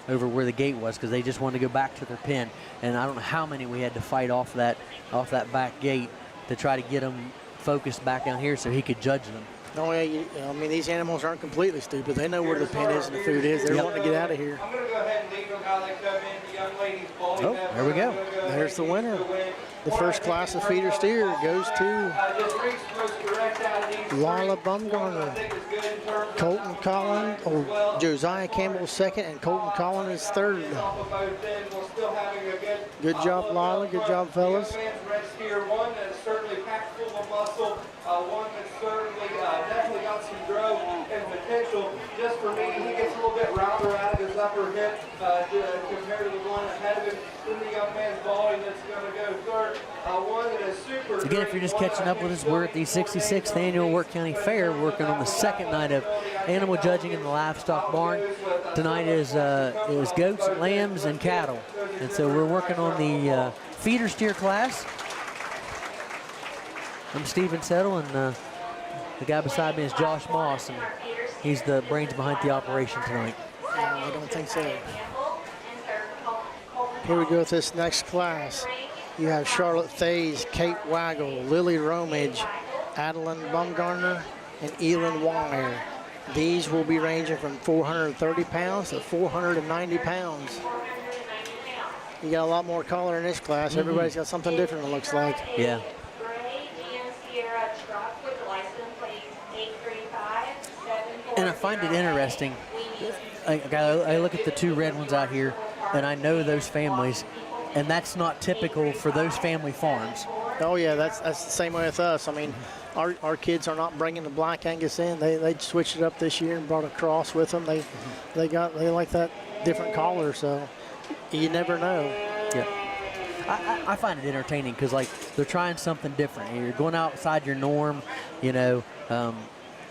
over where the gate was, because they just wanted to go back to their pen. And I don't know how many we had to fight off that back gate to try to get them focused back down here so he could judge them. Oh, yeah, I mean, these animals aren't completely stupid. They know where the pen is and the food is. They're Yep. wanting to get out of here. I'm going to go ahead and leave them how they come in. The young lady's bowling Oh, them. there we go. There's the winner. The first class of feeder steer goes to Lila Bumgarner. Colton Collins, or Josiah Campbell second, and Colton Collins is third. Good job, Lila. Good job, fellas. One that's certainly packed full of muscle. One that's certainly definitely got some growth and potential. Just for me, he gets a little bit rounder out of his upper hip compared to the one ahead of him. Then the young man's bowling that's going to go third. One that is super. Again, if you're just catching up with us, we're at the 66th Annual Wirt County Fair, working on the second night of animal judging in the livestock barn. Tonight is goats, lambs, and cattle. And so we're working on the feeder steer class. I'm Stephen Settle, and the guy beside me is Josh Moss, and he's the brains behind the operation tonight. I don't think so. Here we go with this next class. You have Charlotte Thays, Kate Waggle, Lily Romage, Adeline Bumgarner, and Elin Wire. These will be ranging from 430 pounds to 490 pounds. You got a lot more color in this class. Everybody's got something different, it looks like. Yeah. And I find it interesting. I look at the two red ones out here, and I know those families, and that's not typical for those family farms. Oh yeah, that's the same way with us. I mean, our kids are not bringing the Black Angus in. They switched it up this year and brought a cross with them. They like that different collar, so you never know. Yeah. I find it entertaining because, like, they're trying something different. You're going outside your norm, you know,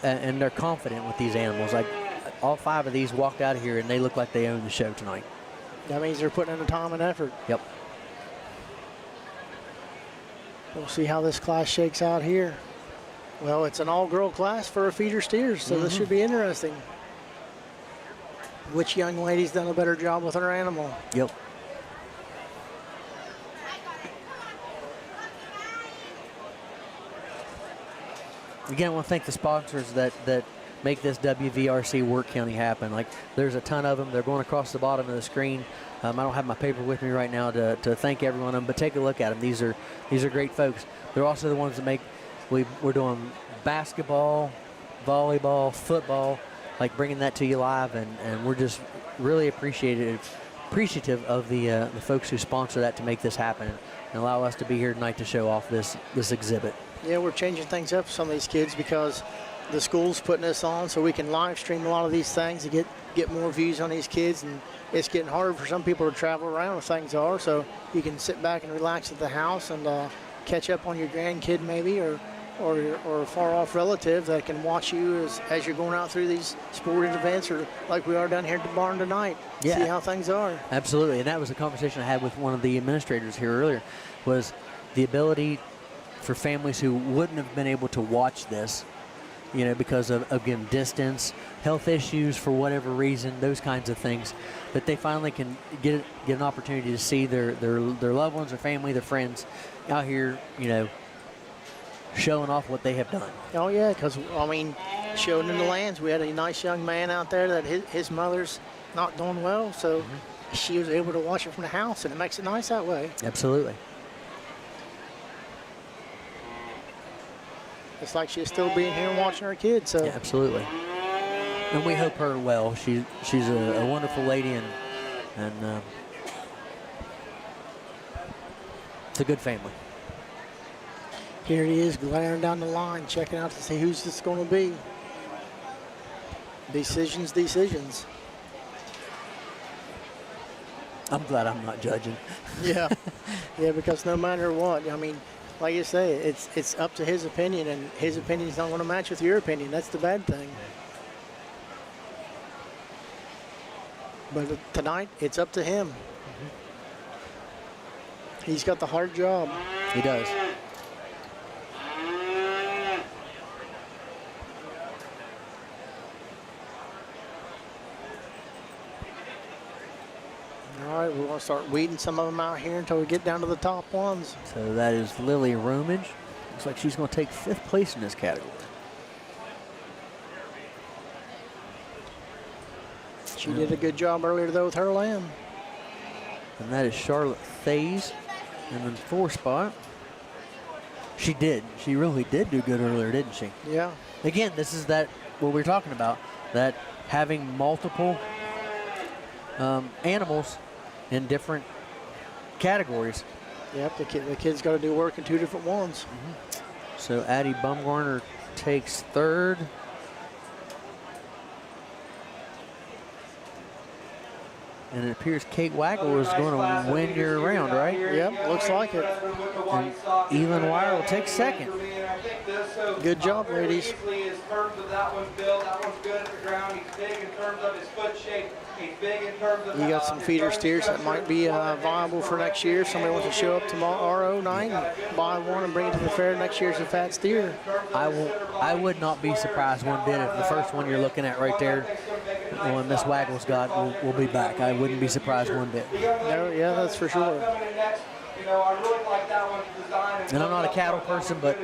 and they're confident with these animals. Like, all 5 of these walked out of here, and they look like they own the show tonight. That means they're putting in the time and effort. Yep. We'll see how this class shakes out here. Well, it's an all-girl class for a feeder steers, so this should be interesting. Which young lady's done a better job with her animal? Yep. Again, I want to thank the sponsors that make this WVRC Wirt County happen. Like, there's a ton of them. They're going across the bottom of the screen. I don't have my paper with me right now to thank every one of them, but take a look at them. These are great folks. They're also the ones that make, we're doing basketball, volleyball, football, like bringing that to you live, and we're just really appreciative of the folks who sponsor that to make this happen and allow us to be here tonight to show off this exhibit. Yeah, we're changing things up for some of these kids because the school's putting this on so we can live stream a lot of these things to get more views on these kids, and it's getting harder for some people to travel around where things are, so you can sit back and relax at the house and catch up on your grandkid maybe or a far off relative that can watch you as you're going out through these sporting events, or like we are down here at the barn tonight. Yeah. See how things are. Absolutely. And that was a conversation I had with one of the administrators here earlier, was the ability for families who wouldn't have been able to watch this, you know, because of, again, distance, health issues for whatever reason, those kinds of things, that they finally can get an opportunity to see their loved ones, their family, their friends out here, you know, showing off what they have done. Oh yeah, because I mean, showed in the lands, we had a nice young man out there that his mother's not doing well, so she was able to watch it from the house, and it makes it nice that way. Absolutely. It's like she's still being here and watching her kids. So yeah, absolutely. And we hope her well. She's a wonderful lady, and it's a good family. Here he is glaring down the line, checking out to see who's this going to be. Decisions. I'm glad I'm not judging. Yeah, yeah, because no matter what, I mean, like you say, it's up to his opinion, and his opinion is not going to match with your opinion. That's the bad thing. But tonight, it's up to him. He's got the hard job. He does. All right, we're going to start weeding some of them out here until we get down to the top ones. So that is Lily Romage. Looks like she's going to take 5th place in this category. She did a good job earlier, though, with her lamb. And that is Charlotte Thays in the 4 spot. She did. She really did do good earlier, didn't she? Yeah. Again, this is that what we're talking about, that having multiple animals in different categories. Yep, the kid's got to do work in 2 different ones. So Addie Bumgarner takes 3rd. And it appears Kate Waggle is going to win your round, right? Yep, looks like it. And Elin Wire will take 2nd. Good job, ladies. In terms of that one's build, that one's good at the ground. He's big in terms of his foot shape. He's big in terms of. You got some feeder steers that might be viable for next year. Somebody wants to show up tomorrow night and buy one and bring it to the fair next year as a fat steer. I would not be surprised one bit if the first one you're looking at right there, the one Miss Waggle's got, will be back. I wouldn't be surprised one bit. No, yeah, that's for sure. And I'm not a cattle person, but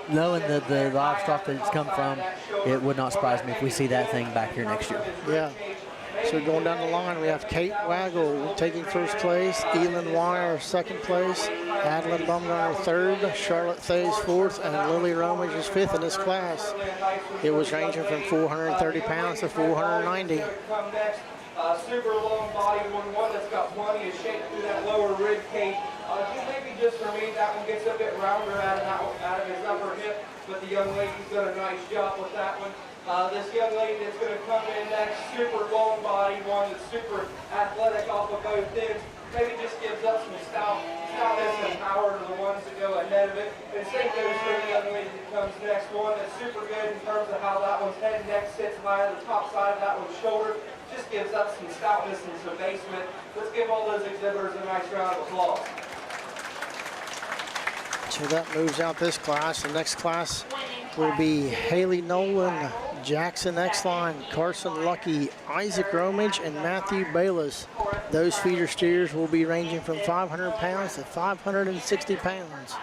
knowing the livestock that it's come from, it would not surprise me if we see that thing back here next year. Yeah. So going down the line, we have Kate Waggle taking 1st place, Elin Wire 2nd place, Adeline Bumgarner 3rd, Charlotte Thays 4th, and Lily Romage is 5th in this class. It was ranging from 430 pounds to 490. Super long body one that's got plenty of shape through that lower rib cage. Maybe just for me, that one gets a bit rounder out of his upper hip, but the young lady's done a nice job with that one. This young lady that's going to come in next, super long body one that's super athletic off of both ends, maybe just gives up some stoutness and power to the ones that go ahead of it. And same goes for the young lady that comes next, one that's super good in terms of how that one's head and neck sits high on the top side of that one's shoulder. Just gives up some stoutness and some basement. Let's give all those exhibitors a nice round of applause. So that moves out this class. The next class will be Haley Nolan, Jackson X-Line, Carson Lucky, Isaac Romage, and Matthew Bayless. Those feeder steers will be ranging from 500 pounds to 560 pounds.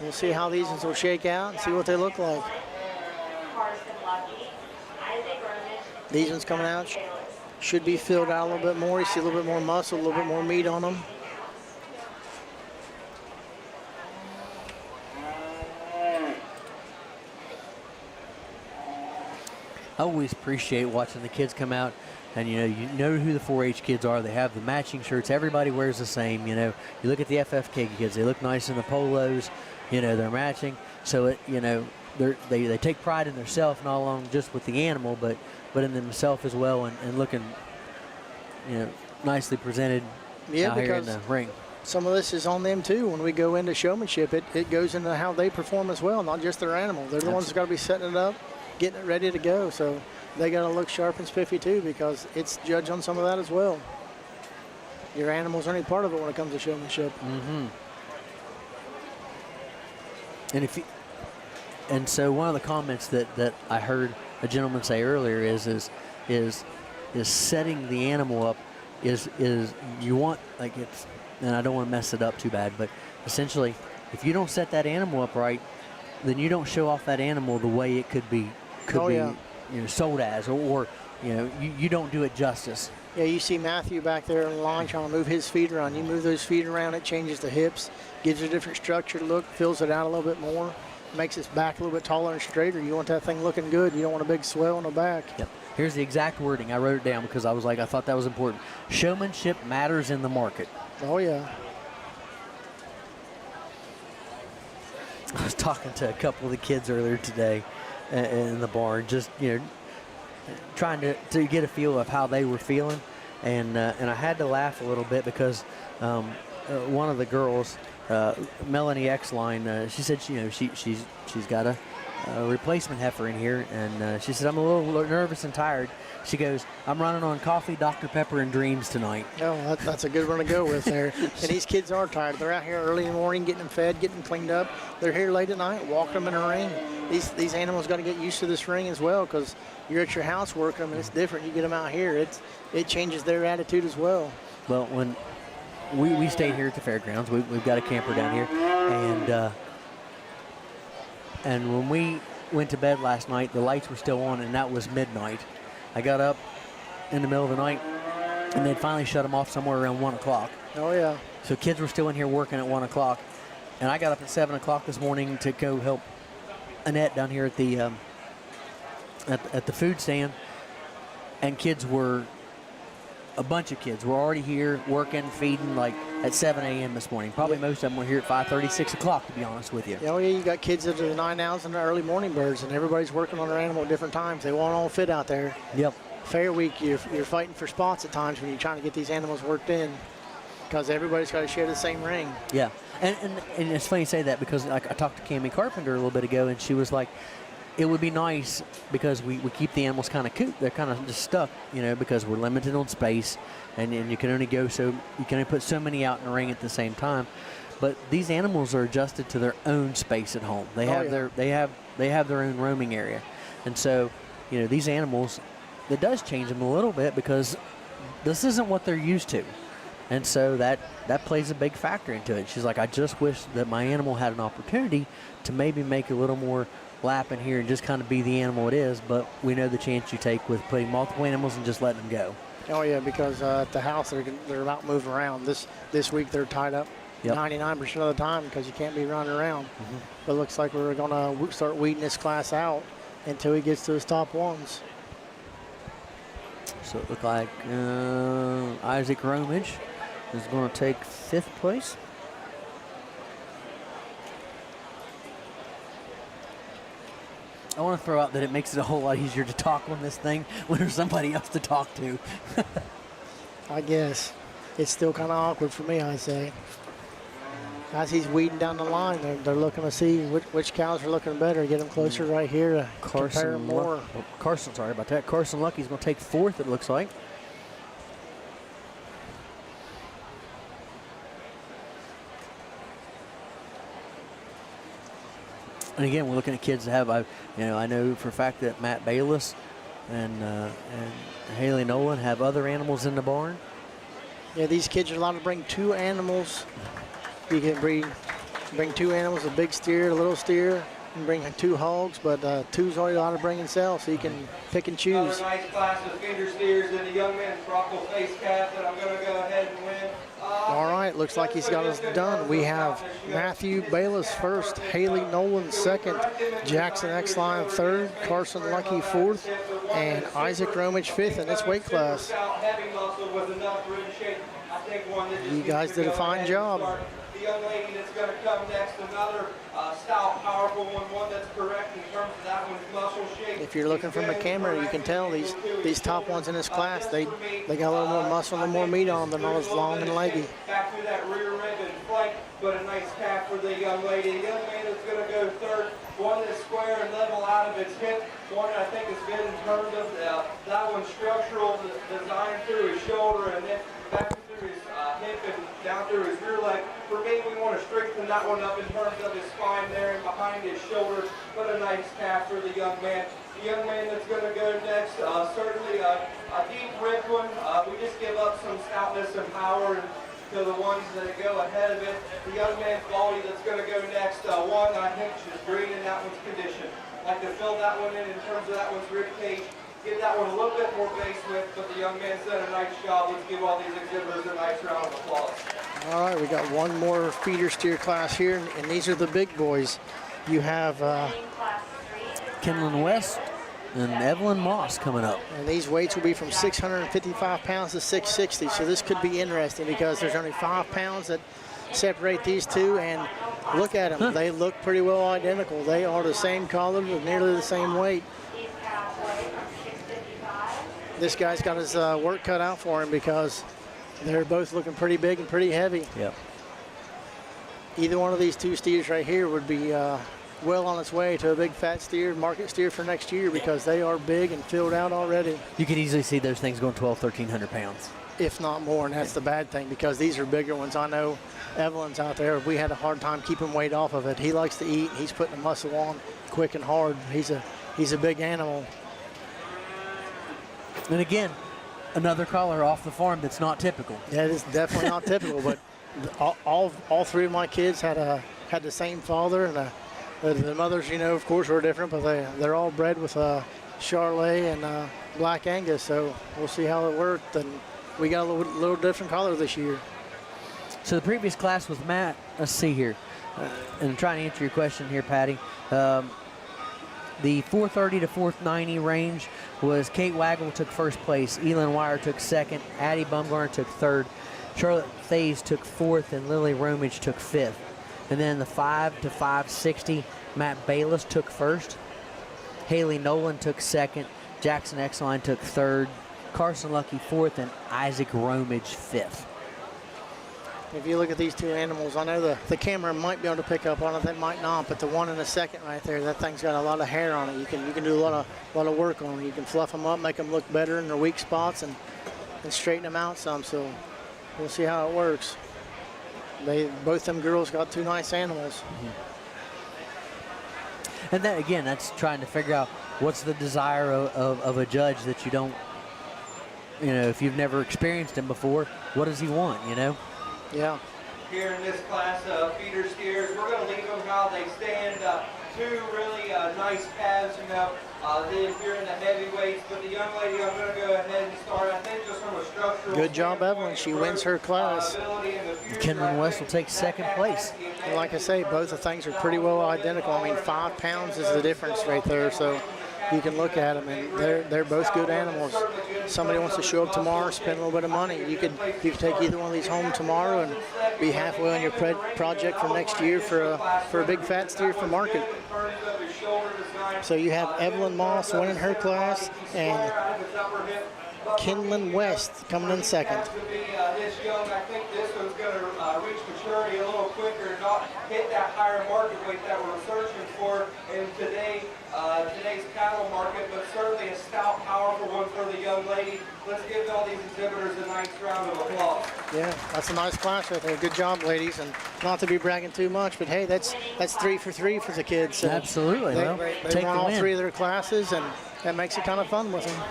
We'll see how these ones will shake out and see what they look like. These ones coming out should be filled out a little bit more. You see a little bit more muscle, a little bit more meat on them. I always appreciate watching the kids come out, and you know who the 4-H kids are. They have the matching shirts. Everybody wears the same. You look at the FFK kids. They look nice in the polos. They're matching. So they take pride in themselves, not alone just with the animal, but in themselves as well, and looking nicely presented out here in the ring. Some of this is on them too. When we go into showmanship, it goes into how they perform as well, not just their animal. They're the ones that got to be setting it up, getting it ready to go. So they got to look sharp and spiffy too, because it's judged on some of that as well. Your animals are only part of it when it comes to showmanship. Mm-hmm. And so one of the comments that I heard a gentleman say earlier is setting the animal up is you want, like, it's, and I don't want to mess it up too bad, but essentially if you don't set that animal up right, then you don't show off that animal the way it could be sold as, or you don't do it justice. Yeah, you see Matthew back there in the line trying to move his feet around. You move those feet around, it changes the hips, gives it a different structure look, fills it out a little bit more, makes its back a little bit taller and straighter. You want that thing looking good. You don't want a big swell on the back. Yep. Here's the exact wording. I wrote it down because I thought that was important. Showmanship matters in the market. Oh, yeah. I was talking to a couple of the kids earlier today in the barn, just trying to get a feel of how they were feeling, and I had to laugh a little bit because one of the girls, Melanie X-Line, she said she's got a replacement heifer in here, and she said, I'm a little nervous and tired. She goes, I'm running on coffee, Dr. Pepper, and dreams tonight. Oh, that's a good one to go with there. And these kids are tired. They're out here early in the morning getting them fed, getting them cleaned up. They're here late at night, walking them in the ring. These animals got to get used to this ring as well, because you're at your house working them, and it's different. You get them out here, it changes their attitude as well. Well, when we stayed here at the fairgrounds, we've got a camper down here, and when we went to bed last night, the lights were still on, and that was midnight. I got up, in the middle of the night, and they'd finally shut them off somewhere around 1 o'clock. Oh, yeah. So kids were still in here working at 1 o'clock. And I got up at 7 o'clock this morning to go help Annette down here at the at the food stand. And a bunch of kids were already here working, feeding, like at 7 a.m. this morning. Probably most of them were here at 5:30, 6 o'clock, to be honest with you. Oh, yeah, you got kids that are the 9 owls and the early morning birds, and everybody's working on their animal at different times. They won't all fit out there. Yep. Fair week, you're fighting for spots at times when you're trying to get these animals worked in, because everybody's got to share the same ring. Yeah, and it's funny you say that, because I talked to Cammie Carpenter a little bit ago, and she was like, it would be nice because we keep the animals kind of cooped. They're kind of just stuck, because we're limited on space, and you can only you can only put so many out in the ring at the same time. But these animals are adjusted to their own space at home. They have their own roaming area, and so these animals, it does change them a little bit because this isn't what they're used to. And so that plays a big factor into it. She's like, I just wish that my animal had an opportunity to maybe make a little more lap in here and just kind of be the animal it is, but we know the chance you take with putting multiple animals and just letting them go. Oh, yeah, because at the house they're about moving around. This week they're tied up 99% of the time because you can't be running around. Mm-hmm. But it looks like we're going to start weeding this class out until he gets to his top ones. So it looked like Isaac Romage is going to take 5th place. I want to throw out that it makes it a whole lot easier to talk on this thing when there's somebody else to talk to. I guess. It's still kind of awkward for me, I'd say. As he's weeding down the line, they're looking to see which cows are looking better, get them closer right here to compare them more. Sorry about that. Carson Lucky's going to take 4th, it looks like. And again, we're looking at kids that have, I know for a fact that Matt Bayless and Haley Nolan have other animals in the barn. Yeah, these kids are allowed to bring 2 animals. You can bring 2 animals, a big steer, a little steer, and bring 2 hogs, but 2's all you're allowed to bring and sell, so you can pick and choose. Another nice class of feeder steers and the young man's Brockle face calf that I'm going to go ahead and win. All right, looks like he's got us done. We have Matthew Bayless first, Haley Nolan second, Jackson X-Line third, Carson Lucky fourth, and Isaac Romage fifth in this weight class. You guys did a fine job. The young lady that's going to come next, another stout, powerful one that's correct in terms of that one's muscle shape. If you're looking from the camera, you can tell these top ones in this class, they got a little more muscle and more meat on them than all as long and leggy. Back through that rear rib and flank, but a nice calf for the young lady. The young man that's going to go third, one that's square and level out of its hip, one I think is good in terms of that one's structural design through his shoulder and then back through his hip and down through his rear leg. For me, we want to strengthen that one up in terms of his spine there and behind his shoulder, but a nice calf for the young man. The young man that's going to go next, certainly a deep ribbed one. We just give up some stoutness and power to the ones that go ahead of it. The young man's quality that's going to go next, one I think is green in that one's condition. Like to fill that one in terms of that one's rib cage. Give that one a little bit more base width, but the young man's done a nice job. Let's give all these exhibitors a nice round of applause. All right, we got one more feeder steer class here, and these are the big boys. You have Kenlon West and Evelyn Moss coming up. And these weights will be from 655 pounds to 660, so this could be interesting because there's only 5 pounds that separate these two, and look at them. They look pretty well identical. They are the same color with nearly the same weight. This guy's got his work cut out for him because they're both looking pretty big and pretty heavy. Yep. Either one of these 2 steers right here would be well on its way to a big fat steer, market steer for next year because they are big and filled out already. You could easily see those things going 1,200, 1,300 pounds. If not more, and that's the bad thing because these are bigger ones. I know Evelyn's out there. We had a hard time keeping weight off of it. He likes to eat. He's putting the muscle on quick and hard. He's a big animal. And again, another color off the farm that's not typical. Yeah, it is definitely not typical, but all 3 of my kids had the same father, and the mothers, of course, were different, but they're all bred with Charlet and Black Angus, so we'll see how it worked. And we got a little different color this year. So the previous class was Matt. Let's see here. And I'm trying to answer your question here, Patty. The 430 to 490 range was Kate Waggle took first place, Elin Wire took second, Addie Bumgarner took third, Charlotte Thays took fourth, and Lily Romage took fifth. And then the 5 to 560, Matt Bayless took first, Haley Nolan took second, Jackson Exline took third, Carson Lucky fourth, and Isaac Romage fifth. If you look at these two animals, I know the camera might be able to pick up on it, that might not, but the one in the second right there, that thing's got a lot of hair on it. You can do a lot of work on them. You can fluff them up, make them look better in their weak spots, and straighten them out some. So we'll see how it works. Both them girls got two nice animals. And that, again, that's trying to figure out what's the desire of a judge that you don't, if you've never experienced him before, what does he want, Yeah. Here in this class of feeder steers, we're going to leave them how they stand. Two really nice calves, Then here in the heavyweights, but the young lady, I'm going to go ahead and start, I think, just from a structural. Good job, Evelyn. She wins her class. Kenman West will take second place. And like I say, both the things are pretty well identical. I mean, 5 pounds is the difference right there. So you can look at them, and they're both good animals. Somebody wants to show up tomorrow, spend a little bit of money. You could take either one of these home tomorrow and be halfway on your project for next year for a big fat steer for market. So you have Evelyn Moss winning her class and Kenman West coming in second. This young, I think this one's going to reach maturity a little quicker and not hit that higher market weight that we're searching for in today's cattle market, but certainly a stout, powerful one for the young lady. Let's give all these exhibitors a nice round of applause. Yeah, that's a nice class right there. Good job, ladies. And not to be bragging too much, but hey, that's 3 for 3 for the kids. So absolutely. They won all 3 of their classes, and that makes it kind of fun with them.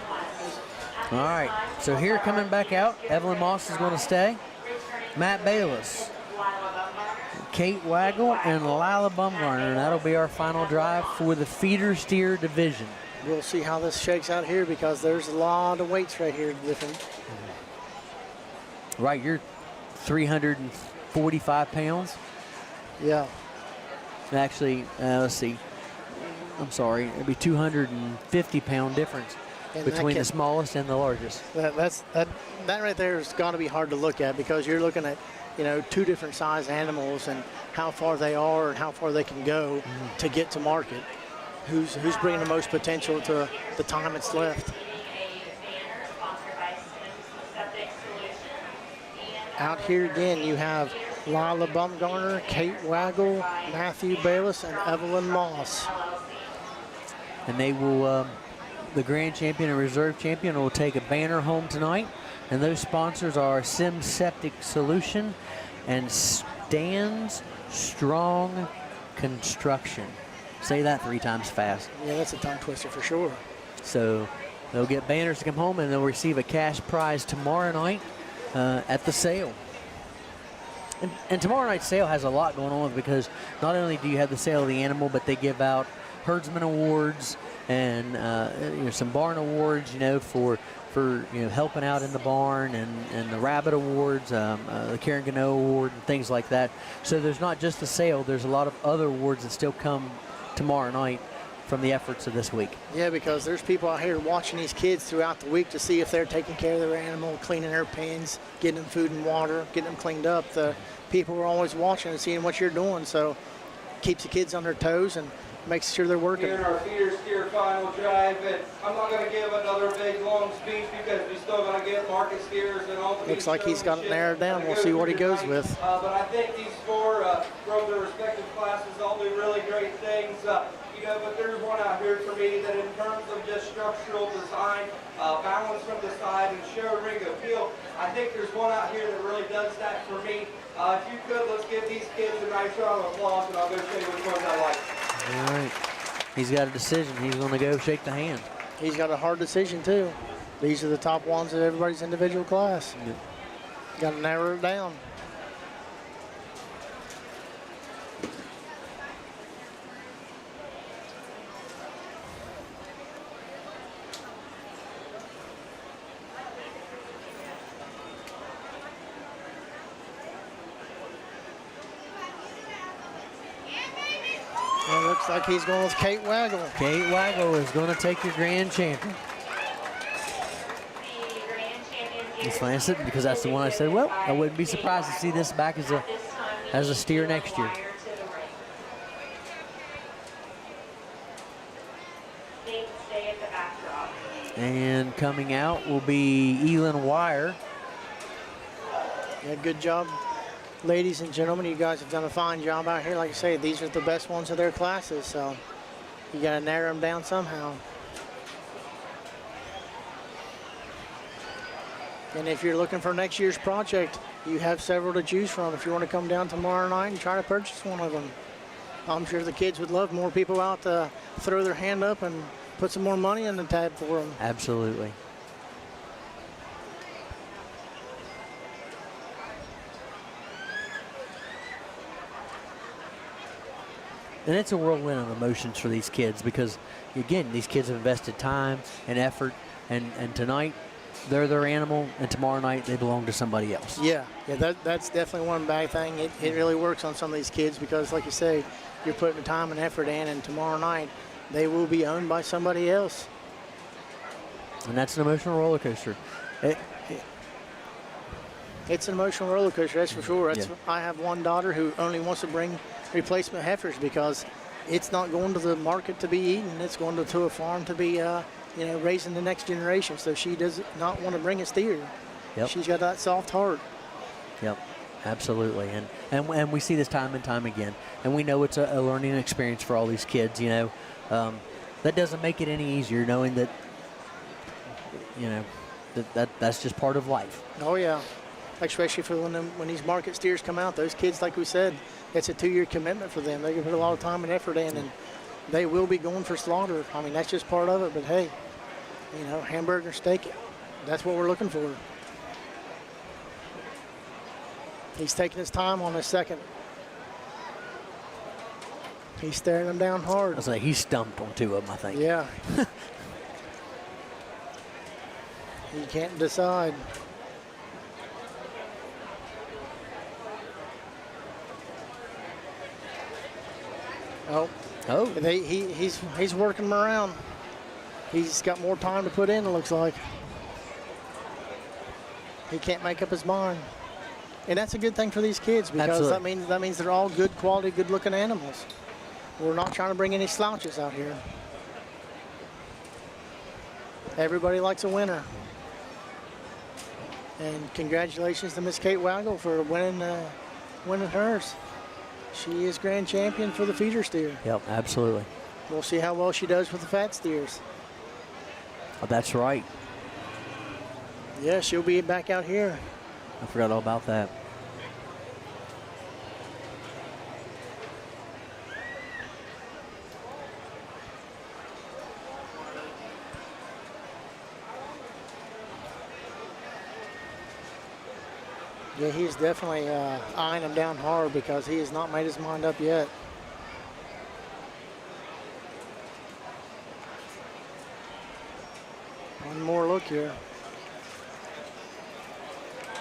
All right, so here coming back out, Evelyn Moss is going to stay. Matt Bayless, Kate Waggle, and Lila Bumgarner. And that'll be our final drive for the feeder steer division. We'll see how this shakes out here because there's a lot of weights right here different. Right, you're 345 pounds. Yeah. Actually, let's see. I'm sorry, it'd be 250-pound difference between the smallest and the largest. That right there has got to be hard to look at because you're looking at, 2 different size animals and how far they are and how far they can go to get to market. Who's bringing the most potential to the time it's left? Out here again, you have Lila Bumgarner, Kate Waggle, Matthew Bayless, and Evelyn Moss. And they will, the grand champion and reserve champion will take a banner home tonight. And those sponsors are Sim Septic Solution and Stan's Strong Construction. Say that 3 times fast. Yeah, that's a tongue twister for sure. So they'll get banners to come home and they'll receive a cash prize tomorrow night at the sale. And tomorrow night's sale has a lot going on because not only do you have the sale of the animal, but they give out herdsman awards and some barn awards, for helping out in the barn, and the rabbit awards, the Karen Gano award, and things like that. So there's not just the sale, there's a lot of other awards that still come tomorrow night from the efforts of this week. Yeah, because there's people out here watching these kids throughout the week to see if they're taking care of their animal, cleaning their pens, getting them food and water, getting them cleaned up. The people are always watching and seeing what you're doing, so keeps the kids on their toes and makes sure they're working. Here in our feeder steer final drive, and I'm not going to give another big long speech because we still got to get market steers and all the. Looks like he's got it narrowed down. We'll see what he goes with. But I think these 4 from their respective classes all do really great things. But there's one out here for me that in terms of just structural design, balance from the side, and show ring appeal, I think there's one out here that really does that for me. If you could, let's give these kids a nice round of applause, and I'll go show you which ones I like. All right. He's got a decision. He's going to go shake the hand. He's got a hard decision, too. These are the top ones in everybody's individual class. Yep. Got to narrow it down. Looks like he's going with Kate Waggle. Kate Waggle is going to take your grand champion. The grand champion Let's glance it because that's the one I said, well, I wouldn't be surprised to see this back as a steer next year. Stay at the backdrop. And coming out will be Elin Wire. Yeah, good job, ladies and gentlemen. You guys have done a fine job out here. Like I say, these are the best ones of their classes, so you got to narrow them down somehow. And if you're looking for next year's project, you have several to choose from. If you want to come down tomorrow night and try to purchase one of them, I'm sure the kids would love more people out to throw their hand up and put some more money in the tab for them. Absolutely. And it's a whirlwind of emotions for these kids because, again, these kids have invested time and effort, and tonight they're their animal, and tomorrow night they belong to somebody else. Yeah, that's definitely one bad thing. It really works on some of these kids because, like you say, you're putting the time and effort in, and tomorrow night they will be owned by somebody else. And that's an emotional roller coaster. It's an emotional roller coaster, that's for sure. Yeah. I have one daughter who only wants to bring replacement heifers because it's not going to the market to be eaten. It's going to a farm to be, raising the next generation. So she does not want to bring a steer. Yep. She's got that soft heart. Yep, absolutely. And we see this time and time again. And we know it's a learning experience for all these kids, That doesn't make it any easier knowing that, that's just part of life. Oh, yeah. Especially for when these market steers come out, those kids, like we said, it's a 2-year commitment for them. They can put a lot of time and effort in, and they will be going for slaughter. I mean, that's just part of it. But hey, hamburger steak, that's what we're looking for. He's taking his time on this second. He's staring them down hard. I was like, he stumped on 2 of them, I think. Yeah. He can't decide. Oh. He's working him around. He's got more time to put in, it looks like. He can't make up his mind. And that's a good thing for these kids because Absolutely. that means they're all good quality, good looking animals. We're not trying to bring any slouches out here. Everybody likes a winner. And congratulations to Miss Kate Waggle for winning hers. She is grand champion for the feeder steer. Yep, absolutely. We'll see how well she does with the fat steers. Oh, that's right. Yeah, she'll be back out here. I forgot all about that. Yeah, he's definitely eyeing him down hard because he has not made his mind up yet. One more look here.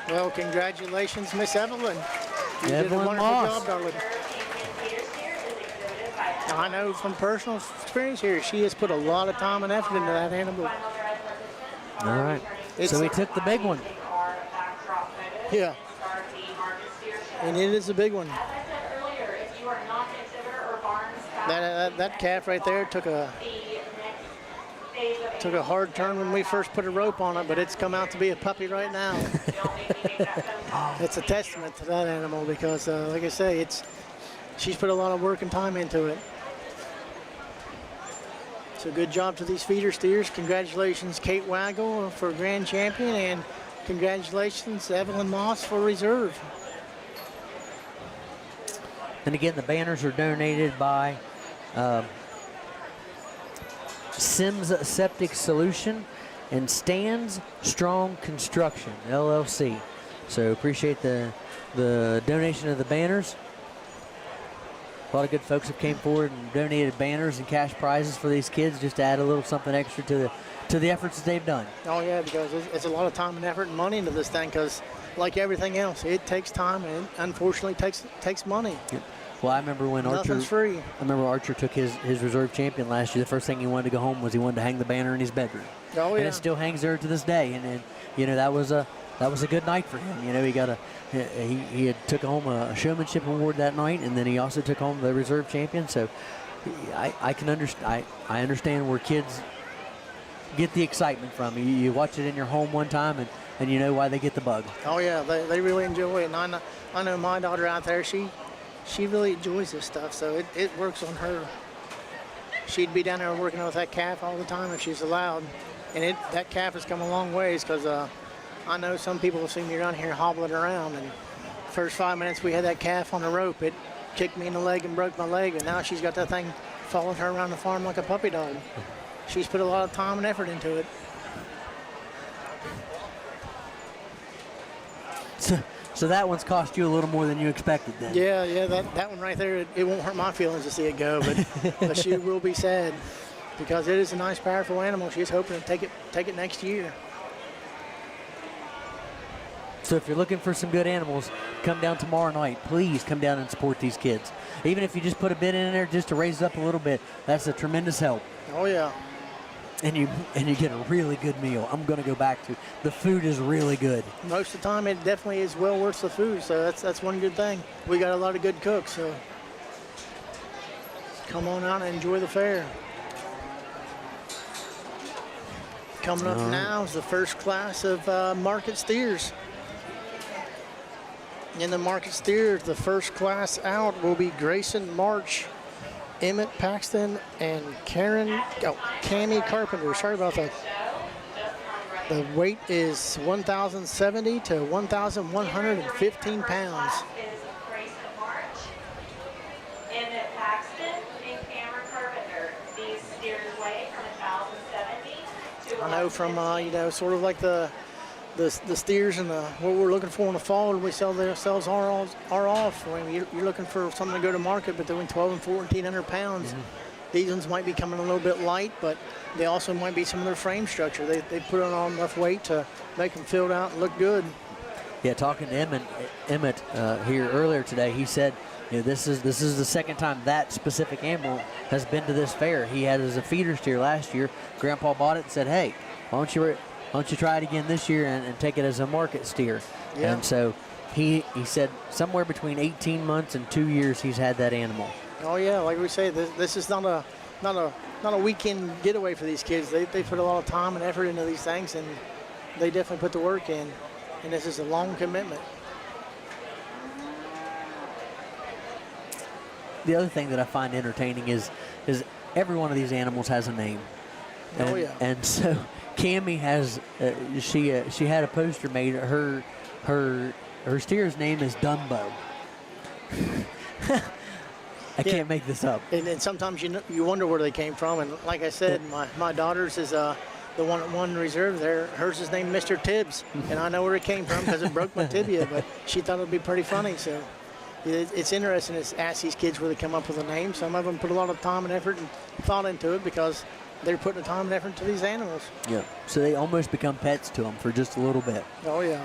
Well, congratulations, Miss Evelyn. You did a Evelyn wonderful Moss. job, darling. Feeder steer is exhibited by I know from personal experience here, she has put a lot of time and effort into that animal. final drive participants. All right. So we took the big one. Our backdrop photos. Yeah, Start the market steer show. and it is a big one. As I said earlier, if you are not an exhibitor or barns That calf right there took a the next phase of took a hard turn when we first put a rope on it, but it's come out to be a puppy right now. don't make me make that phone call. It's a testament to that animal because, like I say, she's put a lot of work and time into it. So good job to these feeder steers. Congratulations, Kate Waggle for grand champion, and congratulations, Evelyn Moss for reserve. And again, the banners are donated by Sims Septic Solution and Stan's Strong Construction, LLC. So appreciate the donation of the banners. A lot of good folks have came forward and donated banners and cash prizes for these kids just to add a little something extra to the efforts that they've done. Oh yeah, because it's a lot of time and effort and money into this thing because like everything else, it takes time and unfortunately takes money. Well, I remember when Nothing's free. I remember Archer took his reserve champion last year. The first thing he wanted to go home was he wanted to hang the banner in his bedroom. Oh, yeah. And it still hangs there to this day. And you know, that was a good night for him. You know, he had took home a showmanship award that night, and then he also took home the reserve champion. So I can understand. I understand where kids get the excitement from. You watch it in your home one time, and you know why they get the bug. Oh yeah, they really enjoy it. And I know my daughter out there, she really enjoys this stuff, so it works on her. She'd be down there working with that calf all the time if she's allowed. And that calf has come a long ways, because I know some people have seen me around here hobbling around, and first 5 minutes we had that calf on the rope, it kicked me in the leg and broke my leg, and now she's got that thing following her around the farm like a puppy dog. She's put a lot of time and effort into it. So that one's cost you a little more than you expected then. Yeah, that one right there, it won't hurt my feelings to see it go, but she will be sad, because it is a nice, powerful animal. She's hoping to take it next year. So if you're looking for some good animals, come down tomorrow night. Please come down and support these kids. Even if you just put a bid in there just to raise it up a little bit, that's a tremendous help. Oh yeah. And you get a really good meal. I'm going to go back to the food is really good. Most of the time, it definitely is well worth the food. So that's one good thing. We got a lot of good cooks. So come on out and enjoy the fair. Coming up now is the first class of market steers. In the market steers, the first class out will be Grayson March, Emmett Paxton, and Cammie Carpenter. Sorry about that. The weight is 1,070 to 1,115 pounds. Is Grayson March, Emmett Paxton, and Cameron Carpenter. These steers weigh from 1,070 to I know from sort of like the steers and what we're looking for in the fall, and we sell ourselves are off. I mean, you're looking for something to go to market, but they're in 12 and 1,400 pounds. Mm-hmm. These ones might be coming a little bit light, but they also might be some of their frame structure. They put on enough weight to make them filled out and look good. Yeah, talking to Emmett here earlier today, he said, you know, this is the second time that specific animal has been to this fair. He had it as a feeder steer last year. Grandpa bought it and said, hey, why don't you try it again this year and take it as a market steer? Yeah. And so he said somewhere between 18 months and 2 years he's had that animal. Oh yeah, like we say, this is not a weekend getaway for these kids. They put a lot of time and effort into these things, and they definitely put the work in. And this is a long commitment. The other thing that I find entertaining is every one of these animals has a name. And, Oh yeah. And so Cammie has she had a poster made. Her steer's name is Dumbo. I can't make this up. And sometimes you wonder where they came from. And like I said, my daughter's is the one that won reserve there. Hers is named Mr. Tibbs, and I know where it came from because it broke my tibia. But she thought it'd be pretty funny. So it's interesting to ask these kids where they come up with a name. Some of them put a lot of time and effort and thought into it because they're putting the time and effort to these animals. Yeah. So they almost become pets to them for just a little bit. Oh yeah.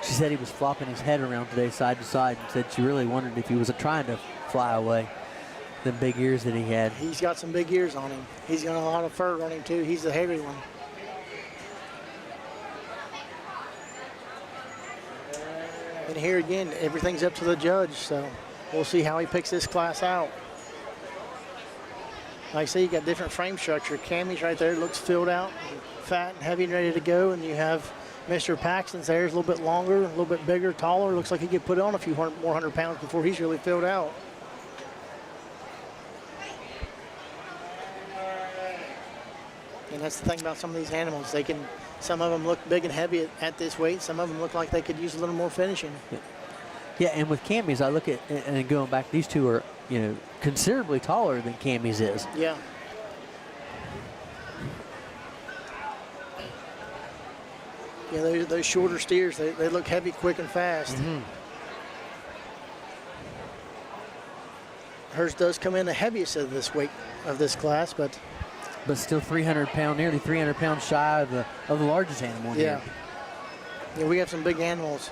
She said he was flopping his head around today side to side and said she really wondered if he was trying to fly away. The big ears that he had. He's got some big ears on him. He's got a lot of fur on him too. He's the heavy one. And here again, everything's up to the judge, so we'll see how he picks this class out. Like I say, you got different frame structure. Cammie's right there, looks filled out, fat and heavy and ready to go, and you have Mr. Paxton's there is a little bit longer, a little bit bigger, taller. Looks like he could put on a few more hundred pounds before he's really filled out. And that's the thing about some of these animals. Some of them look big and heavy at this weight. Some of them look like they could use a little more finishing. Yeah, and with Cammie's, I look at, and going back, these two are, considerably taller than Cammie's is. Yeah. Yeah, those shorter steers, they look heavy, quick, and fast. Mm-hmm. Hers does come in the heaviest of this class, but still 300 pound, nearly 300 pounds shy of the largest animal yeah. here. Yeah, we have some big animals.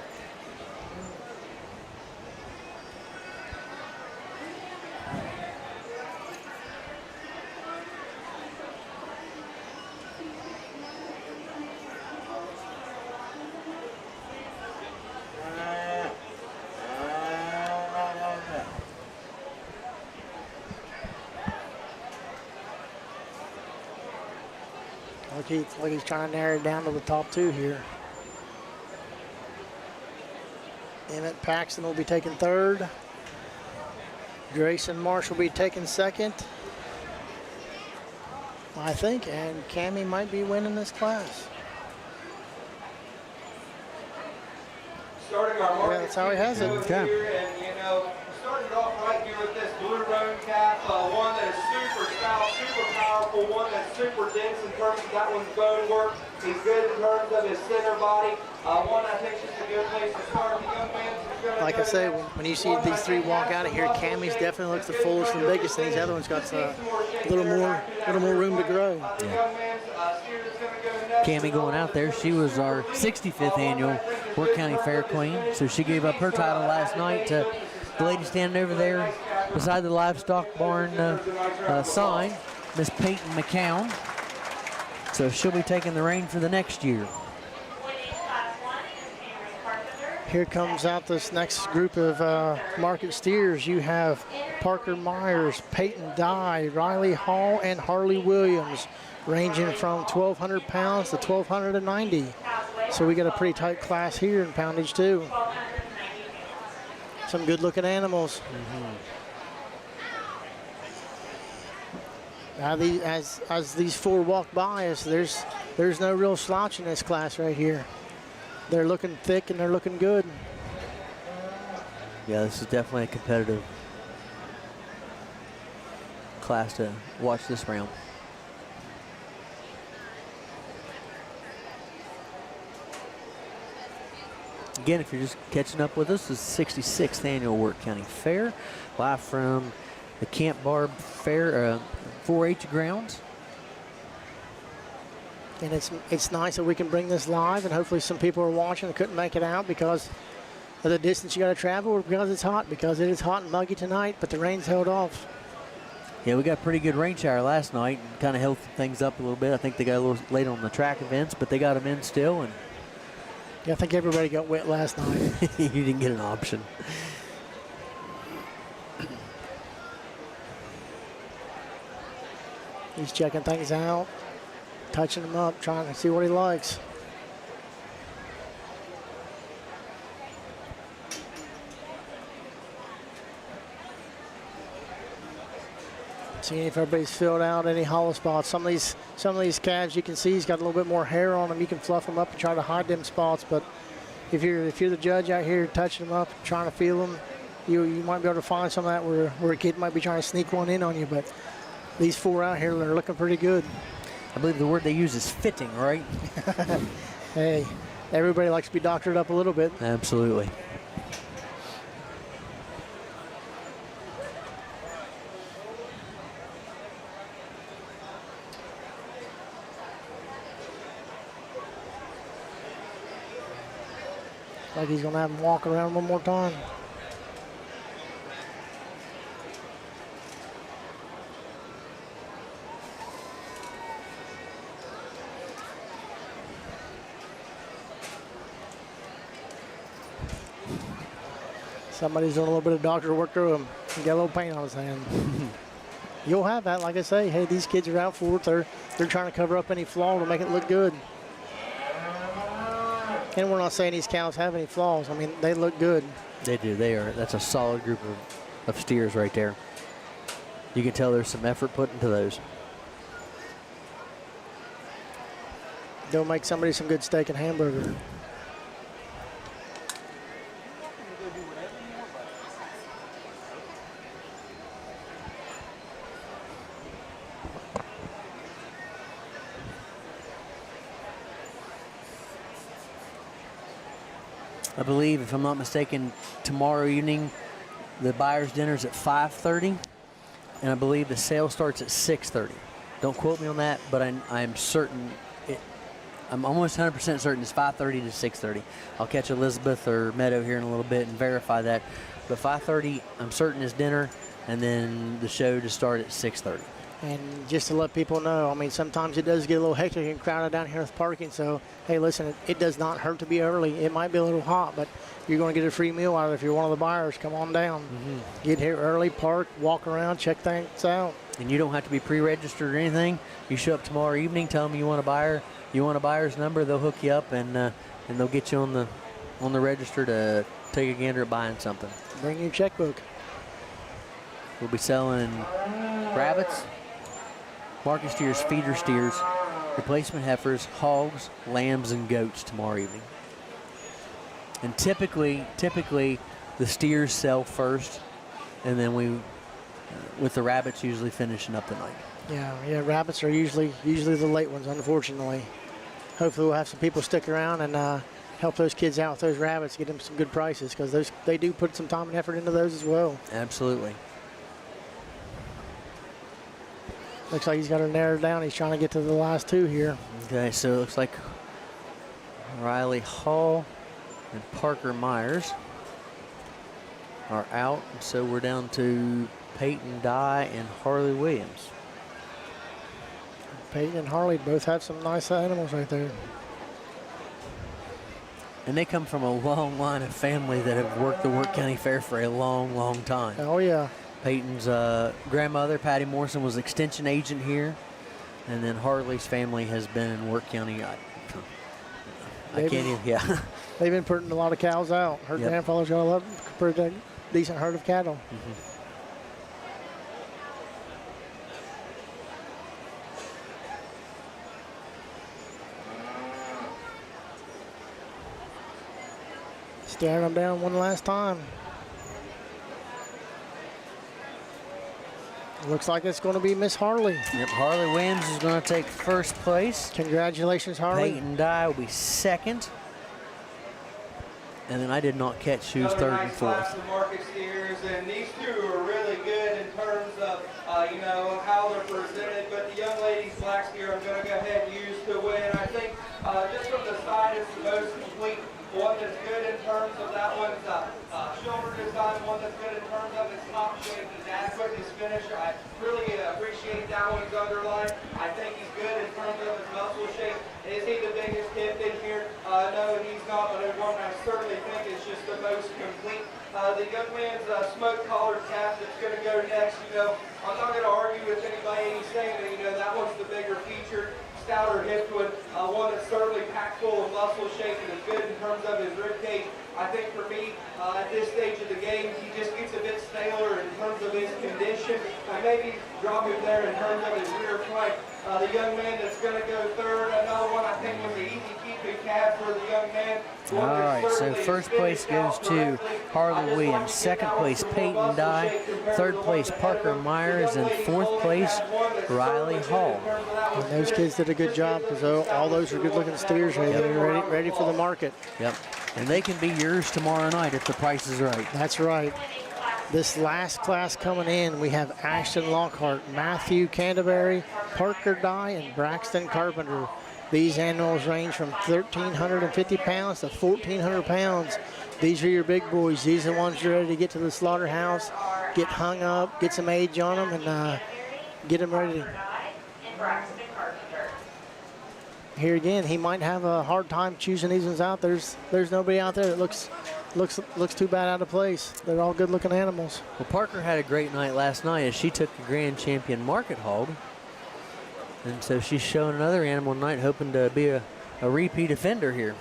he's trying to narrow it down to the top 2 here. Emmett Paxton will be taking 3rd. Grayson Marsh will be taking 2nd, I think, and Cammie might be winning this class. Starting our market that's how he has it. Okay. Here, and you know, started off right here with this blue roan calf, one that is super stout, super powerful, one that's super dense in terms of that one's bone work. He's good in terms of his center body. One I think is just a good place to start. The young man is gonna Like I say, when you see these 3 walk out of here, Cammie's definitely looks the fullest and biggest, and these other ones got a little more room to grow. Cammie going out there. She was our 65th annual Wirt County Fair Queen, so she gave up her title last night to the lady standing over there beside the livestock barn sign, Miss Peyton McCown. So she'll be taking the reign for the next year. Winning class 1 is Cameron Carpenter. Here comes out this next group of market steers. You have Parker Myers, Peyton Dye, Riley Hall, and Harley Williams, ranging from 1,200 pounds to 1,290. So we got a pretty tight class here in poundage too. 1,290 pounds. Some good looking animals. Now as these 4 walk by us, there's no real slouch in this class right here. They're looking thick and they're looking good. Yeah, this is definitely a competitive class to watch this round. Again, if you're just catching up with us, this is the 66th annual Wirt County Fair, live from the Camp Barb Fair 4-H grounds. And it's nice that we can bring this live, and hopefully some people are watching and couldn't make it out because of the distance you got to travel, or because it's hot, because it is hot and muggy tonight, but the rain's held off. Yeah, we got a pretty good rain shower last night and kind of held things up a little bit. I think they got a little late on the track events, but they got them in still. And Yeah, I think everybody got wet last night. you didn't get an option. He's checking things out, touching them up, trying to see what he likes. Seeing if everybody's filled out any hollow spots. Some of these calves you can see he's got a little bit more hair on them. You can fluff them up and try to hide them spots. But if you're the judge out here touching them up, trying to feel them, you might be able to find some of that where a kid might be trying to sneak one in on you. But these 4 out here are looking pretty good. I believe the word they use is fitting, right? Hey, everybody likes to be doctored up a little bit. Absolutely. Like he's going to have him walk around one more time. Somebody's doing a little bit of doctor work through him. He got a little paint on his hand. You'll have that, like I say. Hey, these kids are out for it. They're trying to cover up any flaw to make it look good. And we're not saying these cows have any flaws. I mean, they look good. They do. They are. That's a solid group of steers right there. You can tell there's some effort put into those. They'll make somebody some good steak and hamburger. I believe, if I'm not mistaken, tomorrow evening, the buyer's dinner's at 5:30, and I believe the sale starts at 6:30. Don't quote me on that, but I'm certain, I'm almost 100% certain it's 5:30 to 6:30. I'll catch Elizabeth or Meadow here in a little bit and verify that. But 5:30, I'm certain is dinner, and then the show to start at 6:30. And just to let people know, I mean, sometimes it does get a little hectic and crowded down here with parking. So, hey, listen, it does not hurt to be early. It might be a little hot, but you're going to get a free meal out of it if you're one of the buyers. Come on down. Get here early, park, walk around, check things out. And you don't have to be pre-registered or anything. You show up tomorrow evening, tell them you want a buyer's number. They'll hook you up and they'll get you on the register to take a gander at buying something. Bring your checkbook. We'll be selling rabbits, market steers, feeder steers, replacement heifers, hogs, lambs, and goats tomorrow evening. And typically the steers sell first, and then we, with the rabbits, usually finishing up the night. Yeah, rabbits are usually the late ones, unfortunately. Hopefully we'll have some people stick around and help those kids out with those rabbits, get them some good prices, because they do put some time and effort into those as well. Absolutely. Looks like he's got her narrowed down. He's trying to get to the last two here. Okay, so it looks like Riley Hall and Parker Myers are out. So we're down to Peyton Dye and Harley Williams. Peyton and Harley both have some nice animals right there. And they come from a long line of family that have worked the Wirt County Fair for a long, long time. Oh, yeah. Peyton's grandmother, Patty Morrison, was extension agent here. And then Harley's family has been in Wirt County. I can't even, yeah. They've been putting a lot of cows out. Her grandfather's got a pretty decent herd of cattle. Staring them down one last time. Looks like it's going to be Miss Harley. Yep, Harley Williams is going to take first place. Congratulations, Harley. Peyton Dye will be second. And then I did not catch who's third and fourth. Market steers, and these two are really good in terms of how they're presented. But the young lady's black steer, I'm going to go ahead and use to win. I think just from the side, it's the most complete. One that's good in terms of that one's shoulder design, one that's good in terms of its top shape, his adequate, his finish. I really appreciate that one's underlined. I think he's good in terms of his muscle shape. Is he the biggest hip in here? No, he's not, but one I certainly think is just the most complete. The young man's smoke-collared calf that's going to go next, I'm not going to argue with anybody saying that, that one's the bigger feature. Stouter hipped one, one that's certainly packed full of muscle shape and is good in terms of his rib cage. I think for me, at this stage of the game, he just gets a bit staler in terms of his condition. I maybe drop him there in terms of his rear flank. The young man that's going to go third, another one I think was the easy keeping calf for the young man. All right, so first place goes to Harley Williams. Second place, Peyton Dye. Third place, Parker Myers. And fourth place, Riley Hall. And those kids did a good job because all those are good-looking steers. They're ready for the market. Yep, and they can be yours tomorrow night if the price is right. That's right. This last class coming in, we have Ashton Lockhart, Matthew Canterbury, Parker Dye, and Braxton Carpenter. These animals range from 1,350 pounds to 1,400 pounds. These are your big boys. These are the ones you're ready to get to the slaughterhouse, get hung up, get some age on them, and get them ready. Here again, he might have a hard time choosing these ones out. There's nobody out there that looks too bad out of place. They're all good-looking animals. Well, Parker had a great night last night as she took the grand champion market hog. And so she's showing another animal tonight, hoping to be a repeat offender here.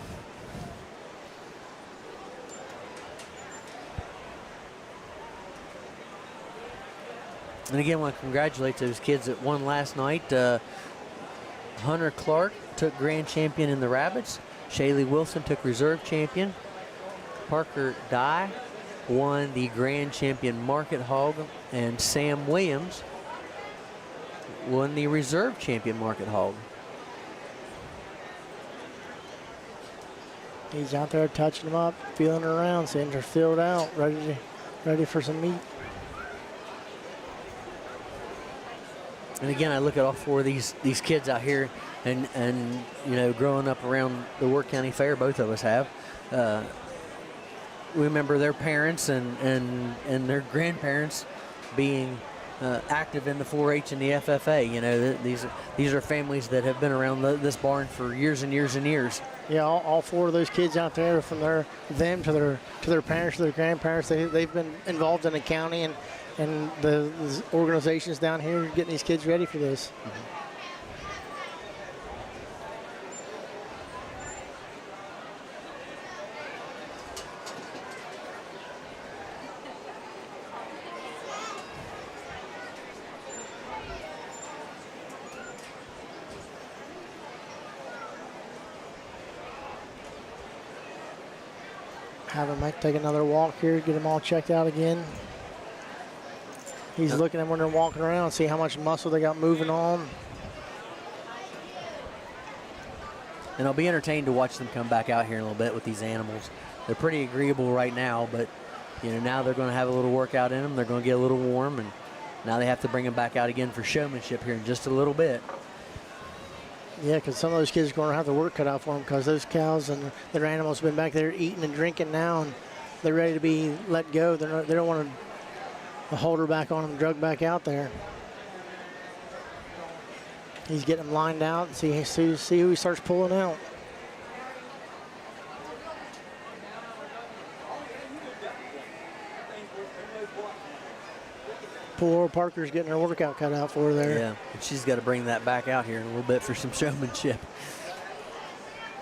And again, I want to congratulate those kids that won last night. Hunter Clark took grand champion in the rabbits. Shaylee Wilson took reserve champion. Parker Dye won the grand champion market hog. And Sam Williams won the reserve champion market hog. He's out there touching them up, feeling around, seeing they're filled out, ready for some meat. And again, I look at all four of these kids out here, and growing up around the Wirt County Fair, both of us have. We remember their parents and their grandparents being active in the 4-H and the FFA. You know, these are families that have been around this barn for years and years and years. Yeah, all 4 of those kids out there, from them to their parents, to their grandparents, they've been involved in the county and the organizations down here getting these kids ready for this. Mm-hmm. Have him take another walk here, get them all checked out again. He's looking at them when they're walking around, see how much muscle they got moving on. And I'll be entertained to watch them come back out here in a little bit with these animals. They're pretty agreeable right now, but you know, now they're going to have a little workout in them. They're going to get a little warm, and now they have to bring them back out again for showmanship here in just a little bit. Yeah, because some of those kids are going to have the work cut out for them, because those cows and their animals have been back there eating and drinking now, and they're ready to be let go. They don't want to hold her back on them, drug back out there. He's getting them lined out and see who he starts pulling out. Poor Parker's getting her workout cut out for her there. Yeah, and she's got to bring that back out here in a little bit for some showmanship.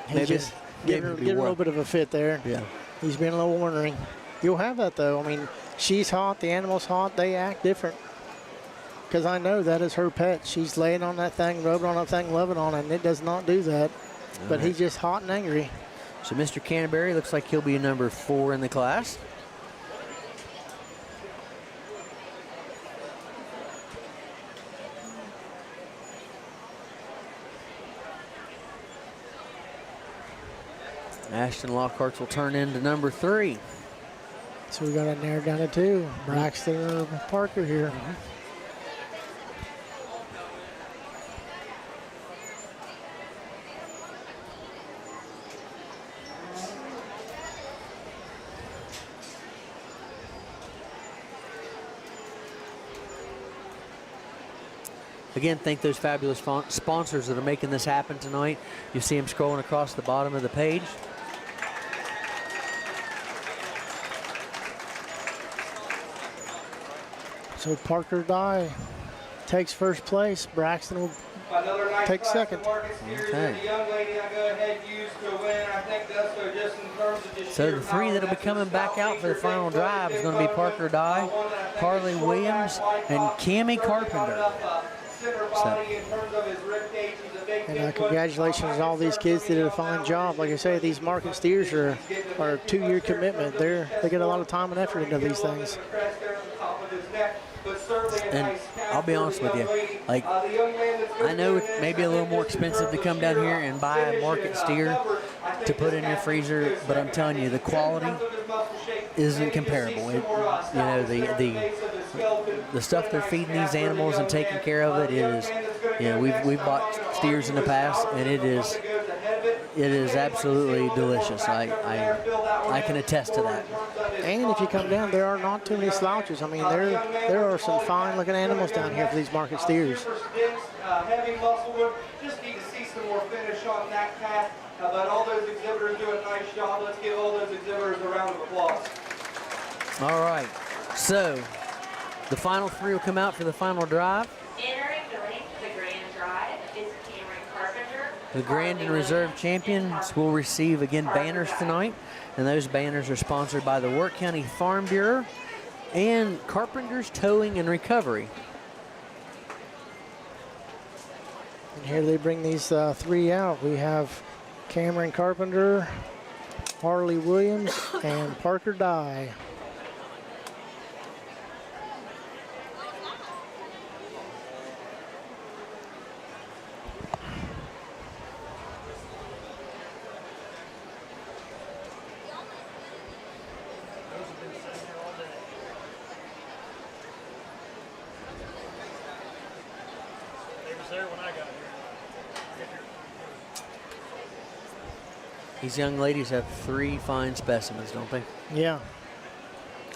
Maybe just get her a little bit of a fit there. Yeah. He's being a little ornery. You'll have that, though. I mean, she's hot, the animal's hot, they act different. Because I know that is her pet. She's laying on that thing, rubbing on that thing, loving on it, and it does not do that. But he's just hot and angry. So Mr. Canterbury looks like he'll be number 4 in the class. Ashton Lockhart's will turn into number 3. So we got to narrow down to 2. Braxton or Parker here. Again, thank those fabulous sponsors that are making this happen tonight. You see them scrolling across the bottom of the page. So Parker Dye takes first place. Braxton will take second. Okay. So the 3 that'll be coming back out for the final drive is going to be Parker Dye, Harley Williams, and Cammie Carpenter. And congratulations to all these kids that did a fine job. Like I say, these market steers are a 2-year commitment. They get a lot of time and effort into these things. And I'll be honest with you, like, I know it may be a little more expensive to come down here and buy a market steer to put in your freezer, but I'm telling you, the quality isn't comparable. You know, the stuff they're feeding these animals and taking care of it is, you know, we've bought steers in the past, and it is absolutely delicious. I can attest to that. And if you come down, there are not too many slouches. I mean, there are some fine-looking animals down here for these market steers. Heavy muscle wood. Just need to see some more finish on that calf. But all those exhibitors do a nice job. Let's give all those exhibitors a round of applause. All right. So the final 3 will come out for the final drive. Entering the ring for the grand drive is Cameron Carpenter. The Grand and Reserve champions will receive, again, banners tonight. And those banners are sponsored by the Wirt County Farm Bureau and Carpenter's Towing and Recovery. And here they bring these 3 out. We have Cameron Carpenter, Harley Williams, and Parker Dye. These young ladies have 3 fine specimens, don't they? Yeah.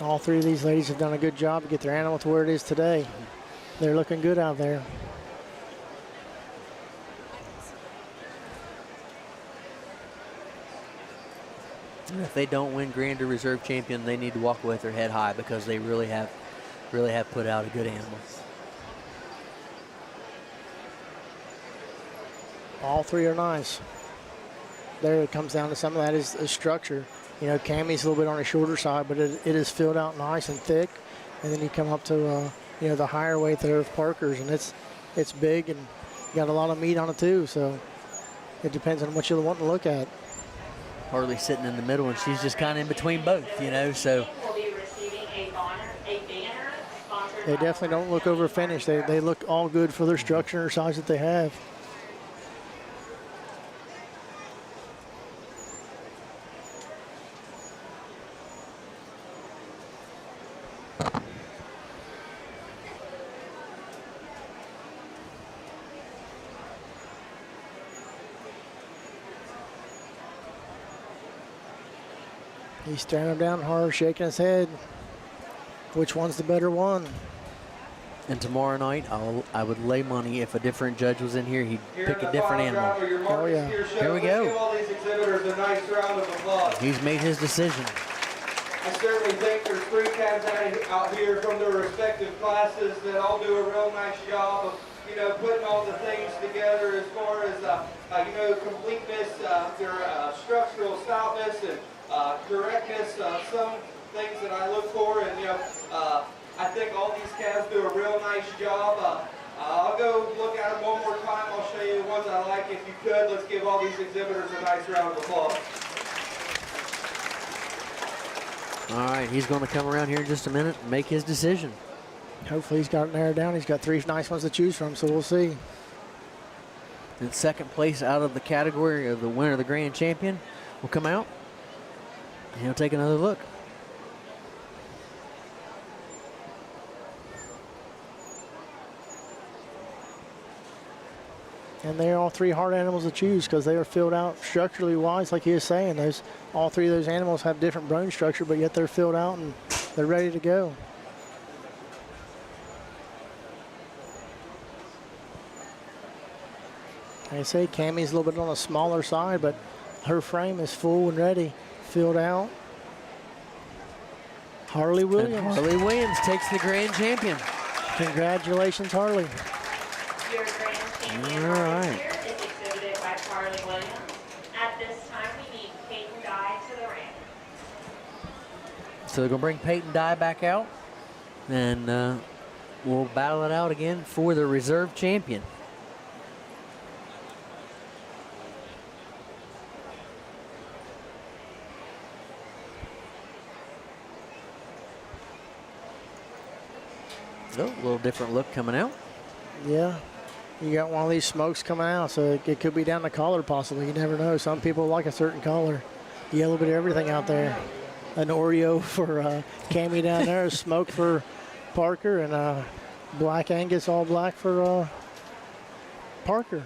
All 3 of these ladies have done a good job to get their animal to where it is today. They're looking good out there. And if they don't win Grand or Reserve Champion, they need to walk away with their head high because they really have put out a good animal. All three are nice. There it comes down to some of that is structure. You know, Cammie's a little bit on the shorter side, but it is filled out nice and thick. And then you come up to, you know, the higher weight there of Parker's, and it's big and got a lot of meat on it too. So it depends on what you want to look at. Harley sitting in the middle, and she's just kind of in between both, you know, so. Will be receiving a banner sponsored They by definitely don't look over finished. They look all good for their structure and size that they have. He's staring him down hard, shaking his head. Which one's the better one? And tomorrow night, I would lay money if a different judge was in here, he'd pick a different animal. Oh, yeah. Here we go. Let's give all these exhibitors a nice round of applause. He's made his decision. I certainly think there's 3 calves out here from their respective classes that all do a real nice job of, you know, putting all the things together as far as, you know, completeness, their structural stoutness and correctness, some things that I look for, and, you know, I think all these calves do a real nice job. I'll go look at them one more time. I'll show you the ones I like. If you could, let's give all these exhibitors a nice round of applause. All right, he's going to come around here in just a minute and make his decision. Hopefully he's got it narrowed down. He's got 3 nice ones to choose from, so we'll see. In second place out of the category of the winner of the Grand Champion will come out. And he'll take another look. And they're all 3 hard animals to choose because they are filled out structurally wise, like he was saying. All 3 of those animals have different bone structure, but yet they're filled out and they're ready to go. Like I say, Cammie's a little bit on the smaller side, but her frame is full and ready, filled out. Harley Williams. And Harley Williams takes the Grand Champion. Congratulations, Harley. Your Grand Champion All right. here is exhibited by Harley Williams. At this time, we need Peyton Dye to the ring. So they're going to bring Peyton Dye back out. And we'll battle it out again for the Reserve Champion. Oh, a little different look coming out. Yeah, you got one of these smokes coming out, so it could be down the collar possibly. You never know. Some people like a certain color. You got a little bit of everything out there. An Oreo for Cammie down there, a smoke for Parker, and Black Angus all black for Parker.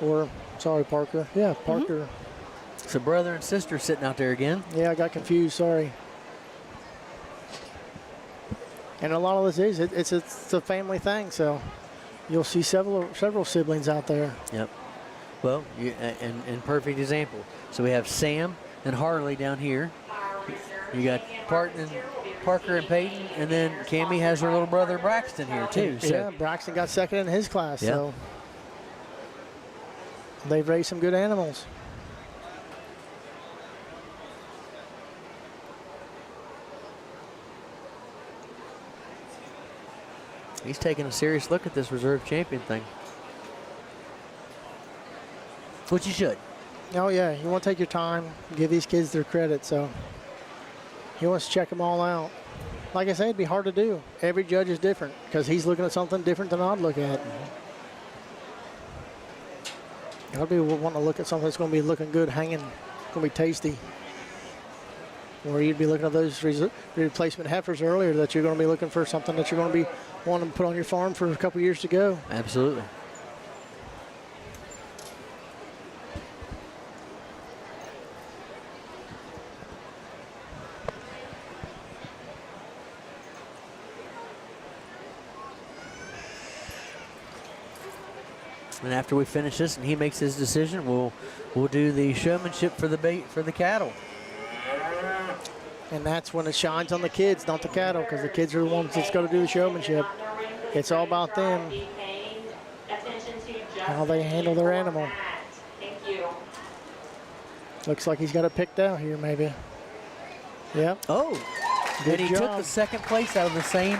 Or, sorry, Parker. Yeah, Parker. So brother and sister sitting out there again. Yeah, I got confused. Sorry. And a lot of this is it's a family thing, so you'll see several siblings out there. Yep. Well, and perfect example. So we have Sam and Harley down here. You got Parker and Peyton, and then Cammie has her little brother Braxton here too. So. Yeah, Braxton got second in his class, Yep. so they've raised some good animals. He's taking a serious look at this Reserve Champion thing. Which you should. Oh yeah, you want to take your time, give these kids their credit, so he wants to check them all out. Like I said, it'd be hard to do. Every judge is different because he's looking at something different than I'd look at. I'll be wanting to look at something that's going to be looking good, hanging, going to be tasty. Or you'd be looking at those replacement heifers earlier that you're going to be looking for something that you're going to be wanting to put on your farm for a couple years to go. Absolutely. And after we finish this and he makes his decision, we'll do the showmanship for the cattle. And that's when it shines on the kids, not the cattle, because the kids are the ones that's going to do the showmanship. It's all about them, how they handle their animal. Thank you. Looks like he's got it picked out here, maybe. Yep. Oh, Good and he took job. the second place out of the same.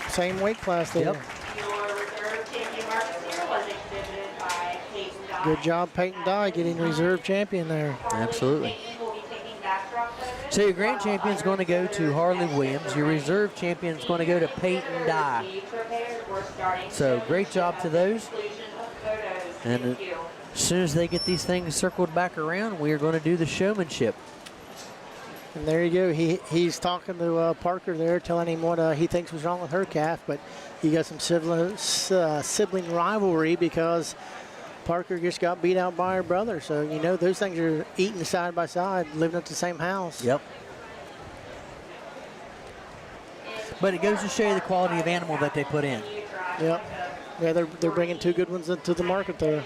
Same weight class there. Yep. Your reserve champion mark this year was exhibited by Peyton Dye. Good job, Peyton Dye, getting reserve champion there. Absolutely. Peyton will be taking backdrop photos. So your grand champion's going to go to Harley Williams. Your reserve champion's going to go to Peyton Dye. Be prepared. We're starting So great job to those. inclusion of photos. And Thank you. as soon as they get these things circled back around, we are going to do the showmanship. And there you go. He's talking to Parker there, telling him what he thinks was wrong with her calf, but you got some sibling rivalry because Parker just got beat out by her brother. So, you know, those things are eating side by side, living up the same house. Yep. But it goes to show you the quality of animal that they put in. Yep. Yeah, they're bringing two good ones into the market there.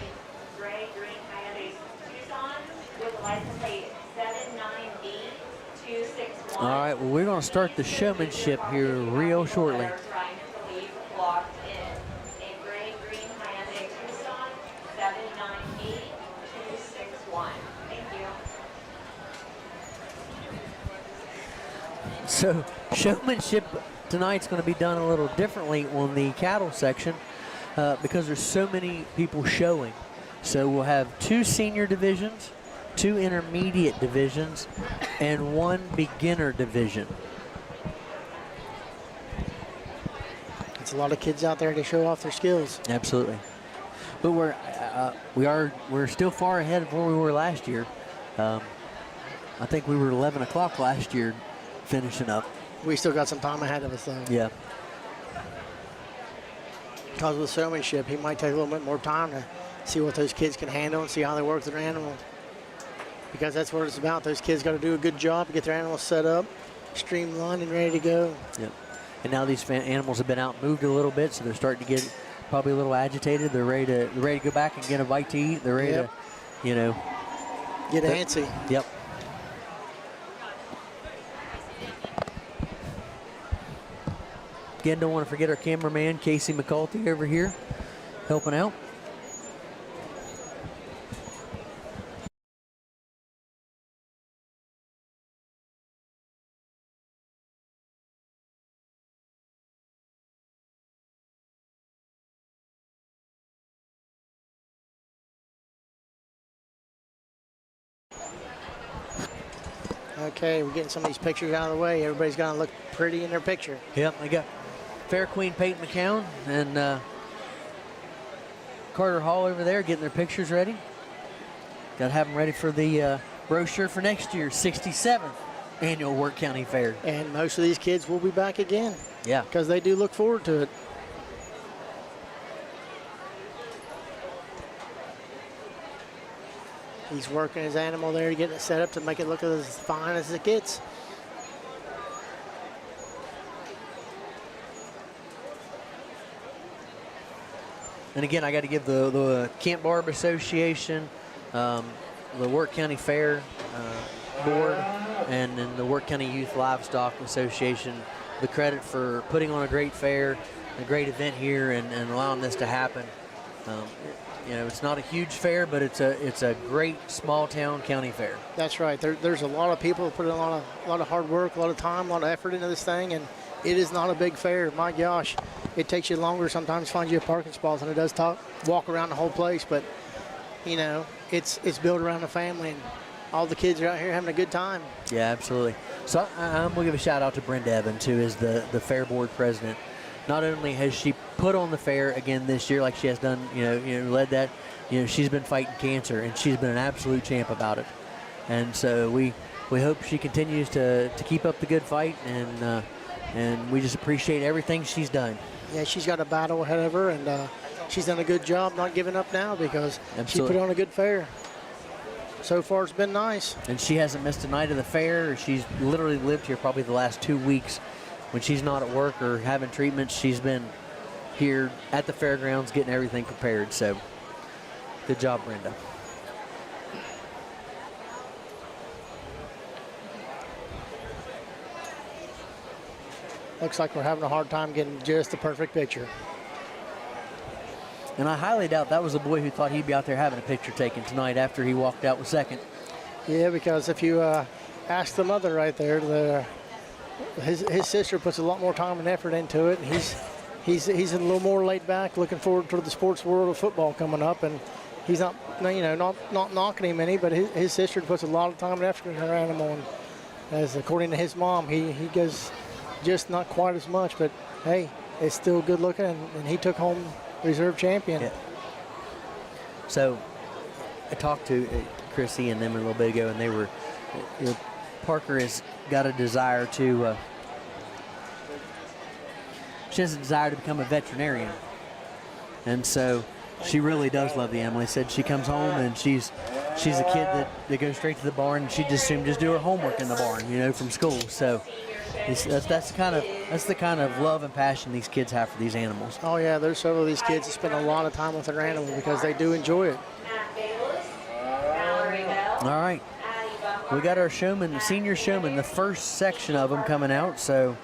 Gray Green Hyundai Tucson with a license plate 79B261. All right, well, we're going to start the showmanship here real shortly. Trying to leave locked in. A gray green Hyundai Tucson 79B261. Thank you. So showmanship tonight's going to be done a little differently on the cattle section because there's so many people showing. So we'll have 2 senior divisions, 2 intermediate divisions, and 1 beginner division. It's a lot of kids out there to show off their skills. Absolutely. But we're still far ahead of where we were last year. I think we were 11 o'clock last year finishing up. We still got some time ahead of us, though. Yeah. Because with showmanship, he might take a little bit more time to see what those kids can handle and see how they work their animal. Because that's what it's about. Those kids got to do a good job to get their animals set up, streamlined, and ready to go. Yep. And now these animals have been out moved a little bit, so they're starting to get probably a little agitated. They're ready to go back and get a bite to eat. They're ready to, you know, get antsy. Yep. Again, don't want to forget our cameraman, Casey McCulty, over here helping out. Okay, we're getting some of these pictures out of the way. Everybody's got to look pretty in their picture. Yep, I got Fair Queen Peyton McCown and Carter Hall over there getting their pictures ready. Got to have them ready for the brochure for next year's 67th annual Wirt County Fair. And most of these kids will be back again. Yeah. Because they do look forward to it. He's working his animal there, getting it set up to make it look as fine as it gets. And again, I got to give the Camp Barb Association, the Wirt County Fair Board, and then the Wirt County Youth Livestock Association the credit for putting on a great fair, a great event here, and allowing this to happen. You know, it's not a huge fair, but it's a great small town county fair. That's right. There's a lot of people who put in a lot of hard work, a lot of time, a lot of effort into this thing, and it is not a big fair. My gosh, it takes you longer sometimes to find you a parking spot than it does to walk around the whole place. But you know, it's built around the family, and all the kids are out here having a good time. Yeah, absolutely. So I'm gonna give a shout out to Brenda Evans, who is the fair board president. Not only has she put on the fair again this year, like she has done, led that, she's been fighting cancer, and she's been an absolute champ about it. And so we hope she continues to keep up the good fight, and we just appreciate everything she's done. Yeah, she's got a battle ahead of her, and she's done a good job not giving up now because she put on a good fair. So far, it's been nice. And she hasn't missed a night of the fair. She's literally lived here probably the last 2 weeks. When she's not at work or having treatments, she's been here at the fairgrounds getting everything prepared. So Good job, Brenda. Looks like we're having a hard time getting just the perfect picture. And I highly doubt that was the boy who thought he'd be out there having a picture taken tonight after he walked out with second. Yeah, because if you ask the mother right there, his sister puts a lot more time and effort into it. And he's a little more laid back, looking forward to the sports world of football coming up, and he's not knocking him any, but his sister puts a lot of time and effort in her animal, and as according to his mom, he goes just not quite as much, but hey, it's still good looking, and he took home reserve champion. Yeah. So I talked to Chrissy and them a little bit ago, and they were, Parker has got a desire to, she has a desire to become a veterinarian. And so she really does love the animal. They said she comes home and she's a kid that goes straight to the barn, and she just do her homework in the barn, from school. So that's the kind of love and passion these kids have for these animals. Oh yeah, there's several of these kids that spend a lot of time with their animal because they do enjoy it. All right, we got our showman, senior showman, the first section of them coming out. So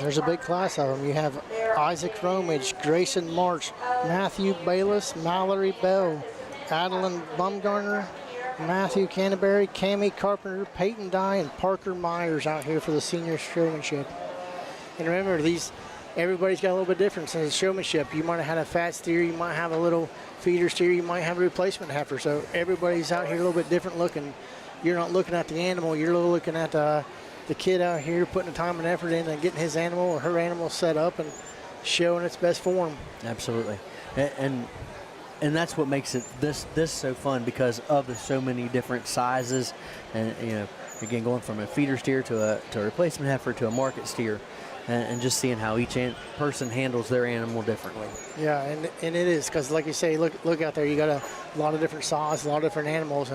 there's a big class of them. You have Isaac Romage, Grayson March, Matthew Bayless, Mallory Bell, Adeline Bumgarner, Matthew Canterbury, Cammie Carpenter, Peyton Dye, and Parker Myers out here for the senior showmanship. And remember, everybody's got a little bit different in the showmanship. You might have had a fat steer, you might have a little feeder steer, you might have a replacement heifer. So everybody's out here a little bit different looking. You're not looking at the animal, you're looking at the kid out here putting the time and effort in and getting his animal or her animal set up and showing its best form. Absolutely. And that's what makes this so fun, because of the so many different sizes, and again, going from a feeder steer to a replacement heifer to a market steer, and just seeing how each person handles their animal differently. Yeah, and it is, because like you say, look out there, you got a lot of different sizes, a lot of different animals,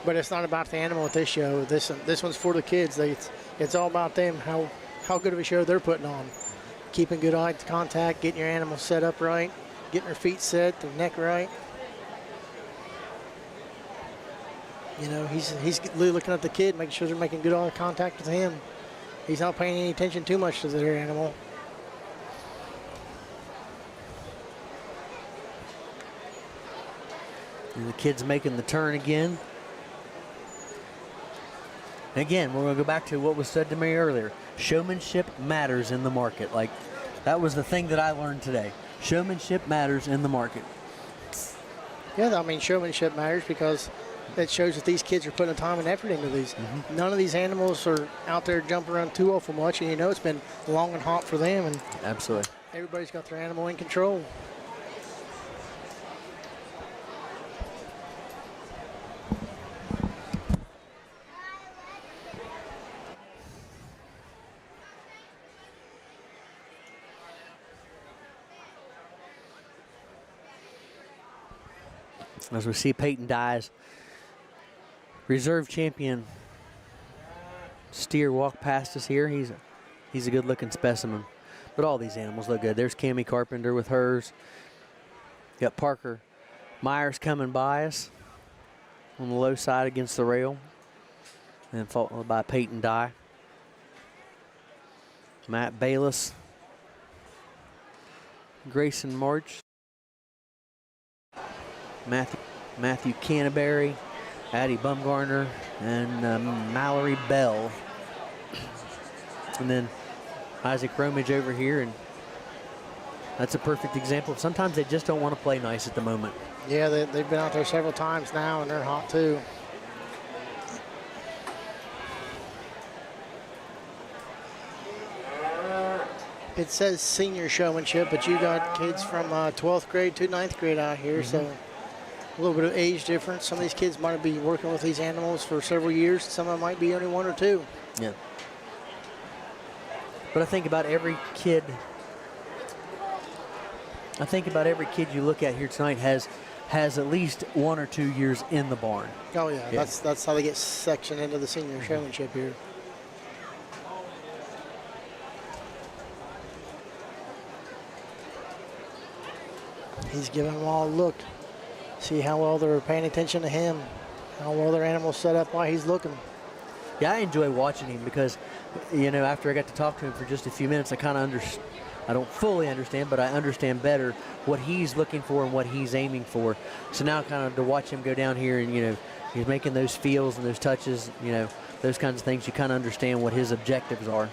but it's not about the animal at this show. This one's for the kids. It's all about them, how good of a show they're putting on, keeping good eye contact, getting your animal set up right, getting her feet set, their neck right. He's looking at the kid, making sure they're making good eye contact with him. He's not paying any attention too much to their animal. And the kid's making the turn again. Again, we're going to go back to what was said to me earlier. Showmanship matters in the market. Like, that was the thing that I learned today. Showmanship matters in the market. Yeah, I mean, showmanship matters because it shows that these kids are putting the time and effort into these. Mm-hmm. None of these animals are out there jumping around too awful much, and it's been long and hot for them. And absolutely, everybody's got their animal in control. As we see Peyton Dye's reserve champion steer walk past us here. He's a good looking specimen, but all these animals look good. There's Cammie Carpenter with hers. Got Parker Myers coming by us on the low side against the rail, and followed by Peyton Dye. Matt Bayless, Grayson March, Matthew Canterbury, Addie Bumgarner, and Mallory Bell. And then Isaac Romage over here, and that's a perfect example. Sometimes they just don't want to play nice at the moment. Yeah, they've been out there several times now, and they're hot too. It says senior showmanship, but you got kids from 12th grade to 9th grade out here, so a little bit of age difference. Some of these kids might be working with these animals for several years. Some of them might be only 1 or 2. Yeah. But I think about every kid. You look at here tonight has at least 1 or 2 years in the barn. Oh yeah. That's how they get sectioned into the senior showmanship here. He's giving them all a look. see how well they're paying attention to him, how well their animal's set up while he's looking. Yeah, I enjoy watching him because, you know, after I got to talk to him for just a few minutes, I kind of I don't fully understand, but I understand better what he's looking for and what he's aiming for. So now kind of to watch him go down here and, you know, he's making those feels and those touches, you know, those kinds of things, you kind of understand what his objectives are.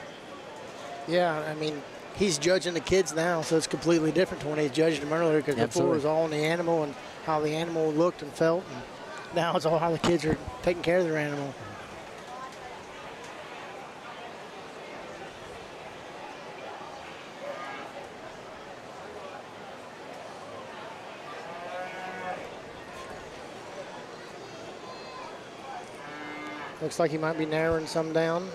Yeah, I mean, he's judging the kids now, so it's completely different to when he judged them earlier, because before it was all on the animal and how the animal looked and felt, and now it's all how the kids are taking care of their animal. Looks like he might be narrowing some down.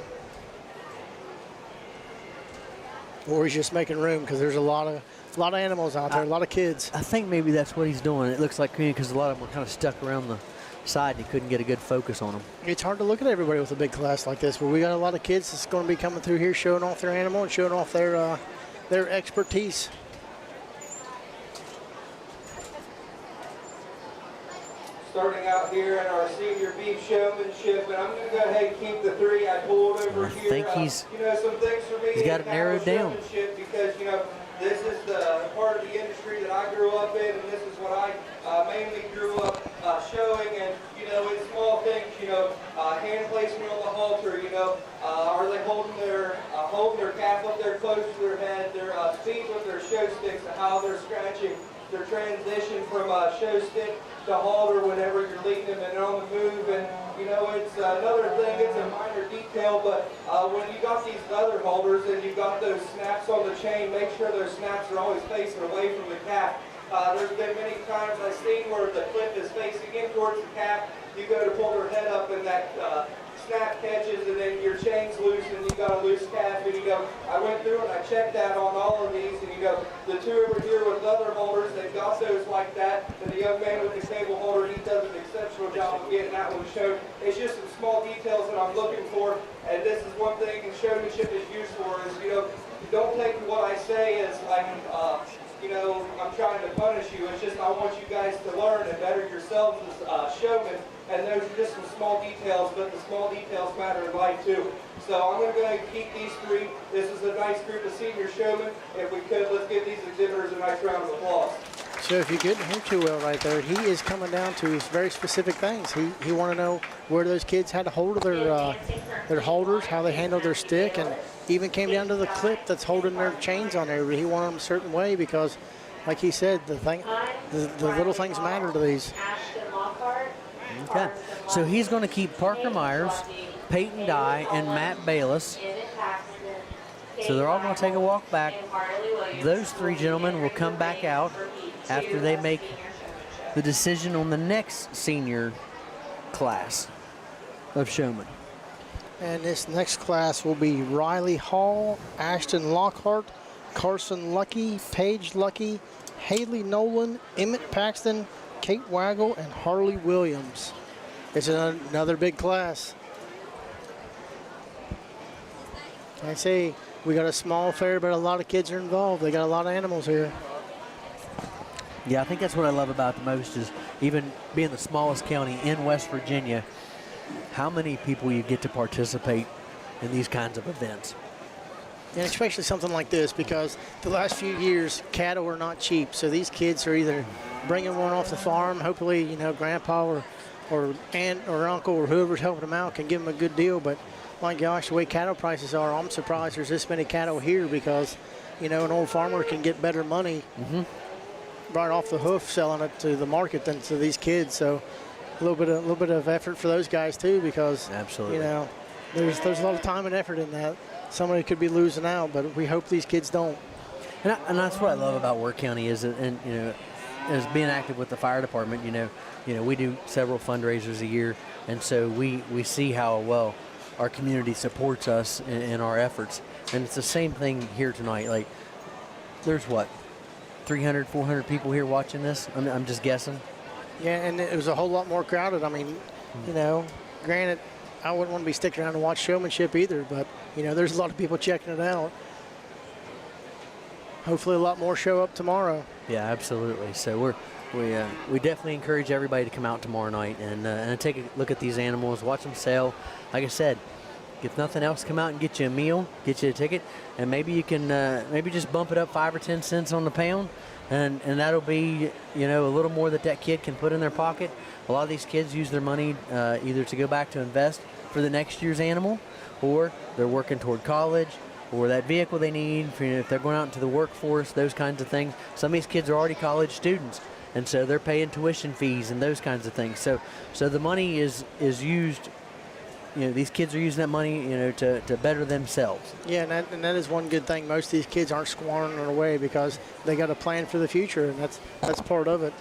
Or he's just making room because there's a lot of animals out there, a lot of kids. I think maybe that's what he's doing. It looks like because a lot of them were kind of stuck around the side and he couldn't get a good focus on them. It's hard to look at everybody with a big class like this, but we got a lot of kids that's going to be coming through here showing off their animal and showing off their expertise. Starting out here in our senior beef showmanship, and I'm going to go ahead and keep the 3 I pulled over here. I think he's, you know, some things for me. He's got it narrowed down. Because, you know, this is the part of the industry that I grew up in, and this is what I mainly grew up showing. And, you know, in small things, you know, hand placement on the halter, you know, are they holding their calf up there close to their head, their feet with their show sticks, and how they're scratching, their transition from show stick to halter whenever you're leading them and on the move. And you know, it's another thing, it's a minor detail, but when you got these leather halters and you got those snaps on the chain, make sure those snaps are always facing away from the calf. There's been many times I've seen where the clip is facing in towards the calf, you go to pull their head up and that snap catches and then your chain's loose and you got a loose calf, and you go, I went through and I checked that on all of these, and you go, the 2 over here with leather holders, they've got those like that, and the young man with the cable holder, he does an exceptional job of getting that one shown. It's just some small details that I'm looking for, and this is one thing showmanship is used for, is, you know, don't take what I say as like, you know, I'm trying to punish you. It's just I want you guys to learn and better yourselves as showmen. And those are just some small details, but the small details matter in life too. So I'm going to go ahead and keep these 3. This is a nice group of senior showmen. If we could, let's give these exhibitors a nice round of applause. So if you couldn't hear too well right there, he is coming down to very specific things. He want to know where those kids had a hold of their holders, how they handled their stick, and even came down to the clip that's holding their chains on there. He wanted them a certain way because, like he said, the little things matter to these. Okay, so he's going to keep Parker Myers, Peyton Dye, and Matt Bayless. So they're all going to take a walk back. Those 3 gentlemen will come back out after they make the decision on the next senior class of showmen. And this next class will be Riley Hall, Ashton Lockhart, Carson Lucky, Paige Lucky, Haley Nolan, Emmett Paxton, Kate Waggle, and Harley Williams. It's another big class. I say we got a small fair, but a lot of kids are involved. They got a lot of animals here. Yeah, I think that's what I love about the most is even being the smallest county in West Virginia, how many people you get to participate in these kinds of events. And especially something like this, because the last few years, cattle are not cheap. So these kids are either bringing one off the farm, hopefully, you know, grandpa or aunt or uncle or whoever's helping them out can give them a good deal. But my gosh, the way cattle prices are, I'm surprised there's this many cattle here because, you know, an old farmer can get better money right off the hoof selling it to the market than to these kids. So a little bit of effort for those guys too, because absolutely, you know, there's a lot of time and effort in that. Somebody could be losing out, but we hope these kids don't. And that's what I love about Wirt County is, and you know, as being active with the fire department, you know, we do several fundraisers a year, and so we see how well our community supports us in our efforts. And it's the same thing here tonight. Like, there's what, 300, 400 people here watching this? I'm just guessing. Yeah, and it was a whole lot more crowded. I mean, you know, granted, I wouldn't want to be sticking around and watch showmanship either, but, you know, there's a lot of people checking it out. Hopefully a lot more show up tomorrow. Yeah, absolutely. So we definitely encourage everybody to come out tomorrow night and take a look at these animals, watch them sell. Like I said, if nothing else, come out and get you a meal, get you a ticket, and maybe you can maybe just bump it up 5 or 10 cents on the pound, and that'll be, you know, a little more that kid can put in their pocket. A lot of these kids use their money either to go back to invest for the next year's animal, or they're working toward college, or that vehicle they need for, you know, if they're going out into the workforce, those kinds of things. Some of these kids are already college students, and so they're paying tuition fees and those kinds of things. So the money is used. You know, these kids are using that money, you know, to better themselves. Yeah, and that is one good thing. Most of these kids aren't squandering it away because they got a plan for the future, and that's part of it.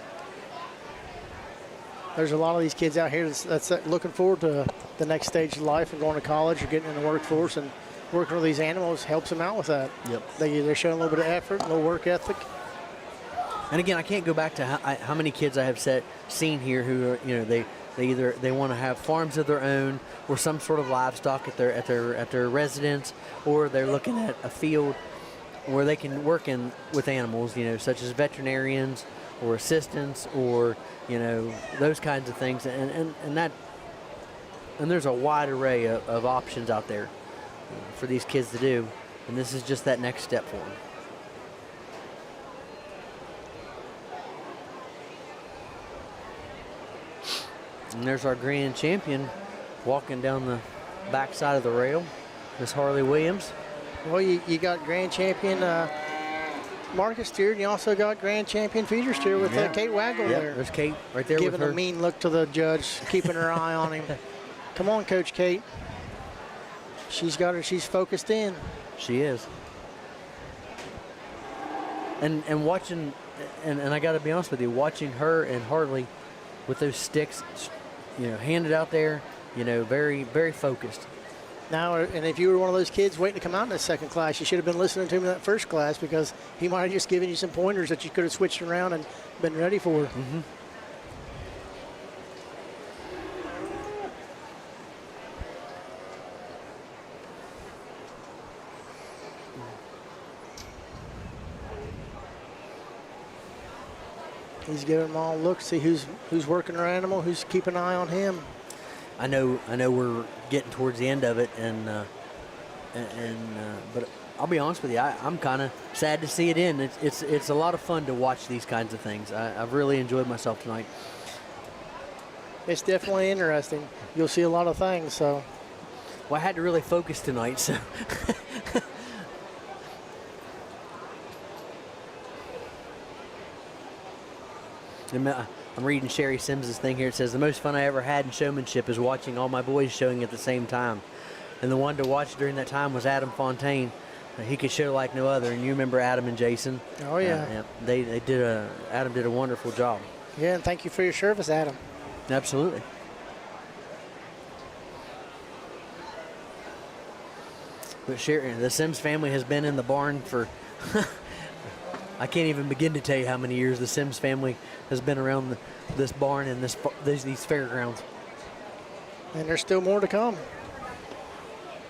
There's a lot of these kids out here that's looking forward to the next stage of life and going to college or getting in the workforce, and working with these animals helps them out with that. Yep. They're showing a little bit of effort, a little work ethic. And again, I can't go back to how many kids I have seen here who are, you know, they want to have farms of their own or some sort of livestock at their residence, or they're looking at a field where they can work with animals, you know, such as veterinarians or assistants, or, you know, those kinds of things, and there's a wide array of options out there for these kids to do, and this is just that next step for them. And there's our grand champion walking down the back side of the rail, Miss Harley Williams. Well, you got grand champion Marcus steer, and you also got grand champion feeder steer with Kate Waggle there. There's Kate right there giving with her. a mean look to the judge, keeping her eye on him. Come on, Coach Kate. She's got her. She's focused in. She is. And watching, and I got to be honest with you, watching her and Harley with those sticks, you know, handed out there, you know, very, very focused. Now, and if you were one of those kids waiting to come out in that second class, you should have been listening to him in that first class, because he might have just given you some pointers that you could have switched around and been ready for. Mm-hmm. He's giving them all a look, see who's working their animal, who's keeping an eye on him. I know we're getting towards the end of it, but I'll be honest with you, I'm kind of sad to see it end. It's a lot of fun to watch these kinds of things. I've really enjoyed myself tonight. It's definitely interesting. You'll see a lot of things. So, well, I had to really focus tonight, so. I'm reading Sherry Sims's thing here. It says, the most fun I ever had in showmanship is watching all my boys showing at the same time. And the one to watch during that time was Adam Fontaine. He could show like no other. And you remember Adam and Jason? Oh, yeah. Adam did a wonderful job. Yeah, and thank you for your service, Adam. Absolutely. But Sherry, the Sims family has been in the barn for... I can't even begin to tell you how many years the Sims family has been around this barn and these fairgrounds. And there's still more to come.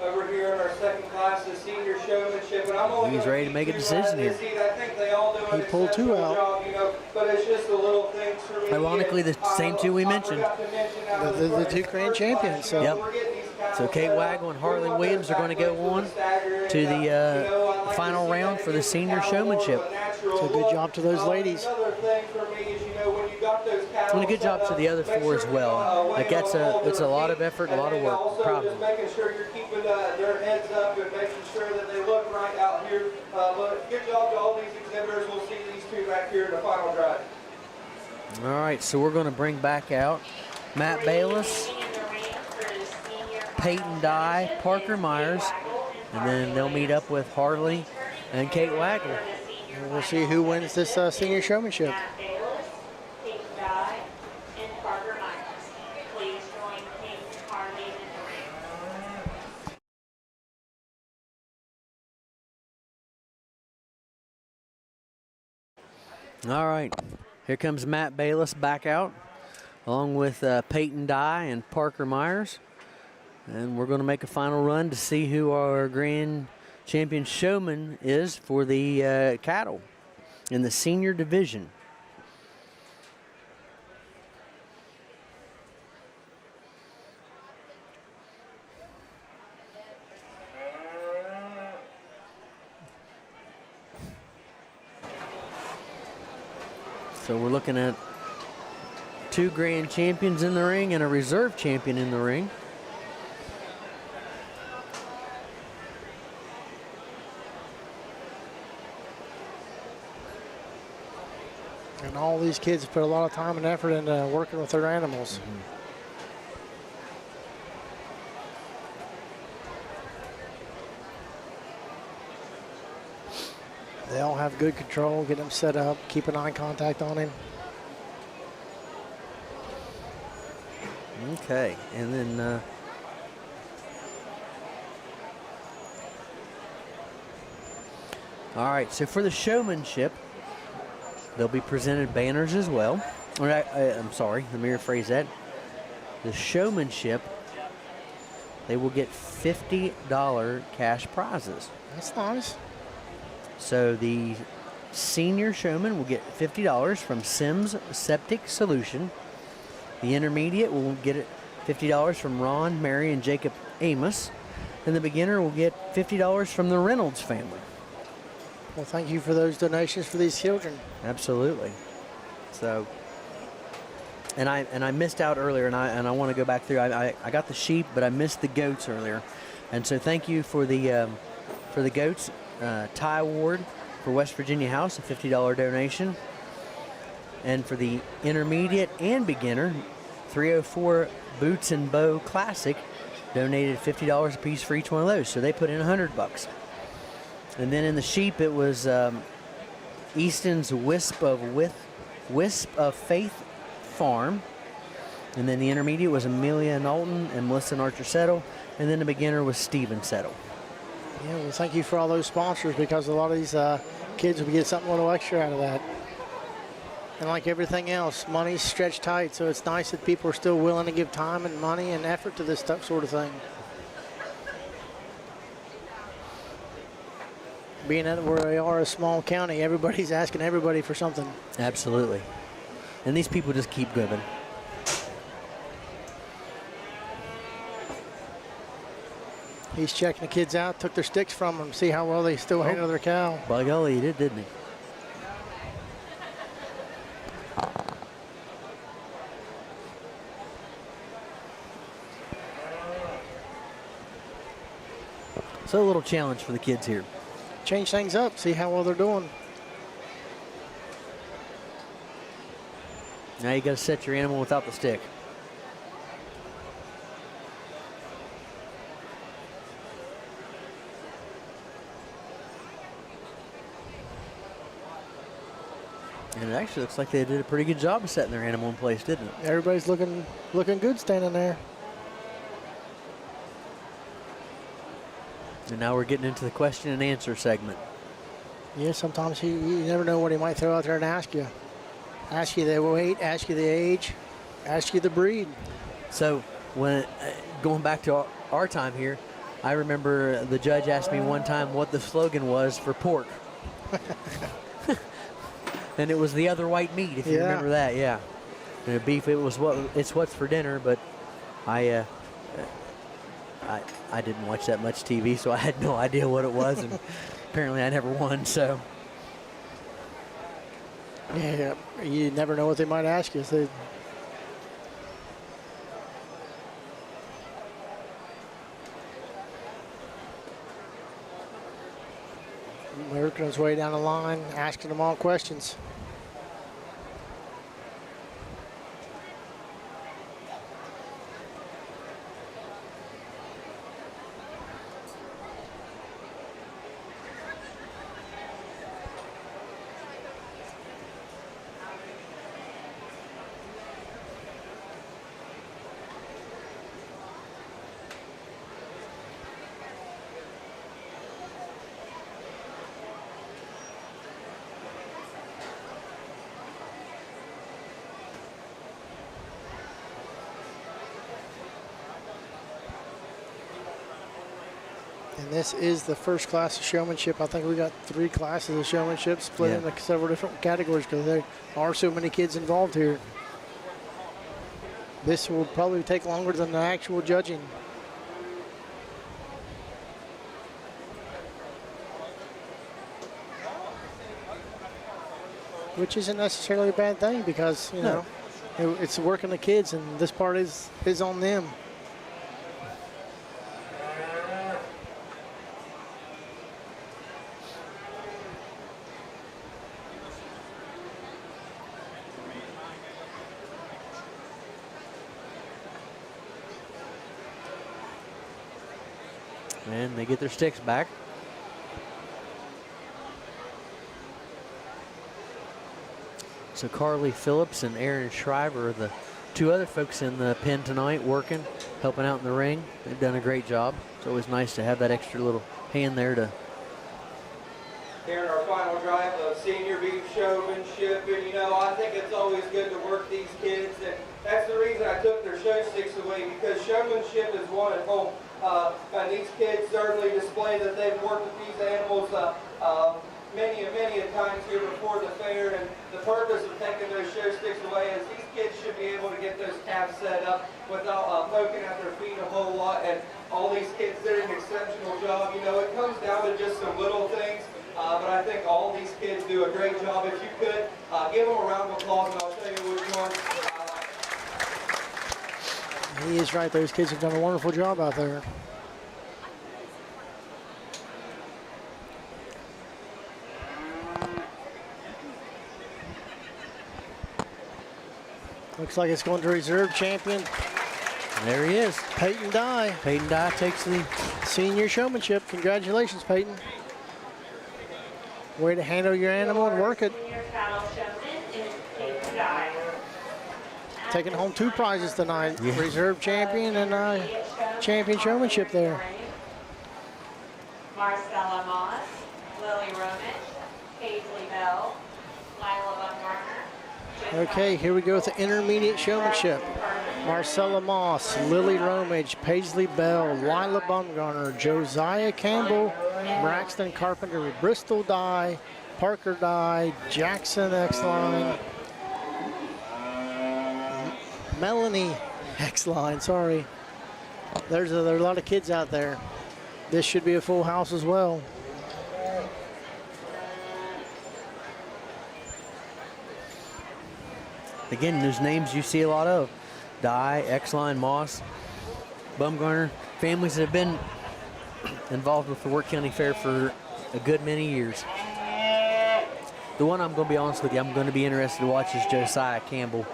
Over here in our second class, the senior showmanship, and I'm only He's ready to make a decision here. I think they all do an He pulled two out. job, you know, but it's just the little things for me. Ironically, the same two we mentioned. The two grand champions. So. Yep. So Kate Waggle and Harley Williams are going to go on to the final round for the senior showmanship. So good job to those ladies. And a good job to the other four as well. Like it's a lot of effort, a lot of work. Proud of them. Making sure you're keeping their heads up and making sure that they look right out here. But good job to all these exhibitors. We'll see these two back here in the final drive. All right, so we're going to bring back out Matt Bayless, Peyton Dye, Parker Myers, and then they'll meet up with Harley and Kate Waggle. And we'll see who wins this senior showmanship. All right, here comes Matt Bayless back out, along with Peyton Dye and Parker Myers. And we're going to make a final run to see who our grand champion showman is for the cattle in the senior division. So we're looking at 2 grand champions in the ring and a reserve champion in the ring. And all these kids put a lot of time and effort into working with their animals. They all have good control, get them set up, keep an eye contact on him. Okay, and then all right, so for the showmanship, they'll be presented banners as well. Or I'm sorry, let me rephrase that. The showmanship, they will get $50 cash prizes. That's nice. So the senior showman will get $50 from Sims Septic Solution. The intermediate will get $50 from Ron, Mary, and Jacob Amos. And the beginner will get $50 from the Reynolds family. Well, thank you for those donations for these children. Absolutely. So, and I missed out earlier, and I want to go back through. I got the sheep, but I missed the goats earlier, and so thank you for the goats. Ty Ward for West Virginia House, a $50 donation, and for the intermediate and beginner, 304 Boots and Bow Classic donated $50 a piece for each one of those. So they put in $100. And then in the sheep, it was Easton's Wisp of Faith Farm. And then the intermediate was Amelia Knowlton and Melissa Archer Settle. And then the beginner was Steven Settle. Yeah, well, thank you for all those sponsors, because a lot of these kids will get something a little extra out of that. And like everything else, money's stretched tight, so it's nice that people are still willing to give time and money and effort to this sort of thing. Being that where they are a small county, everybody's asking everybody for something. Absolutely. And these people just keep giving. He's checking the kids out, took their sticks from them, see how well they still handle their cow. By golly, he did, didn't he? So a little challenge for the kids here. Change things up, see how well they're doing. Now you got to set your animal without the stick. And it actually looks like they did a pretty good job of setting their animal in place, didn't it? Everybody's looking good standing there. And now we're getting into the question and answer segment. Yeah, sometimes you never know what he might throw out there and ask you. Ask you the weight, ask you the age, ask you the breed. So when going back to our time here, I remember the judge asked me one time what the slogan was for pork. And it was the other white meat, if you remember that, yeah. And beef, it's what's for dinner, but I didn't watch that much TV, so I had no idea what it was, and apparently I never won, so. Yeah, you never know what they might ask you. So working his way down the line, asking them all questions. And this is the first class of showmanship. I think we got 3 classes of showmanship split into several different categories because there are so many kids involved here. This will probably take longer than the actual judging. which isn't necessarily a bad thing because, you know, it's working the kids, and this part is on them. And they get their sticks back. So Carly Phillips and Aaron Shriver are the two other folks in the pen tonight working, helping out in the ring. They've done a great job. It's always nice to have that extra little hand there to. Here in our final drive of senior beef showmanship, and you know, I think it's always good to work these kids, and that's the reason I took their show sticks away, because showmanship is won at home. And these kids certainly display that they've worked with these animals many a times here before the fair, and the purpose of taking those show sticks away is these kids should be able to get those calves set up without poking at their feet a whole lot, and all these kids did an exceptional job. You know, it comes down to just some little things, but I think all these kids do a great job. If you could, give them a round of applause, and I'll tell you which one. He is right. Those kids have done a wonderful job out there. Looks like it's going to reserve champion. There he is. Peyton Dye. Peyton Dye takes the Senior showmanship. Congratulations, Peyton. Way to handle your animal and work it. Senior cattle showman is Peyton Dye. Taking home 2 prizes tonight. Reserve champion and champion showmanship there. Marcella Moss, Lily Romich, Paisley Bell, Lila Bumgarner. Okay, here we go with the intermediate showmanship. Marcella Moss, Lily Romage, Paisley Bell, Lila Bumgarner, Josiah Campbell, Braxton Carpenter, Bristol Dye, Parker Dye, Jackson X-Line, Melanie X-Line, sorry. There are a lot of kids out there. This should be a full house as well. Again, those names you see a lot of. Dye, X-Line, Moss, Bumgarner, families that have been involved with the Wirt County Fair for a good many years. The one I'm going to be honest with you, I'm going to be interested to watch is Josiah Campbell.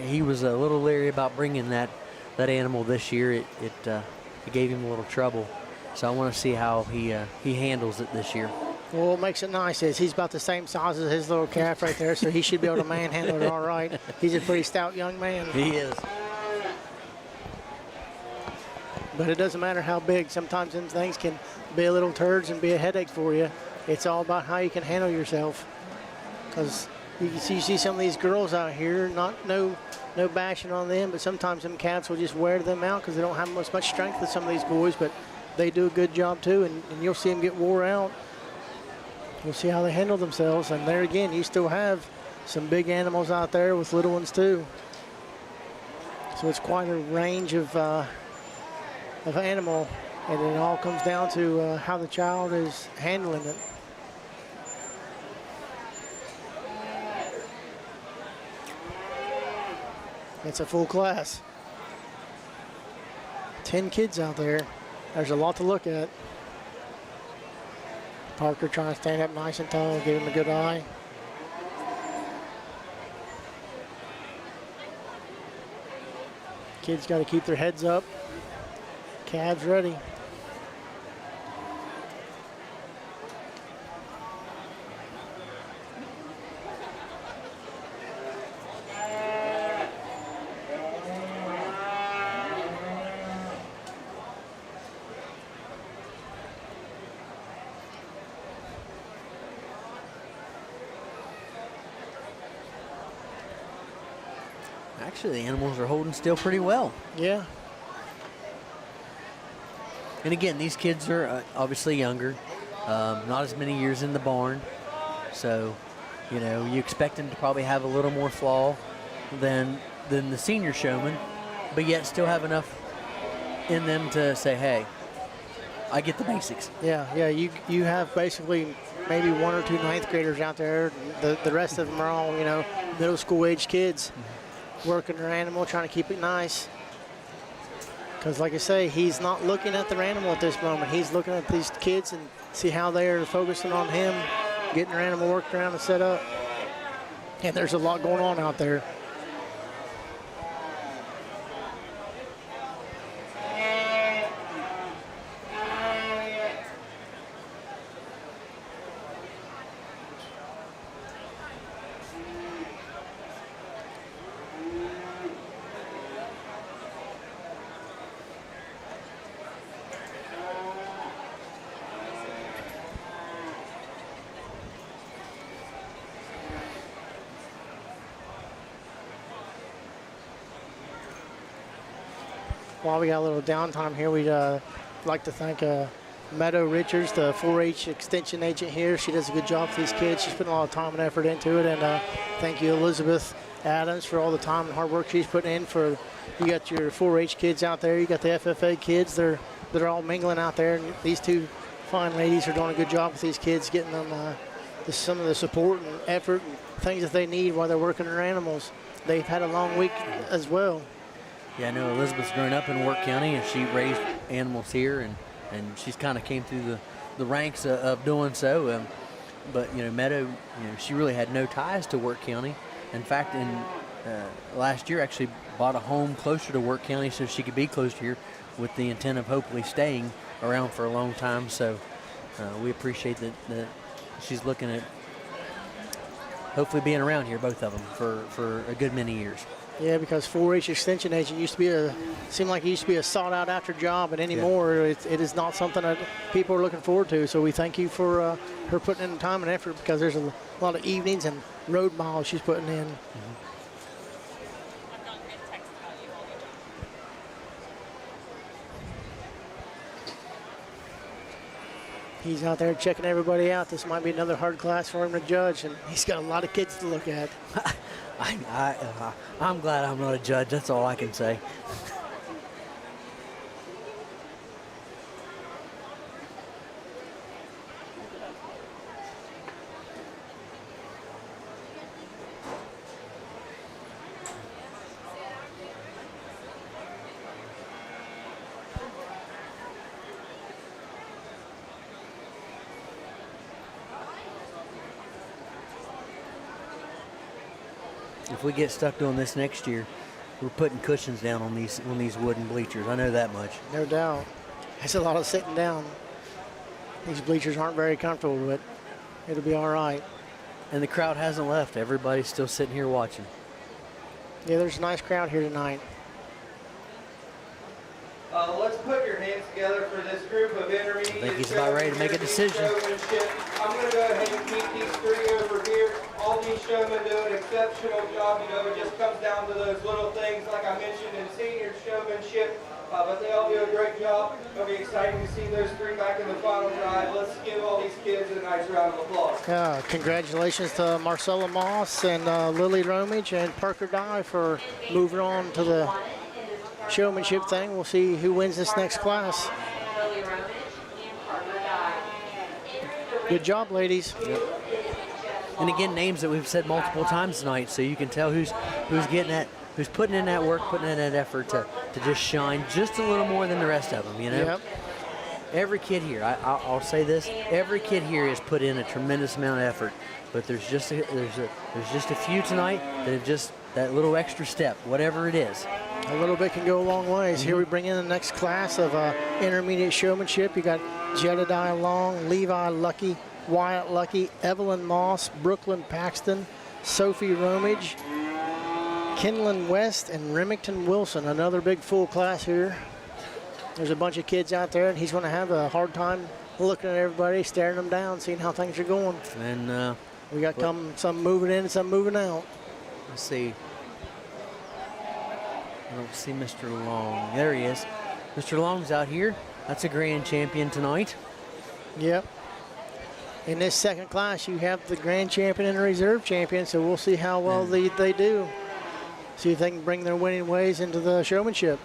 He was a little leery about bringing that animal this year. It gave him a little trouble. So I want to see how he handles it this year. Well, what makes it nice is he's about the same size as his little calf right there, so he should be able to manhandle it all right. He's a pretty stout young man. He is. But it doesn't matter how big. Sometimes them things can be a little turds and be a headache for you. It's all about how you can handle yourself. Because you see some of these girls out here, no bashing on them, but sometimes them calves will just wear them out because they don't have as much strength as some of these boys, but they do a good job too, and you'll see them get wore out. We'll see how they handle themselves. And there again, you still have some big animals out there with little ones too. So it's quite a range of animal, and it all comes down to how the child is handling it. It's a full class. 10 kids out there. There's a lot to look at. Parker trying to stand up nice and tall, give him a good eye. Kids got to keep their heads up. Calves ready. Actually, the animals are holding still pretty well. Yeah. And again, these kids are obviously younger, not as many years in the barn. So, you know, you expect them to probably have a little more flaw than the senior showman, but yet still have enough in them to say, hey, I get the basics. Yeah, you have basically maybe 1 or 2 ninth graders out there. The rest of them are all, you know, middle school age kids working their animal, trying to keep it nice. Because like I say, he's not looking at their animal at this moment. He's looking at these kids and see how they're focusing on him, getting their animal worked around and set up. And there's a lot going on out there. While we got a little downtime here, we'd like to thank Meadow Richards, the 4-H extension agent here. She does a good job for these kids. She's putting a lot of time and effort into it. And thank you, Elizabeth Adams, for all the time and hard work she's putting in. For you got your 4-H kids out there, you got the FFA kids. They're all mingling out there. And these two fine ladies are doing a good job with these kids, getting them some of the support and effort and things that they need while they're working their animals. They've had a long week as well. Yeah, I know Elizabeth's grown up in Wirt County, and she raised animals here, and she's kind of came through the ranks of doing so. But, you know, Meadow, you know, she really had no ties to Wirt County. In fact, in last year actually bought a home closer to Wirt County so she could be closer here with the intent of hopefully staying around for a long time. So we appreciate that she's looking at hopefully being around here, both of them, for a good many years. Yeah, because 4-H extension agent seemed like it used to be a sought-out after job, and anymore it is not something that people are looking forward to. So we thank you for her putting in the time and effort, because there's a lot of evenings and road miles she's putting in. He's out there checking everybody out. This might be another hard class for him to judge, and he's got a lot of kids to look at. I'm glad I'm not a judge. That's all I can say. If we get stuck doing this next year, we're putting cushions down on these wooden bleachers. I know that much. No doubt. It's a lot of sitting down. These bleachers aren't very comfortable, but it'll be all right. And the crowd hasn't left. Everybody's still sitting here watching. Yeah, there's a nice crowd here tonight. Let's put your hands together for this group of intermediate. I think he's about ready to make a decision. I'm going to go ahead and keep these three over here. All these showmen do an exceptional job. You know, it just comes down to those little things, like I mentioned, in senior showmanship. But they all do a great job. It'll be exciting to see those three back in the final drive. Let's give all these kids a nice round of applause. Congratulations to Marcella Moss and Lily Romage and Parker Dye for moving on to the showmanship thing. We'll see who wins this next class. Good job, ladies. Yep. And again, names that we've said multiple times tonight, so you can tell who's getting that, who's putting in that work, putting in that effort to just shine just a little more than the rest of them. You know, yep. Every kid here, I'll say this: every kid here has put in a tremendous amount of effort, but there's just a few tonight that have just that little extra step, whatever it is. A little bit can go a long ways. Here we bring in the next class of intermediate showmanship. You got Jedediah Long, Levi Lucky, Wyatt Lucky, Evelyn Moss, Brooklyn Paxton, Sophie Romage, Kinlan West, and Remington Wilson. Another big full class here. There's a bunch of kids out there, and he's going to have a hard time looking at everybody, staring them down, seeing how things are going. And we got some moving in and some moving out. Let's see. I don't see Mr. Long. There he is. Mr. Long's out here. That's a grand champion tonight. Yep. In this second class, you have the grand champion and the reserve champion, so we'll see how well they do. See if they can bring their winning ways into the showmanship.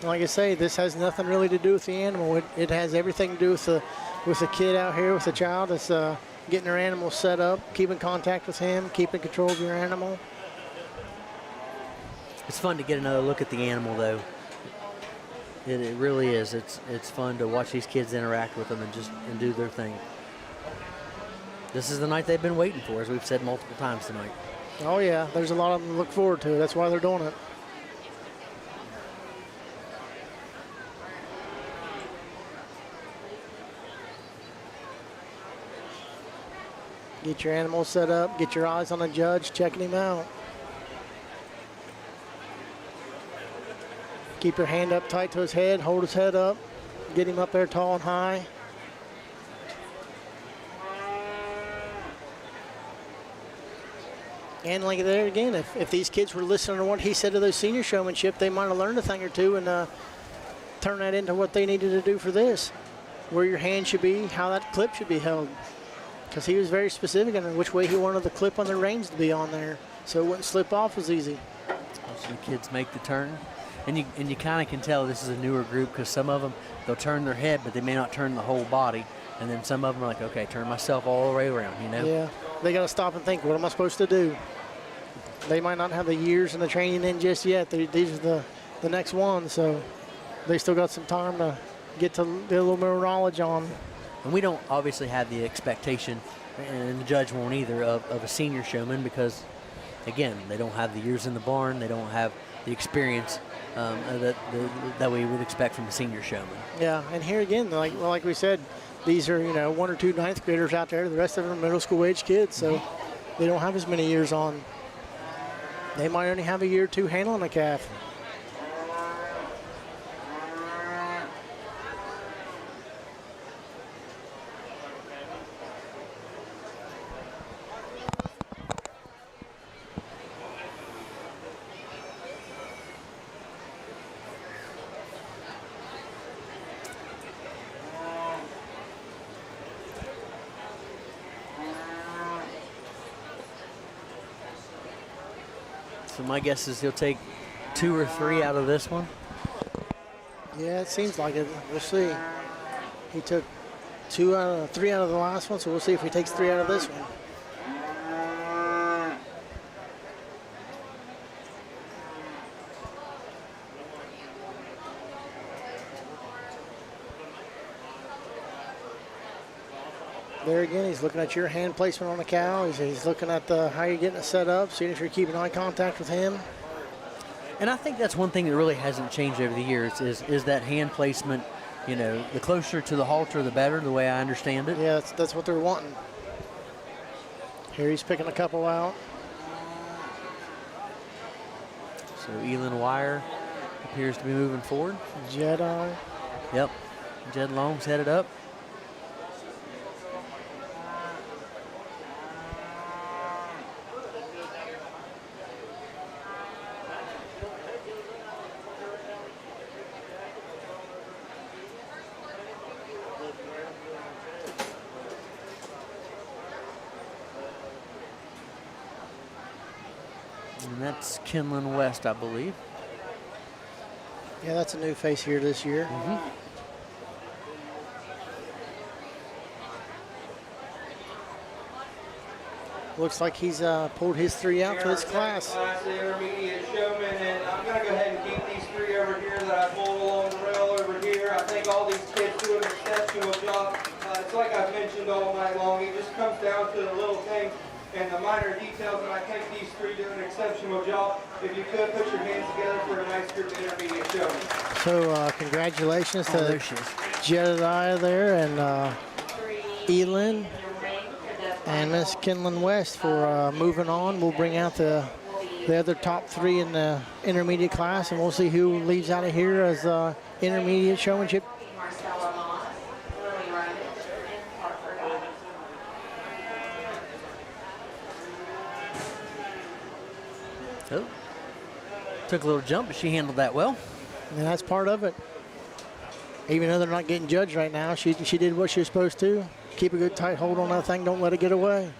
Like I say, this has nothing really to do with the animal. It has everything to do with the kid out here, with the child that's getting their animal set up, keeping contact with him, keeping control of your animal. It's fun to get another look at the animal, though. It really is. It's fun to watch these kids interact with them and do their thing. This is the night they've been waiting for, as we've said multiple times tonight. Oh yeah, there's a lot of them to look forward to. That's why they're doing it. Get your animal set up, get your eyes on the judge, checking him out. Keep your hand up tight to his head, hold his head up, get him up there tall and high. And like there again, if these kids were listening to what he said to those senior showmanship, they might have learned a thing or two and turn that into what they needed to do for this. Where your hand should be, how that clip should be held. Because he was very specific in which way he wanted the clip on the reins to be on there, so it wouldn't slip off as easy. Watching the kids make the turn. And you kind of can tell this is a newer group because some of them, they'll turn their head, but they may not turn the whole body. And then some of them are like, okay, turn myself all the way around, you know? Yeah, they got to stop and think, what am I supposed to do? They might not have the years and the training in just yet. These are the next ones, so they still got some time to get a little more knowledge on. And we don't obviously have the expectation, and the judge won't either, of a senior showman because, again, they don't have the years in the barn. They don't have the experience that we would expect from a senior showman. Yeah, and here again, like we said, these are, 1 or 2 ninth graders out there. The rest of them are middle school age kids, so they don't have as many years on. They might only have a year or 2 handling a calf. So my guess is he'll take 2 or 3 out of this one. Yeah, it seems like it. We'll see. He took 3 out of the last one, so we'll see if he takes 3 out of this one. There again, he's looking at your hand placement on the cow. He's looking at how you're getting it set up, seeing if you're keeping eye contact with him. And I think that's one thing that really hasn't changed over the years is that hand placement. The closer to the halter, the better, the way I understand it. Yeah, that's what they're wanting. Here he's picking a couple out. So Elin Wire appears to be moving forward. Jedi. Yep. Jed Long's headed up. And that's Kinlan West, I believe. Yeah, that's a new face here this year. Looks like he's pulled his 3 out for this class. Intermediate showman, and I'm going to go ahead and keep these 3 over here that I pulled along the rail over here. I think all these kids do an exceptional job. It's like I've mentioned all night long. It just comes down to the little things and the minor details, and I think these 3 do an exceptional job. If you could, put your hands together for a nice group of intermediate showmen. So congratulations to Jedediah there and Elin and Miss Kinlan West for moving on. We'll bring out the other top 3 in the intermediate class, and we'll see who leaves out of here as intermediate showmanship. Oh, took a little jump, but she handled that well. And that's part of it. Even though they're not getting judged right now, she did what she was supposed to. Keep a good tight hold on that thing. Don't let it get away.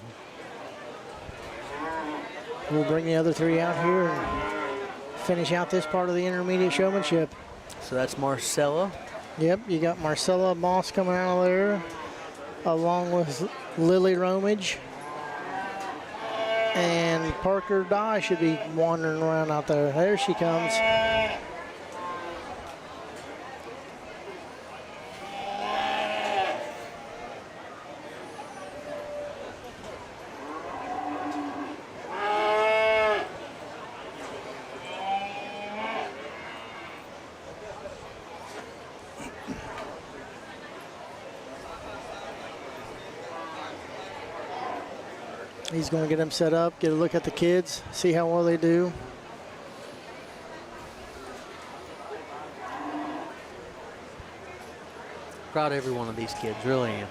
We'll bring the other 3 out here and finish out this part of the intermediate showmanship. So that's Marcella. Yep, you got Marcella Moss coming out of there, along with Lily Romage. And Parker Dye should be wandering around out there. There she comes. He's going to get them set up, get a look at the kids, see how well they do. Proud of every one of these kids, really am.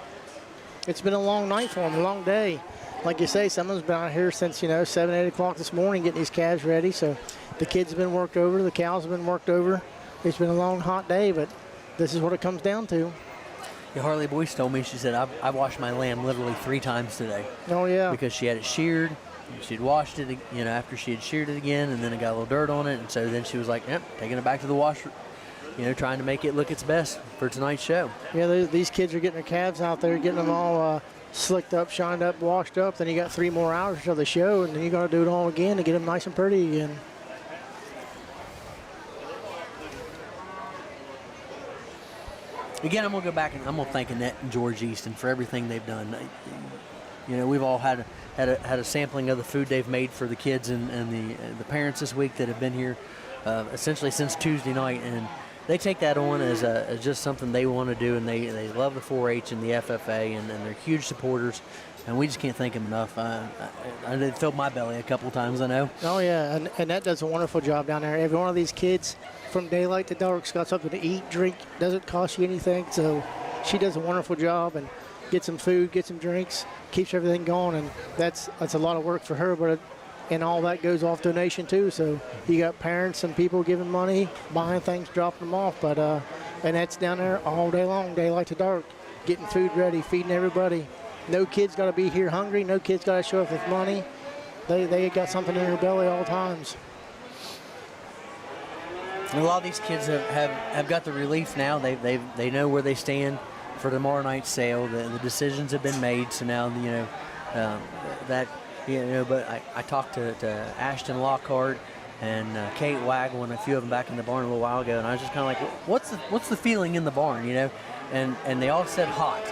It's been a long night for them, a long day. Like you say, some of them's been out here since, 7, 8 o'clock this morning getting these calves ready. So the kids have been worked over, the cows have been worked over. It's been a long, hot day, but this is what it comes down to. Yeah, Harley Boyce told me, she said, I washed my lamb literally 3 times today. Oh, yeah. Because she had it sheared, and she'd washed it, after she had sheared it again, and then it got a little dirt on it, and so then she was like, yep, taking it back to the washer, trying to make it look its best for tonight's show. Yeah, these kids are getting their calves out there, getting them all slicked up, shined up, washed up. Then you got 3 more hours until the show, and then you got to do it all again to get them nice and pretty again. Again, I'm going to go back and I'm going to thank Annette and George Easton for everything they've done. We've all had a sampling of the food they've made for the kids and the parents this week that have been here essentially since Tuesday night, and they take that on as just something they want to do, and they love the 4-H and the FFA, and they're huge supporters, and we just can't thank them enough. I filled my belly a couple times, I know. Oh, yeah, and Annette does a wonderful job down there. Every one of these kids, from daylight to dark's got something to eat, drink, doesn't cost you anything, so she does a wonderful job and gets some food, gets some drinks, keeps everything going, and that's a lot of work for her, but and all that goes off donation too, so you got parents and people giving money, buying things, dropping them off, but and that's down there all day long, daylight to dark, getting food ready, feeding everybody. No kid's got to be here hungry, no kid's got to show up with money. They got something in their belly all times. And a lot of these kids have got the relief now. They know where they stand for tomorrow night's sale. The decisions have been made, so now But I talked to Ashton Lockhart and Kate Waggle and a few of them back in the barn a little while ago, and I was just kind of like, what's the feeling in the barn, And they all said hot.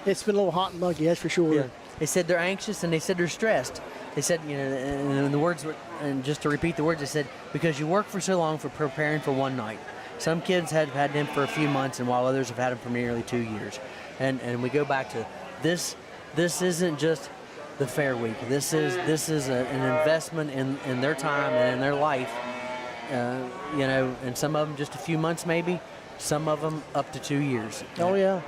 It's been a little hot and muggy, that's for sure. Yeah. They said they're anxious and they said they're stressed. They said, and the words were, and just to repeat the words, they said, because you work for so long for preparing for one night. Some kids have had them for a few months, and while others have had them for nearly 2 years. And we go back to this. This isn't just the fair week. This is an investment in their time and in their life. And some of them just a few months maybe. Some of them up to 2 years. Oh yeah.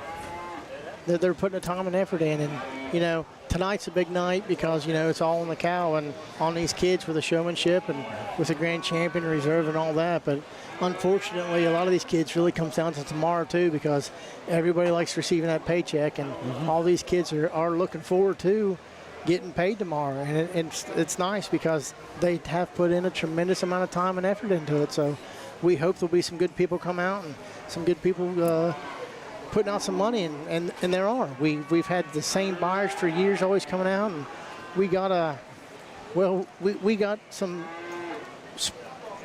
They're putting the time and effort in, and tonight's a big night because it's all on the cow and on these kids for the showmanship and with the grand champion reserve and all that. But unfortunately, a lot of these kids really comes down to tomorrow too, because everybody likes receiving that paycheck, and all these kids are looking forward to getting paid tomorrow. And it's nice because they have put in a tremendous amount of time and effort into it. So we hope there'll be some good people come out and some good people putting out some money, and there are. We've had the same buyers for years always coming out, and we got we got some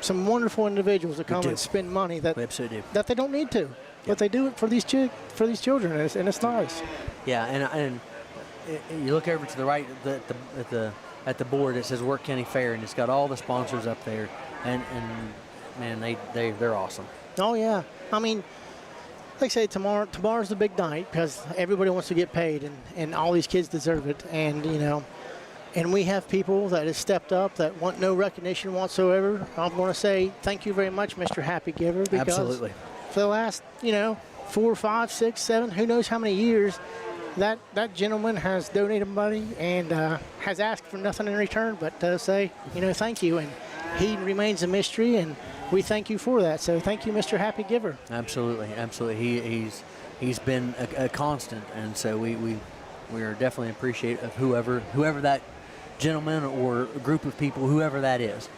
wonderful individuals that come and spend money that they don't need to, but they do it for these children, and it's nice. Yeah, and you look over to the right at the board, it says Wirt County Fair, and it's got all the sponsors up there, and man, they're awesome. Oh yeah, I mean, like I say, tomorrow's the big night because everybody wants to get paid, and all these kids deserve it, and and we have people that have stepped up that want no recognition whatsoever. I'm going to say thank you very much, Mr. Happy Giver, because absolutely, for the last 4, 5, 6, 7, who knows how many years, that gentleman has donated money and has asked for nothing in return but to say thank you, and he remains a mystery, and we thank you for that. So thank you, Mr. Happy Giver. Absolutely. He's been a constant, and so we are definitely appreciative of whoever that gentleman or group of people, whoever that is.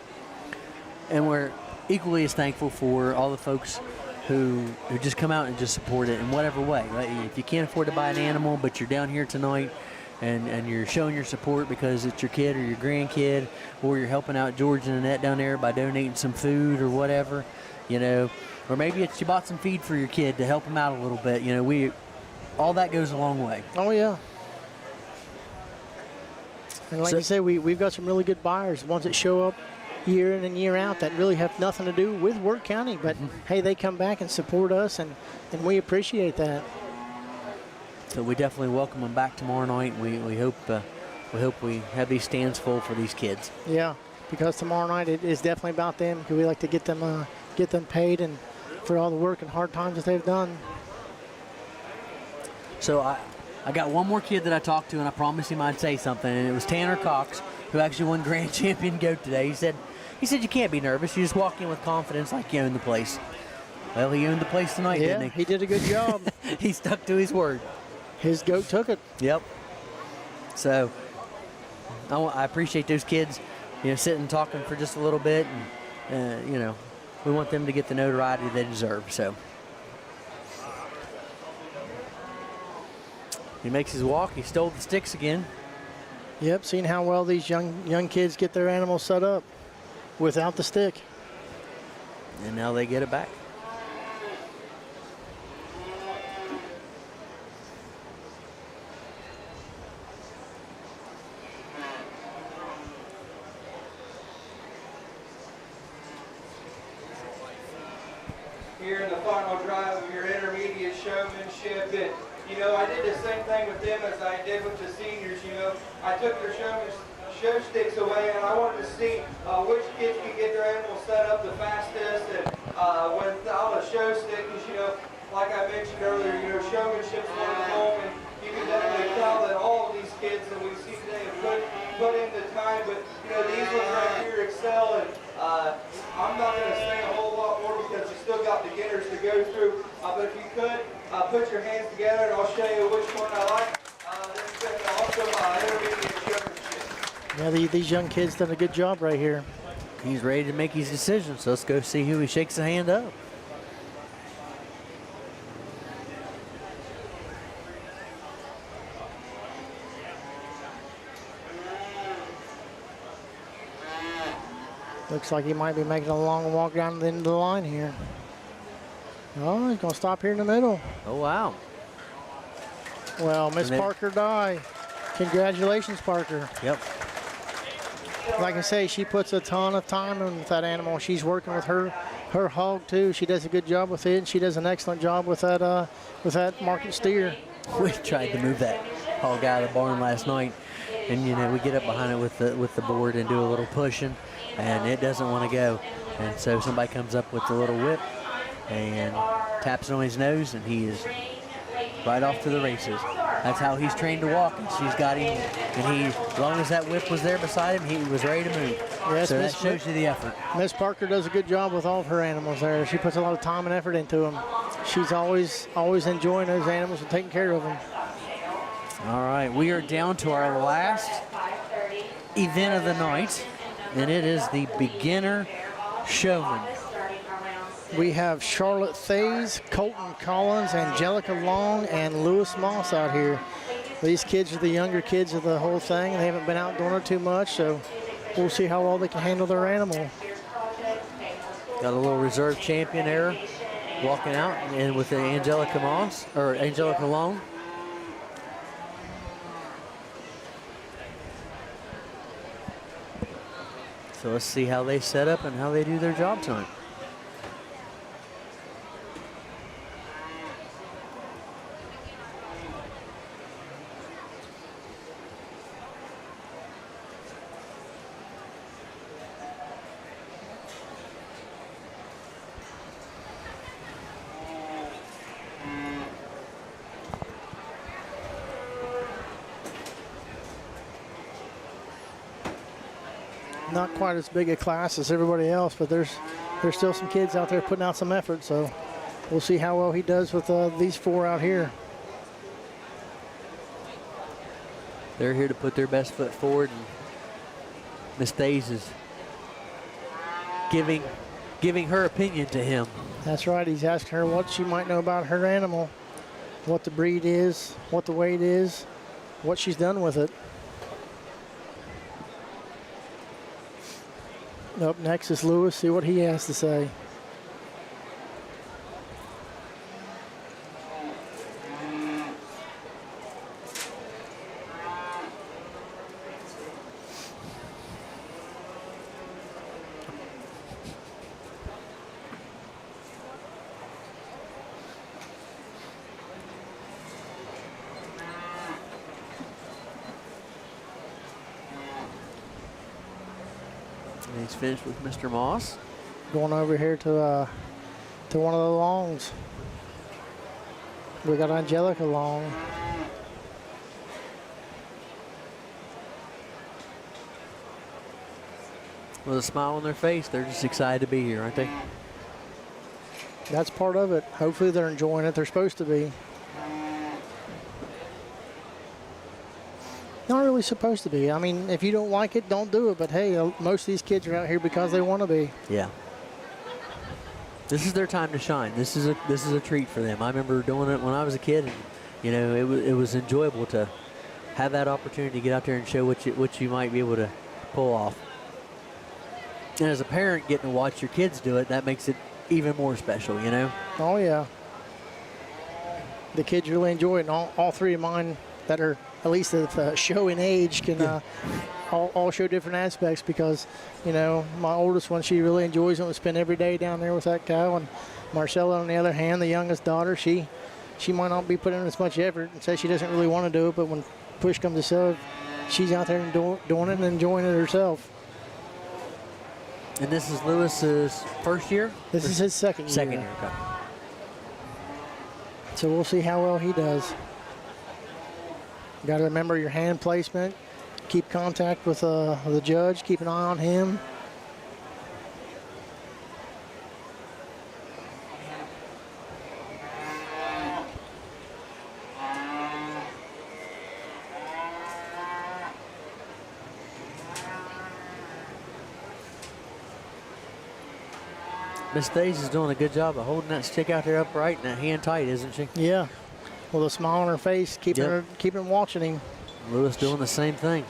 And we're equally as thankful for all the folks who just come out and just support it in whatever way. Right? If you can't afford to buy an animal, but you're down here tonight and you're showing your support because it's your kid or your grandkid, or you're helping out George and Annette down there by donating some food or whatever, you know, or maybe it's you bought some feed for your kid to help him out a little bit. You know, all that goes a long way. Oh, yeah. And like you say, we've got some really good buyers, ones that show up year in and year out that really have nothing to do with Wirt County, but hey, they come back and support us, and we appreciate that. So we definitely welcome them back tomorrow night. We hope we have these stands full for these kids. Yeah, because tomorrow night it is definitely about them, because we like to get them paid and for all the work and hard times that they've done. So I got one more kid that I talked to, and I promised him I'd say something, and it was Tanner Cox, who actually won Grand Champion Goat today. He said you can't be nervous. You just walk in with confidence like you own the place. Well, he owned the place tonight, didn't he? He did a good job. He stuck to his word. His goat took it. Yep. So I appreciate those kids, you know, sitting and talking for just a little bit, and you know, we want them to get the notoriety they deserve. So he makes his walk. He stole the sticks again. Yep, seeing how well these young kids get their animals set up without the stick. And now they get it back. Here in the final drive of your intermediate showmanship. And, you know, I did the same thing with them as I did with the seniors. You know, I took their show sticks away, and I wanted to see which kids could get their animals set up the fastest and without a show stick. Because, you know, like I mentioned earlier, you know, showmanship's one of them, and you can definitely tell that all of these kids that we see today have put in the time. But, you know, these ones right here excel, and I'm not going to say a whole lot more because you still got beginners to go through. But if you could, put your hands together and I'll show you which one I like. This is also intermediate showmanship. Yeah, these young kids done a good job right here. He's ready to make his decision, so let's go see who he shakes the hand up. Looks like he might be making a long walk down the end of the line here. Oh, he's going to stop here in the middle. Oh, wow. Well, Miss Parker Dye. Congratulations, Parker. Yep. Like I say, she puts a ton of time in with that animal. She's working with her hog, too. She does a good job with it, and she does an excellent job with that market steer. We tried to move that hog out of the barn last night, and, you know, we get up behind it with the board and do a little pushing, and it doesn't want to go. And so somebody comes up with the little whip and taps it on his nose, and he is right off to the races. That's how he's trained to walk, and she's got him, and as long as that whip was there beside him, he was ready to move. Yes, so that shows you the effort. Miss Parker does a good job with all of her animals there. She puts a lot of time and effort into them. She's always enjoying those animals and taking care of them. All right, we are down to our last event of the night, and it is the beginner showman. We have Charlotte Thays, Colton Collins, Angelica Long, and Lewis Moss out here. These kids are the younger kids of the whole thing. They haven't been out doing it too much, so we'll see how well they can handle their animal. Got a little reserve champion there walking out, and with the Angelica Long. So let's see how they set up and how they do their job tonight. Not quite as big a class as everybody else, but there's still some kids out there putting out some effort, so we'll see how well he does with these four out here. They're here to put their best foot forward, and Miss Thays is giving her opinion to him. That's right. He's asking her what she might know about her animal, what the breed is, what the weight is, what she's done with it. Up next is Lewis. See what he has to say. And he's finished with Mr. Moss. Going over here to one of the longs. We got Angelica long. With a smile on their face, they're just excited to be here, aren't they? That's part of it. Hopefully they're enjoying it. They're supposed to be. Not really supposed to be. I mean, if you don't like it, don't do it. But hey, most of these kids are out here because they want to be. Yeah. This is their time to shine. This is a treat for them. I remember doing it when I was a kid, and you know, it was enjoyable to have that opportunity to get out there and show what you might be able to pull off. And as a parent, getting to watch your kids do it, that makes it even more special, you know? Oh yeah. The kids really enjoy it, and all three of mine that are at least of showing age can all show different aspects, because, you know, my oldest one, she really enjoys it. We spend every day down there with that cow. And Marcella, on the other hand, the youngest daughter, she might not be putting in as much effort and says she doesn't really want to do it, but when push comes to shove, she's out there and doing it and enjoying it herself. And this is Lewis's first year? This is his second year. Second year, okay. So we'll see how well he does. Got to remember your hand placement. Keep contact with the judge. Keep an eye on him. Miss Daisy is doing a good job of holding that stick out there upright and that hand tight, isn't she? Yeah. With a smile on her face, keeping watching him. Lewis doing the same thing.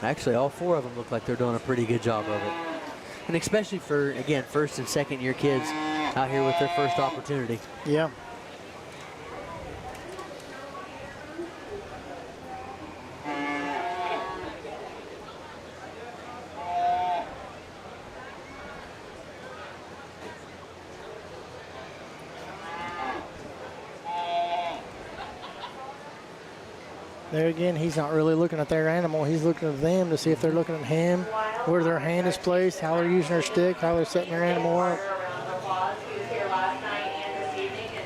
Actually, all four of them look like they're doing a pretty good job of it. And especially for, again, first and second year kids out here with their first opportunity. Yeah. There again, he's not really looking at their animal. He's looking at them to see if they're looking at him, where their hand is placed, how they're using their stick, how they're setting their animal up. He was here last night and this evening, and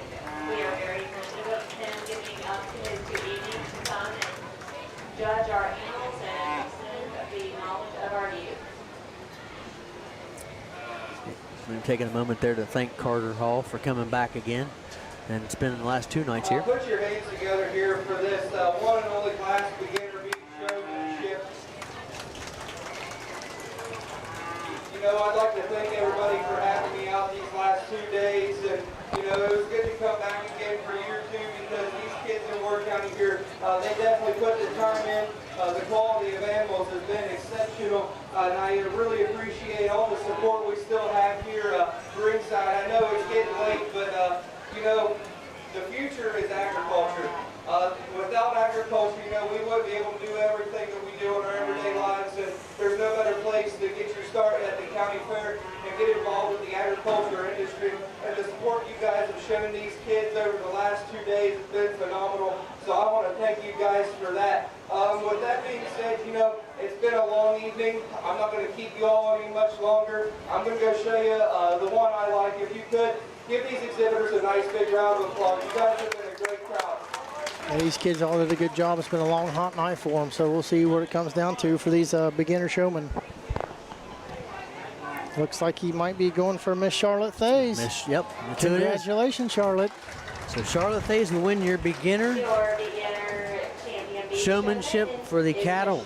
we are very appreciative of him giving up his good evening to come and judge our animals and extend the knowledge of our youth. I'm taking a moment there to thank Carter Hall for coming back again and spending the last 2 nights here. Put your hands together here for this one and only class beginner meet showmanship. You know, I'd like to thank everybody for having me out these last 2 days, and you know, it was good to come back again for year 2, because these kids in Wirt County here, they definitely put the time in. The quality of animals has been exceptional, and I really appreciate all the support we still have here ringside. I know it's getting late, but you know, the future is agriculture. Without agriculture, you know, we wouldn't be able to do everything that we do in our everyday lives, and there's no better place to get your start at the county fair and get involved with the agriculture industry. And the support you guys have shown these kids over the last 2 days has been phenomenal. So I want to thank you guys for that. With that being said, you know, it's been a long evening. I'm not going to keep you all any much longer. I'm going to go show you the one I like. If you could, give these exhibitors a nice big round of applause. You guys have been a great crowd. And these kids all did a good job. It's been a long, hot night for them, so we'll see what it comes down to for these beginner showmen. Looks like he might be going for Miss Charlotte Thays. Yep. Congratulations, Charlotte. So Charlotte Thays will win your beginner Your beginner championship showmanship for the cattle.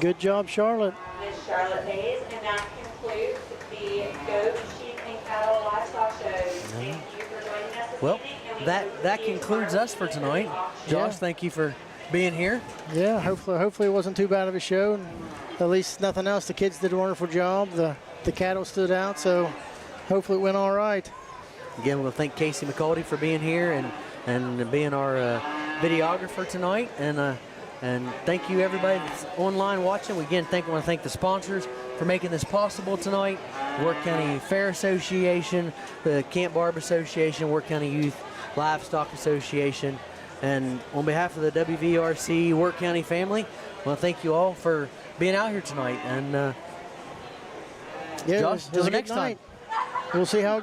Good job, Charlotte. Miss Charlotte Hayes, and that concludes concludes the goat, sheep, and cattle livestock shows. Thank you for joining us this Well, evening. And we that hope to that see you concludes tomorrow us for at the tonight. auction. Josh, Yeah. thank you for being here. Yeah, hopefully it wasn't too bad of a show. And at least nothing else. The kids did a wonderful job. The cattle stood out, so hopefully it went all right. Again, we'll thank Casey McCaldy for being here and being our videographer tonight. And thank you everybody that's online watching. We again want to thank the sponsors for making this possible tonight. Wirt County Fair Association, the Camp Barb Association, Wirt County Youth Livestock Association. And on behalf of the WVRC Wirt County family, I want to thank you all for being out here tonight. And Yeah, Josh, it till was the a good next time. night. We'll see how